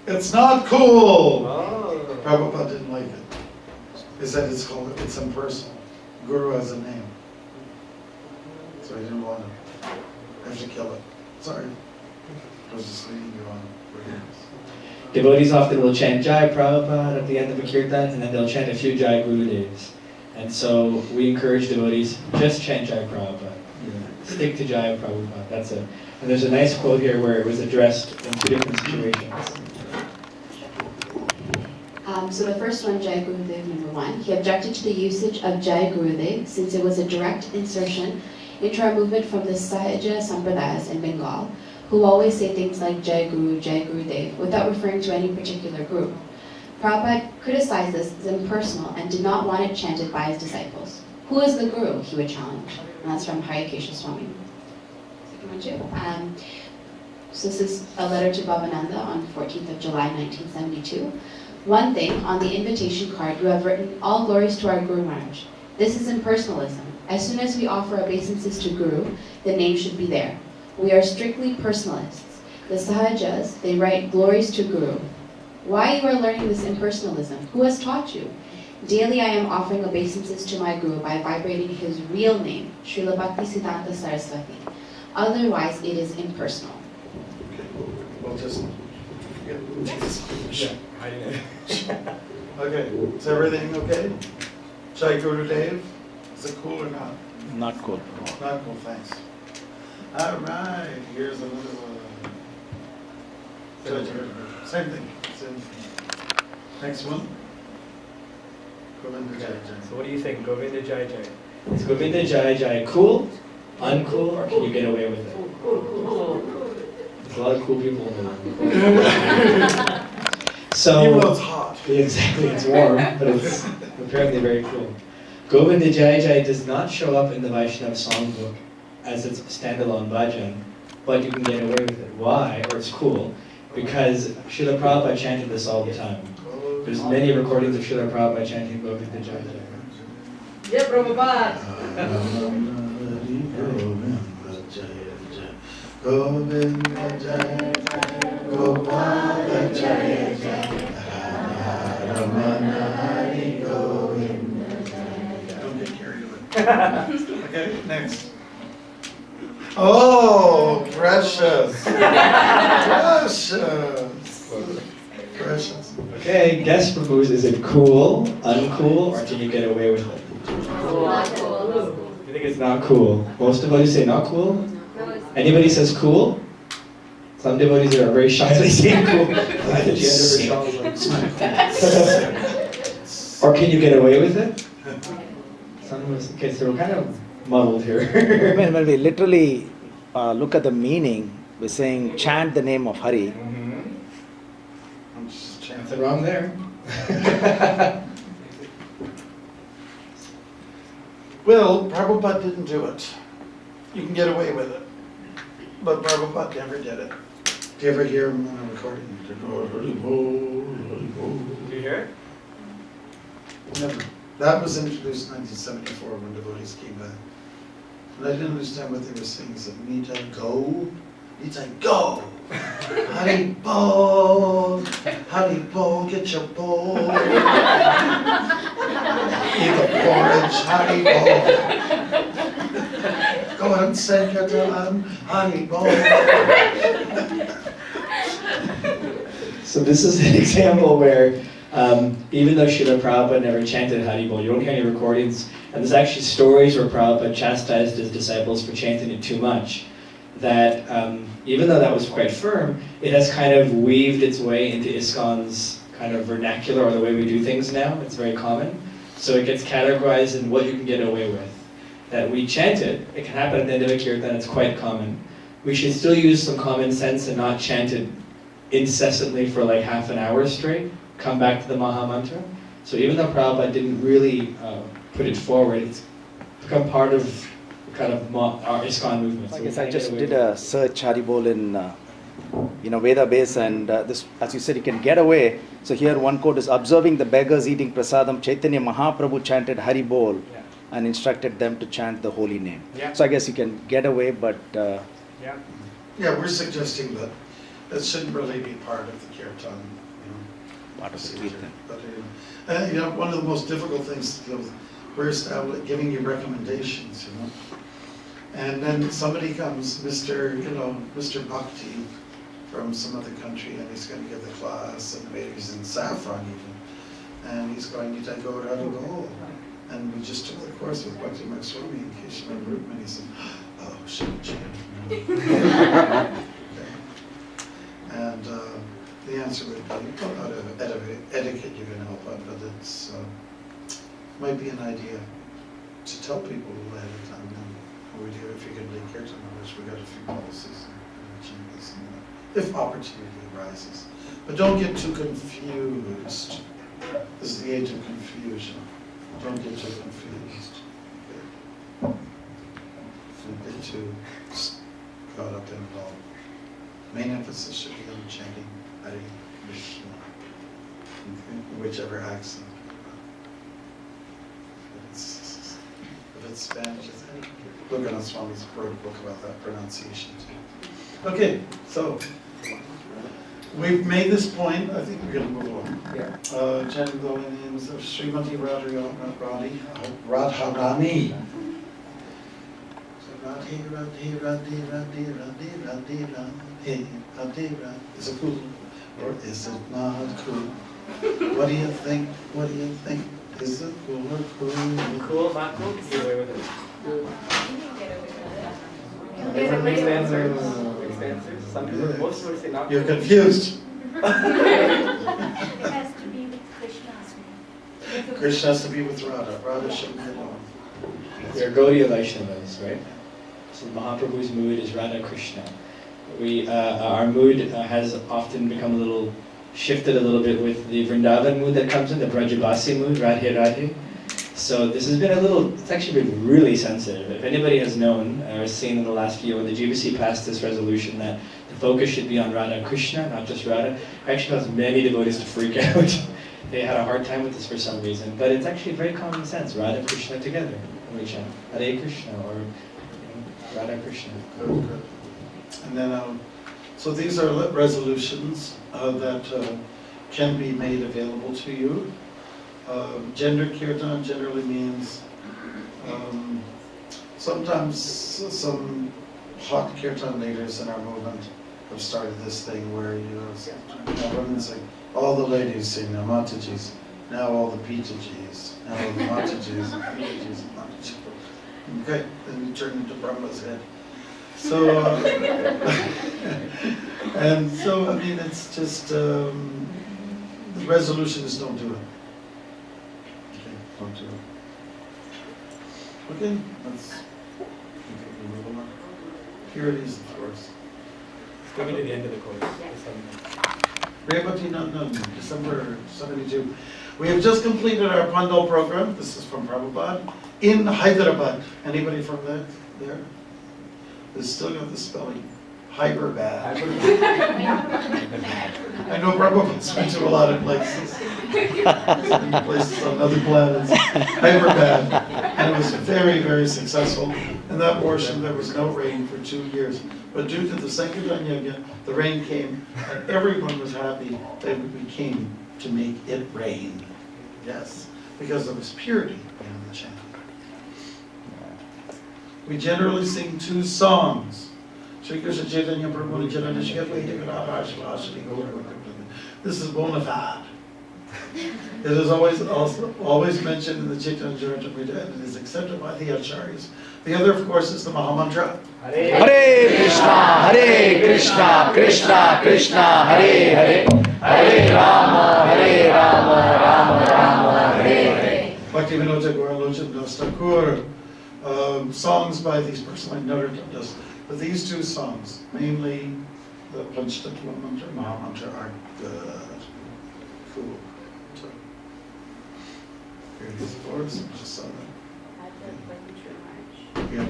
it's not cool. Oh. Prabhupada didn't like it. He said it's impersonal. Guru has a name. So he didn't want to have to kill it. Sorry. I was just leading you on. Devotees often will chant Jai Prabhupada at the end of a kirtan, and then they'll chant a few Jai Gurudevs. And so we encourage devotees, just chant Jai Prabhupada. Stick to Jai Prabhupada, that's it. And there's a nice quote here where it was addressed in two different situations. So the first one, Jai Gurudev number 1, he objected to the usage of Jai Gurudev since it was a direct insertion into our movement from the Sahaja Sampradayas in Bengal, who always say things like Jai Guru, Jai Gurudev, without referring to any particular group. Prabhupada criticized this as impersonal and did not want it chanted by his disciples. Who is the Guru? He would challenge. And that's from Harikesha Swami. So this is a letter to Bhavananda on 14th of July 1972. One thing, on the invitation card you have written, all glories to our Guru Maharaj. This is impersonalism. As soon as we offer obeisances to Guru, the name should be there. We are strictly personalists. The Sahajas, they write glories to Guru. Why you are learning this impersonalism? Who has taught you? Daily I am offering obeisances to my Guru by vibrating his real name, Srila Bhaktisiddhanta Saraswati. Otherwise it is impersonal. Okay, we'll just Yeah, I didn't. Okay, is everything okay? Jai Gurudev, is it cool or not? Not cool. Not cool, thanks. All right, here's a little, same thing. Next one. Govinda Jai Jai. So what do you think? Govinda Jai Jai. Is Govinda Jai Jai cool, uncool, or can you get away with it? There's a lot of cool people in the world. So, even though it's hot. Exactly, it's warm, but it's apparently very cool. Govinda Jai Jai does not show up in the Vaishnava songbook as its standalone bhajan, but you can get away with it. Why? Or it's cool. Because Srila Prabhupada chanted this all the time. There's many recordings of Srila Prabhupada chanting Govinda Jai Jai. Yeah, Prabhupada! Govinda Jai Jai, Gopala Jai Jai, Ramana Hari Govinda Jai. Don't get carried away. Okay, next. Oh, precious. Precious. Okay, guest propose, is it cool, uncool, or can you get away with it? Not cool. You think it's not cool? Most devotees say not cool? Anybody says cool? Some devotees are very shyly saying cool. Or can you get away with it? Some was, okay, so we're kind of muddled here. When we literally look at the meaning, we're saying chant the name of Hari. Nothing wrong there. Well, Prabhupada didn't do it. You can get away with it. But Prabhupada never did it. Do you ever hear him on a recording? Do you hear it? Never. That was introduced in 1974 when devotees came back. And I didn't understand what they were saying. He said, Nita, go. Nita, go. Hari Bol. Hari Bol, get your bowl. Eat the porridge, Hari Bol. Go and sing Kirtan, Hari Bol. So this is an example where even though Srila Prabhupada never chanted Haribol, you don't hear any recordings, and there's actually stories where Prabhupada chastised his disciples for chanting it too much, that even though that was quite firm, it has kind of weaved its way into ISKCON's kind of vernacular, or the way we do things now. It's very common. So it gets categorized in what you can get away with. That we chant it, it can happen at the end of a kirtan, it's quite common. We should still use some common sense and not chant it incessantly for like half an hour straight, come back to the Maha Mantra. So even though Prabhupada didn't really put it forward, it's become part of kind of our ISKCON movement. I guess I just did a search Haribol in Veda base, and this, as you said, you can get away. So here one quote is, observing the beggars eating prasadam, Chaitanya Mahaprabhu chanted Haribol and instructed them to chant the holy name. Yeah. So I guess you can get away, but Yeah. Yeah, we're suggesting that it shouldn't really be part of the Kirtan. part of the Kirtan. But one of the most difficult things, we're giving you recommendations, and then somebody comes, Mr. Bhakti from some other country, and he's going to give the class, and maybe he's in Saffron even, and he's going to go around and go, and we just took the course with Bhakti Makswami in Keshavan Rupman, and he said, oh, shit. And the answer would be, out of etiquette you can help out, but it's might be an idea to tell people ahead of time how we do if you can lead Kirtan, which we got a few policies and changes and that, if opportunity arises. But don't get too confused. This is the age of confusion. Don't get too confused. Don't get too caught up in it all. Main emphasis should be on chanting Hare Krishna, in whichever accent. If it's Spanish, it's look on Swami's wrote a book about that pronunciation too. Okay, so we've made this point. I think we're going to move on. Yeah. Chanting the holy names of Srimati Radharani. Radhe, Radhe, Radhe, Radhe, Radhe, Radhe, Radhe, Radhe, Radhe. Is it cool or is it not cool? What do you think? What do you think? Is it cool or cool? Cool, not cool? Get away with it. Mixed answers. Some people, most would say not. You're confused. It has to be with Krishna. Krishna has to be with Radha. Radha shouldn't be alone. They're Gaudiya Vaishnavas, right? So Mahaprabhu's mood is Radha Krishna. Our mood has often become a little shifted a little bit with the Vrindavan mood that comes in, the Brajabasi mood, Radhe Radhe. So this has been it's actually been really sensitive. If anybody has known or seen in the last year when the GBC passed this resolution that the focus should be on Radha Krishna, not just Radha, actually caused many devotees to freak out. They had a hard time with this for some reason, but it's actually very common sense, Radha Krishna together. We chant Hare Krishna or Radha Krishna. Good, good. And then, so these are resolutions that can be made available to you. Gender Kirtan generally means sometimes some hot Kirtan leaders in our movement have started this thing where women sing, all the ladies sing now Matajis, now all the Pitajis, now all the Matajis and Pitajis and Matajis. Okay, then you turn into Brahma's head. So, and so, I mean, it's just, the resolution is don't do it. Okay, don't do it. Okay, let's move on. Purities, of course. It's coming to the end of the course. Rebati Nandan, December 72. We have just completed our Pandal program. This is from Prabhupada. In Hyderabad. Anybody from there? It's still got the spelling. Hyderabad. I know Prabhupada's been to a lot of places. Places on other planets. Hyderabad. And it was very, very successful. In that portion, there was no rain for 2 years. But due to the Sankirtan Yajna, the rain came, and everyone was happy that we came to make it rain. Yes, because there was purity in the chant. We generally sing 2 songs. This is bona fide. It is always mentioned in the Chaitanya Charitamrita, and it is accepted by the Acharyas. The other, of course, is the Mahamantra. Hare Krishna, Hare Krishna, Krishna Krishna, Hare Hare, Hare Rama, Rama Rama, Hare Hare. Bhaktivinoda Gauralocha Das Thakur. Songs by these personal Narottam Das. But these 2 songs, namely The Panchtatva mantra, Mahamantra are good. Cool. So, here it is for us. Just saw that. Yeah.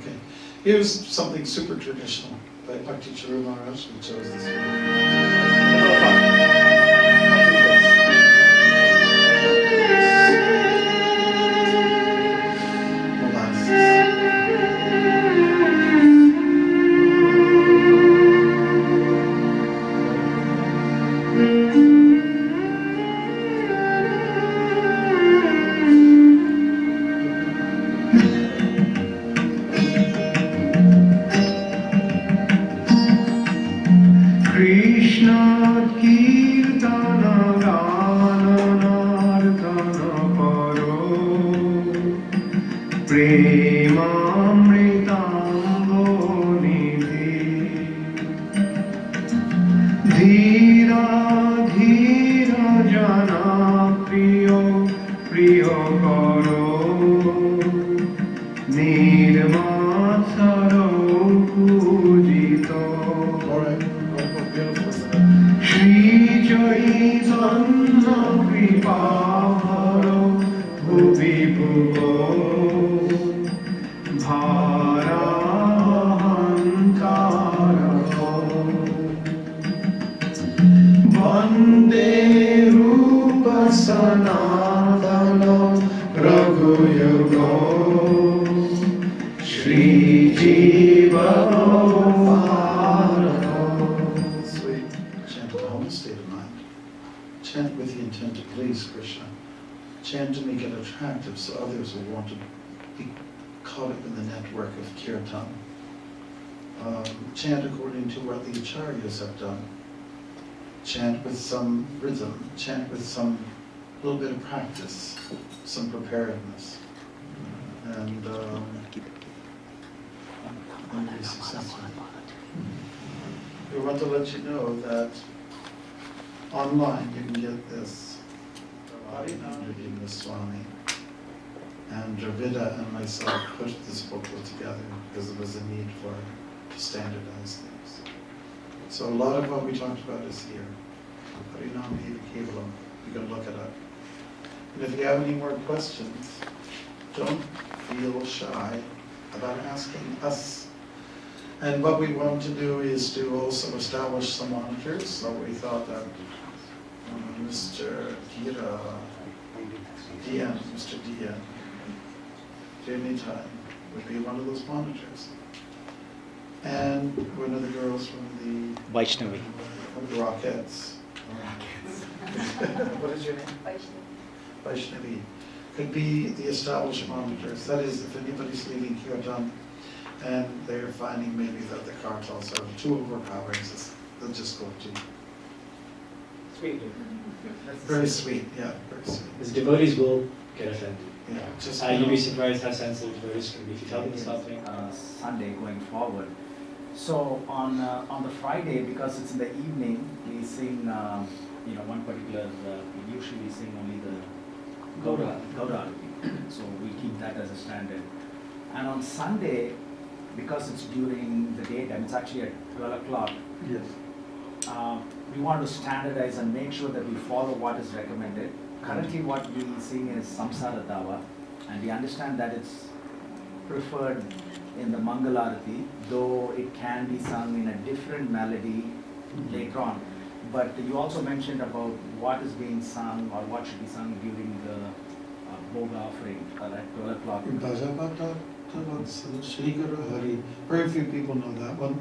Okay. Here's something super traditional by Bhakti Charu Maharaj, who chose this so others will want to be caught up in the network of Kirtan. Chant according to what the Acharyas have done. Chant with some rhythm, chant with some little bit of practice, some preparedness. And be successful. We want to let you know that online you can get this Ravina Swami. And Dravida and myself pushed this booklet together because there was a need to standardize things. So a lot of what we talked about is here. Harinam Kevalam. You can look it up. And if you have any more questions, don't feel shy about asking us. And what we want to do is to also establish some monitors. So we thought that Mr. Mr. Dian, any time would be one of those monitors. And one of the girls from the Vaishnavi. From the Rockettes. What is your name? Vaishnavi. Could be the established monitors. That is, if anybody's leaving Kirtan and they're finding maybe that the cartels are too overpowering, they'll just go to. Sweet. Very sweet, yeah, very sweet. Because devotees will get offended. Yeah, just you'd be surprised how sensitive devotees can be if you tell them to stop thing. Sunday going forward. So on the Friday, because it's in the evening, we sing one particular. We usually sing only the Gauda. So we keep that as a standard. And on Sunday, because it's during the daytime, it's actually at 12 o'clock. Yes. We want to standardize and make sure that we follow what is recommended. Currently what we sing is Samsara Dava, and we understand that it's preferred in the Mangalarati, though it can be sung in a different melody later on. But you also mentioned about what is being sung or what should be sung during the Bhoga offering at 12 o'clock. Very few people know that one.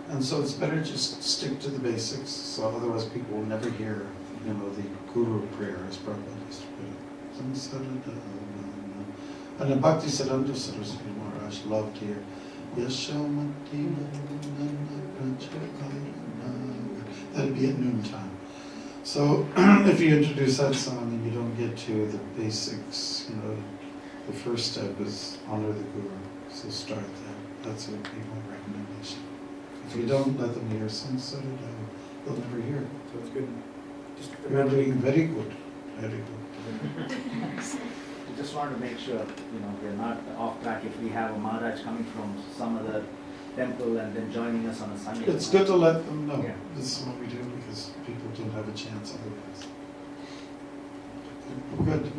And so it's better just stick to the basics, so otherwise people will never hear, the Guru prayer as Prabhupada used to put it. And the Bhakti Siddhanta Saraswati Maharaj loved here. That'd be at noontime. So if you introduce that song and you don't get to the basics, the first step is honor the Guru. So start there. That's what would be my recommendation. If you don't let them hear Samsara Dava, they'll never hear it. So it's good. You're doing very good. Very good. We just want to make sure, we're not off track. If we have a Maharaj coming from some other temple and then joining us on a Sunday. It's good to let them know. Yeah. This is what we do because people don't have a chance otherwise. Good.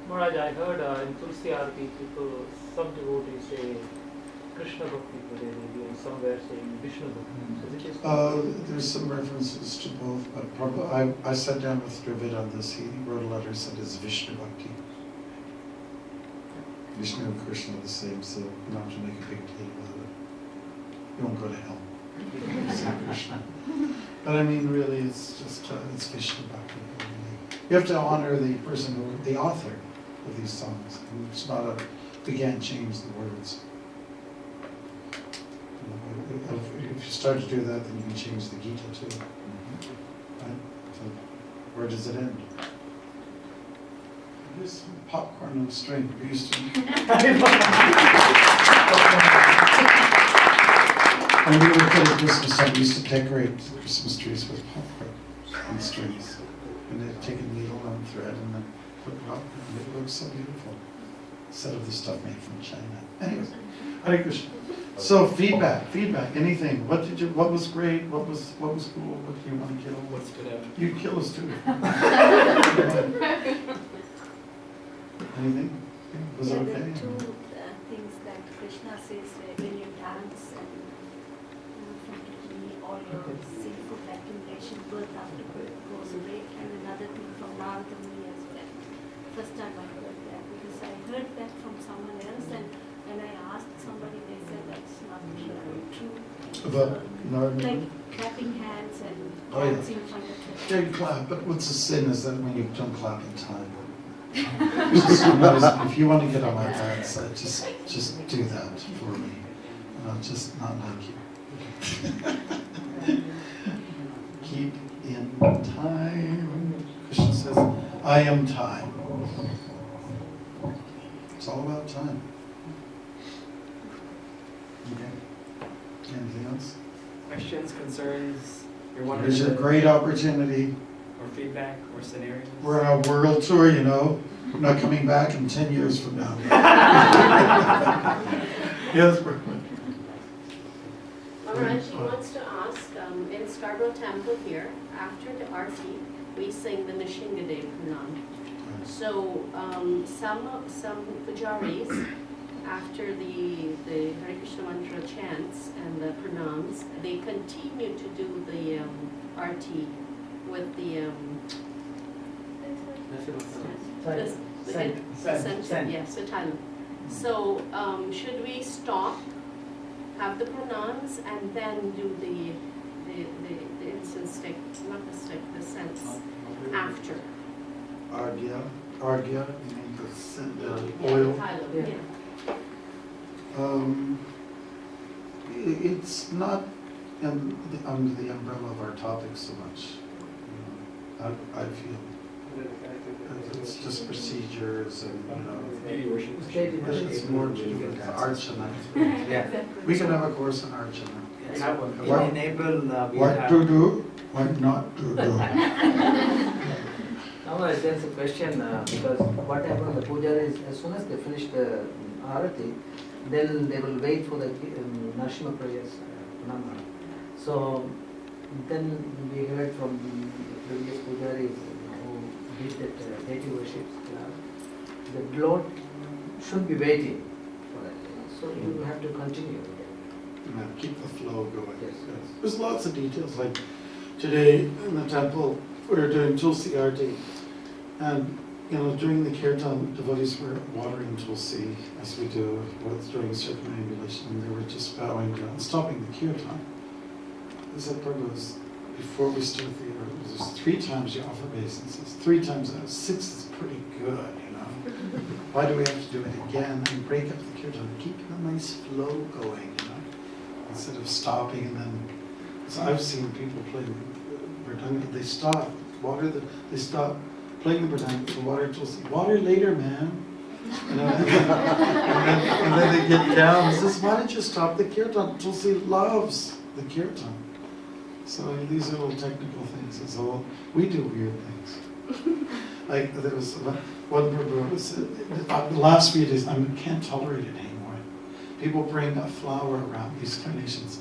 Maharaj, I heard in Tulsi Aarti, people, some devotees say Krishna Bhakti today, maybe, and somewhere saying Vishnu Bhakti. So There's some references to both, but probably I sat down with Dravid on this. He wrote a letter, said it's Vishnu Bhakti. Vishnu and Krishna are the same, so you don't have to make a big deal about it. You won't go to hell. Say Krishna. But I mean, really, it's just it's Vishnu Bhakti. You have to honor the person who, the author of these songs. It's not a, we can't change the words. If you start to do that, then you can change the Gita too. Right? So, where does it end? There's some popcorn on a string. We used to. When we were at Christmas time, we used to decorate Christmas trees with popcorn on strings. And they'd take a needle and thread and then put popcorn, and it looked so beautiful. Instead of the stuff made from China. Anyways, Hare Krishna. So feedback, anything. What was great? What was cool? What do you want to kill? What stood out? You kill us too. Anything? Was it okay? There are two things that Krishna says when you dance and from me, all your sinful accumulation, birth after birth goes away, and another thing from Narada Muni as well. First time I heard that, because I heard that from someone else, and when I asked somebody, they said that's not true. About Narada? Like clapping hands and Oh, dancing in front of the yeah, you clap, but what's the sin is that when you don't clap in time. Just, you know, if you want to get on my dance, just do that for me. And I'll just not like you. Keep in time. Krishna says, I am time. It's all about time. Okay. Anything else? Questions, concerns, you're wondering? There's a great opportunity. Or feedback, or scenarios? We're on a world tour, you know. We're not coming back in 10 years from now. Yes, Maharaj, he wants to ask, in Scarborough Temple here, after the Aarti, we sing the Nishingadev Pranam. So some pujaris, after the Hare Krishna mantra chants and the pranams, they continue to do the Aarti with the Satal. So should we stop, have the pranams, and then do the incense stick, not the stick, the sense after? Argya, you mean the oil? Yeah. It's not under the umbrella of our topic so much. I feel it's just procedures and it's more to do with archana. Yeah. We can have a course on archana. In April, we what have to do, what not to do. Now there's a question because what happens, the pujaris, as soon as they finish the arati, then they will wait for the Narasimha prayers, Pranama. So then we heard from the previous pujaris who did that deity worship, the Lord should be waiting for that. So you have to continue. Keep the flow going. Yes. There's lots of details. Like today in the temple, we were doing Tulsi Aarti, and during the Kirtan, devotees were watering Tulsi as we do during circumambulation, and they were just bowing down, stopping the Kirtan. I said, Prabhu, before we start the there's 3 times you offer obeisances, 3 times out of 6 is pretty good, Why do we have to do it again and break up the Kirtan, keeping a nice flow going, instead of stopping and then. So I've seen people playing Mridanga, they stop, they stop playing the Mridanga to water Tulsi. Water later, man. And then they get down and says, why did you stop the Kirtan? Tulsi loves the Kirtan. So these are little technical things. And so we do weird things. Like there was one Prabhu who said, the last few days, I can't tolerate it anymore. People bring a flower around, these carnations.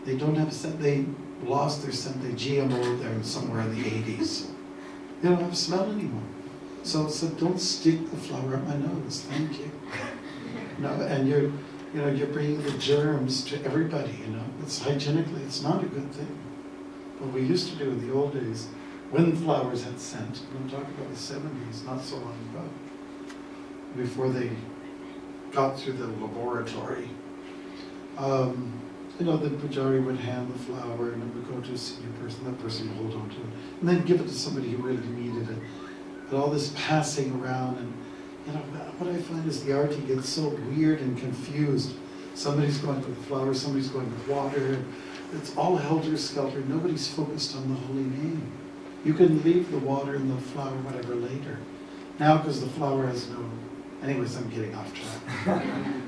They don't have a scent. They lost their scent. They GMO'd them somewhere in the 80s. They don't have a smell anymore. So don't stick the flower up my nose. Thank you. No, and you're bringing the germs to everybody. It's hygienically, it's not a good thing. What we used to do in the old days, when flowers had scent, I'm talking about the 70s, not so long ago, before they got through the laboratory. The pujari would hand the flower and it would go to a senior person, that person would hold on to it, and then give it to somebody who really needed it. But all this passing around, and what I find is the arty gets so weird and confused. Somebody's going with flowers, somebody's going with water. It's all helter-skelter. Nobody's focused on the holy name. You can leave the water and the flower, whatever, later. Now, because the flower has no... Anyways, I'm getting off track.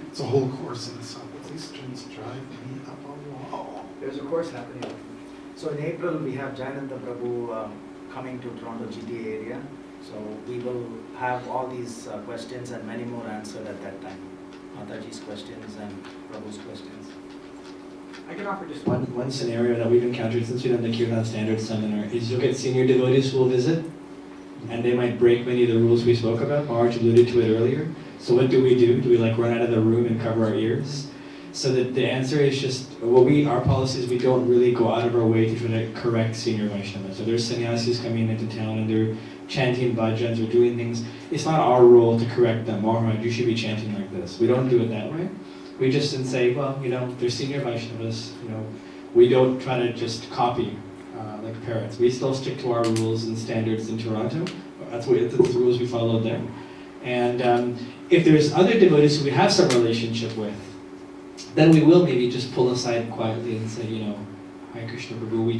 It's a whole course in itself. These twins drive me up a wall. There's a course happening. So in April, we have Jayananta Prabhu coming to Toronto GTA area. So we will have all these questions and many more answered at that time. Mataji's questions and Prabhu's questions. I can offer just one scenario that we've encountered since we've done the Kirtan Standards Seminar is you'll get senior devotees who will visit and they might break many of the rules we spoke about. Maharaj alluded to it earlier. So what do? Do we run out of the room and cover our ears? So the answer is just, our policy is we don't really go out of our way to try to correct senior Vaishnavas. So there's sannyasis coming into town and they're chanting bhajans or doing things. It's not our role to correct them. Maharaj, you should be chanting like this. We don't do it that way. We just say, they're senior Vaishnavas. We don't try to just copy like parrots. We still stick to our rules and standards in Toronto. That's the rules we follow there. And if there's other devotees who we have some relationship with, then we will maybe just pull aside quietly and say, Hare Krishna Prabhu, we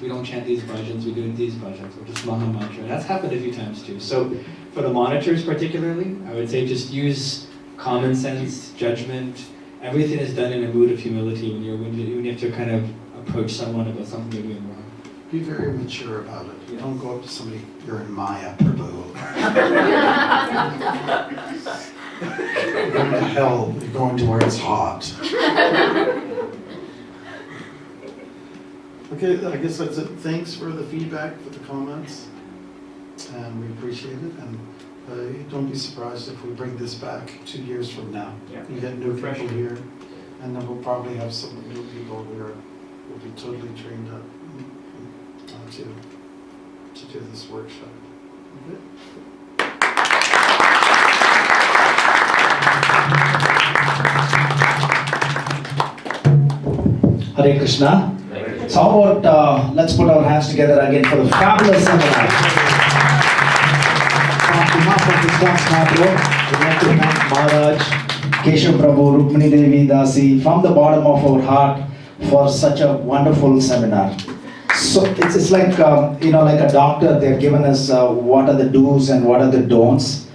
don't chant these bhajans, we do these bhajans, or just Maha Mantra. That's happened a few times too. So for the monitors particularly, I would say just use common sense, judgment. Everything is done in a mood of humility when you have to kind of approach someone about something they're doing wrong. Be very mature about it. Yes. Don't go up to somebody, you're in Maya, Prabhu. You're going to hell, you're going to where it's hot. Okay, I guess that's it. Thanks for the feedback, for the comments. And we appreciate it. And don't be surprised if we bring this back 2 years from now. Yeah. You get new people here, and then we'll probably have some new people here who will be totally trained up to do this workshop. Okay. Hare Krishna. So how about let's put our hands together again for the fabulous seminar. On behalf of ISKCON Scarborough, we'd like to thank Maharaj, Keshav Prabhu, Rukmini Devi Dasi from the bottom of our heart for such a wonderful seminar. So it's like like a doctor. They've given us what are the do's and what are the don'ts.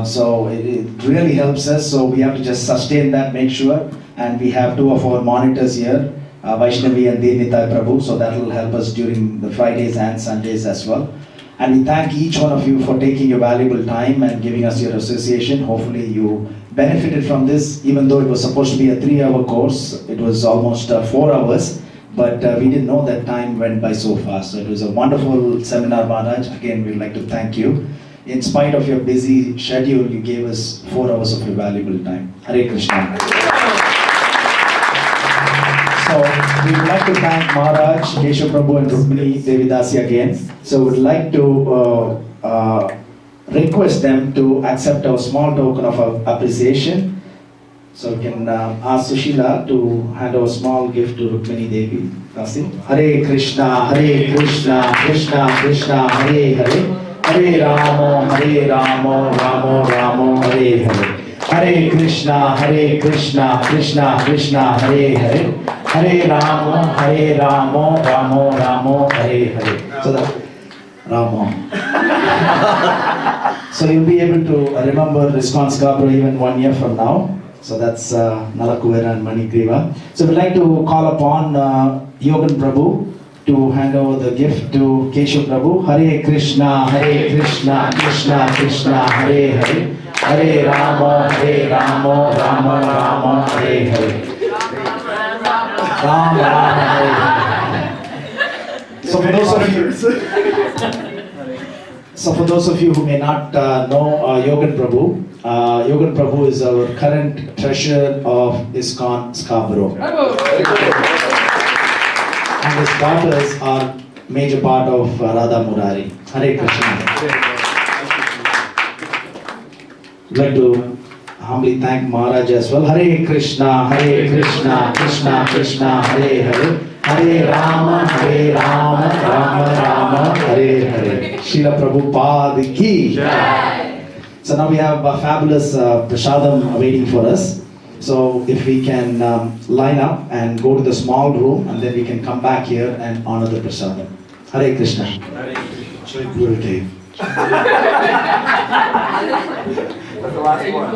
So it really helps us. So we have to just sustain that, make sure. And we have 2 of our monitors here, Vaishnavi and Devnitai Prabhu. So that will help us during the Fridays and Sundays as well. And we thank each one of you for taking your valuable time and giving us your association. Hopefully you benefited from this, even though it was supposed to be a 3-hour course. It was almost 4 hours. But we didn't know that time went by so fast. So it was a wonderful seminar, Maharaj. Again, we'd like to thank you. In spite of your busy schedule, you gave us 4 hours of your valuable time. Hare Krishna. So we would like to thank Maharaj, Keshav Prabhu and Rukmini Devi Dasi again. So we would like to request them to accept our small token of appreciation. So we can ask Sushila to hand over a small gift to Rukmini Devi Dasi. Hare Krishna, Krishna Krishna, Hare Hare. Hare Ramo, Ramo Ramo, Hare Hare. Hare Krishna, Krishna Krishna, Hare Hare. Hare Ramo, Ramo, Hare Hare. So that Ramo. So you'll be able to remember ISKCON Scarborough even 1 year from now. So that's Nalakuvera and Manigriva. So we'd like to call upon Yogan Prabhu to hand over the gift to Keshav Prabhu. Hare Krishna, Krishna Krishna, Hare Hare. Hare Rama, Rama Rama, Hare Hare. Rama Rama, Hare Hare. So for those of you who may not know Yogan Prabhu, Yogan Prabhu is our current treasurer of ISKCON Scarborough. And his daughters are major part of Radha Murari. Hare Krishna. I'd like to humbly thank Maharaj as well. Hare Krishna, Krishna Krishna, Hare Hare. Hare Rama, Rama Rama, Hare Hare. Srila Prabhupada ki jai. So now we have a fabulous prasadam waiting for us. So if we can line up and go to the small room, and then we can come back here and honor the prasadam. Hare Krishna. Hare Krishna. So Gurudev. That's the last one.